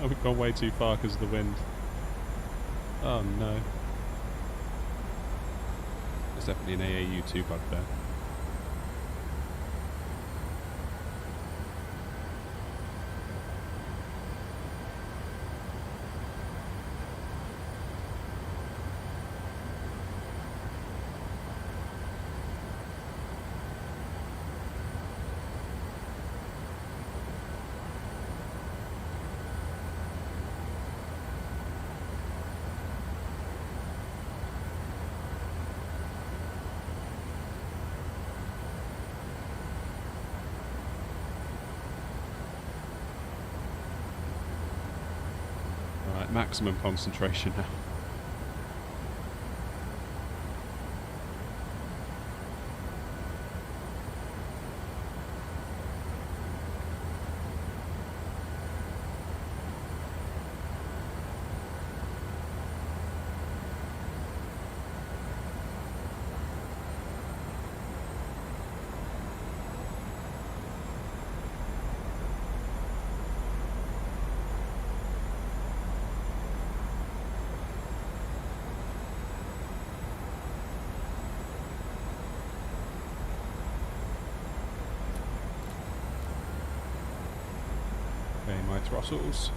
Oh, we've gone way too far because of the wind. Oh no. There's definitely an AAU2 bug there. Maximum concentration now. Okay, my throttles.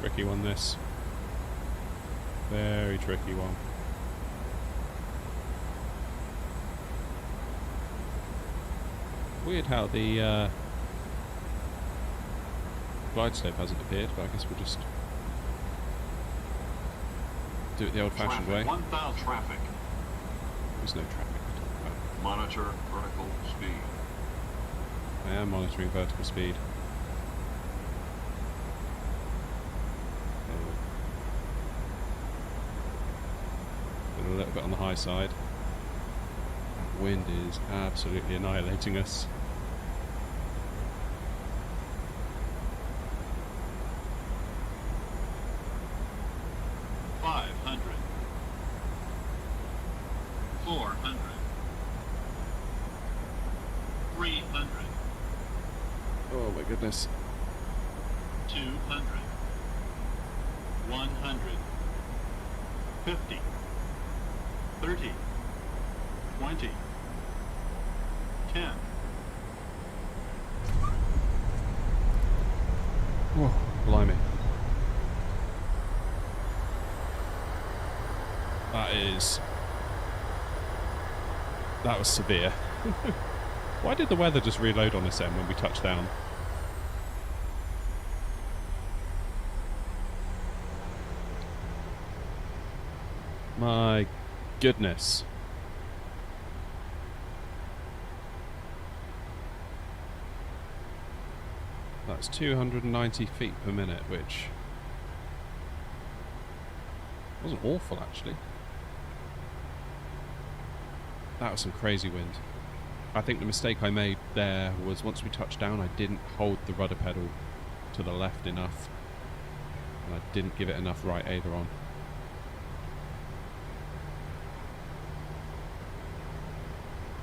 Tricky one, this. Very tricky one. Weird how the glide slope hasn't appeared, but I guess we'll just do it the old-fashioned way. 1,000 traffic. There's no traffic to talk about. Monitor vertical speed. I am monitoring vertical speed. A little bit on the high side. That wind is absolutely annihilating us. Oh my goodness. 200. 100. 50. 30. 20. 10. Whoa, blimey. That was severe. Why did the weather just reload on us then when we touched down? My goodness. That's 290 feet per minute, which wasn't awful actually. That was some crazy wind. I think the mistake I made there was once we touched down I didn't hold the rudder pedal to the left enough, and I didn't give it enough right aileron.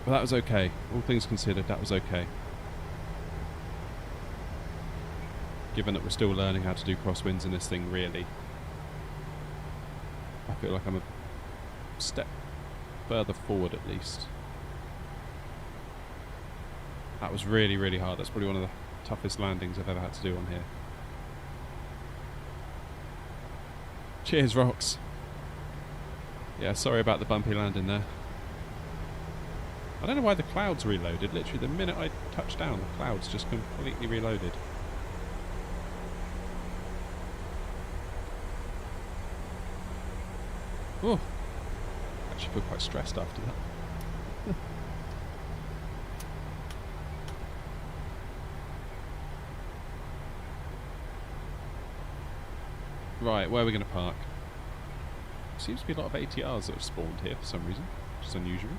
But that was okay. All things considered, that was okay. Given that we're still learning how to do crosswinds in this thing, really. I feel like I'm a step further forward at least. That was really, really hard. That's probably one of the toughest landings I've ever had to do on here. Cheers, rocks. Yeah, sorry about the bumpy landing there. I don't know why the clouds reloaded. Literally, the minute I touched down, the clouds just completely reloaded. Oh, actually feel quite stressed after that. Right, where are we going to park? Seems to be a lot of ATRs that have spawned here for some reason, which is unusual.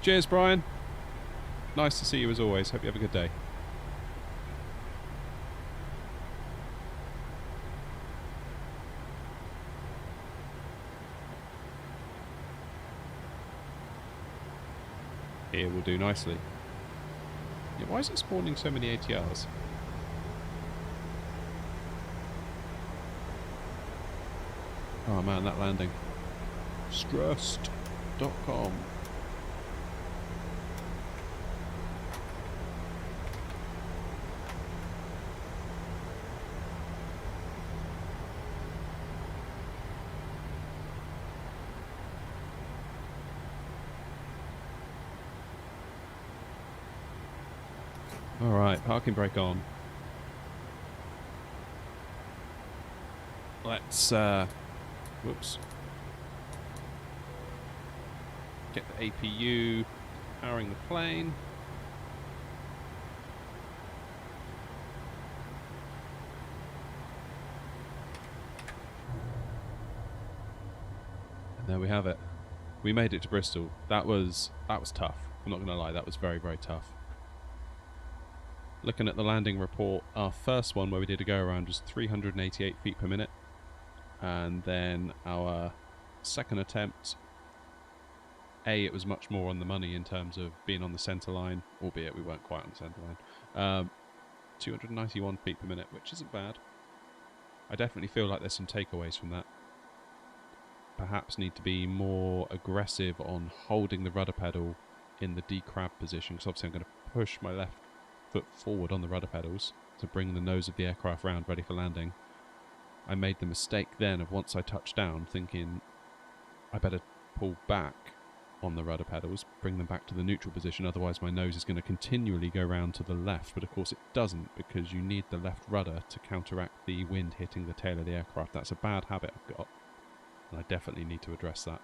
Cheers, Brian. Nice to see you as always. Hope you have a good day. Here will do nicely. Yeah, why is it spawning so many ATRs? Oh man, that landing. Stressed.com. Alright, parking brake on. Let's, whoops. Get the APU powering the plane. And there we have it. We made it to Bristol. That was tough. I'm not going to lie, that was very, very tough. Looking at the landing report, our first one where we did a go around was 388 feet per minute. And then our second attempt, it was much more on the money in terms of being on the centre line, albeit we weren't quite on the centre line. 291 feet per minute, which isn't bad. I definitely feel like there's some takeaways from that. Perhaps need to be more aggressive on holding the rudder pedal in the decrab position, because obviously I'm going to push my left foot forward on the rudder pedals to bring the nose of the aircraft round ready for landing. I made the mistake then of once I touched down thinking I better pull back on the rudder pedals, bring them back to the neutral position, otherwise my nose is going to continually go round to the left, but of course it doesn't, because you need the left rudder to counteract the wind hitting the tail of the aircraft. That's a bad habit I've got, and I definitely need to address that.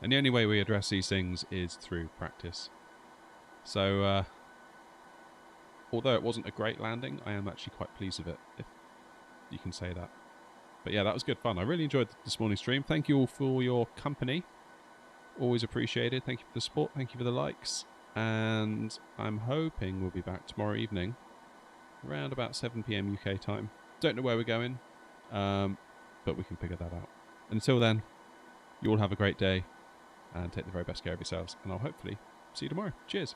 And the only way we address these things is through practice. So although it wasn't a great landing, I am actually quite pleased with it, if you can say that. But yeah, that was good fun. I really enjoyed this morning's stream. Thank you all for your company. Always appreciated. Thank you for the support. Thank you for the likes. And I'm hoping we'll be back tomorrow evening, around about 7 PM UK time. Don't know where we're going, but we can figure that out. Until then, you all have a great day, and take the very best care of yourselves. And I'll hopefully see you tomorrow. Cheers.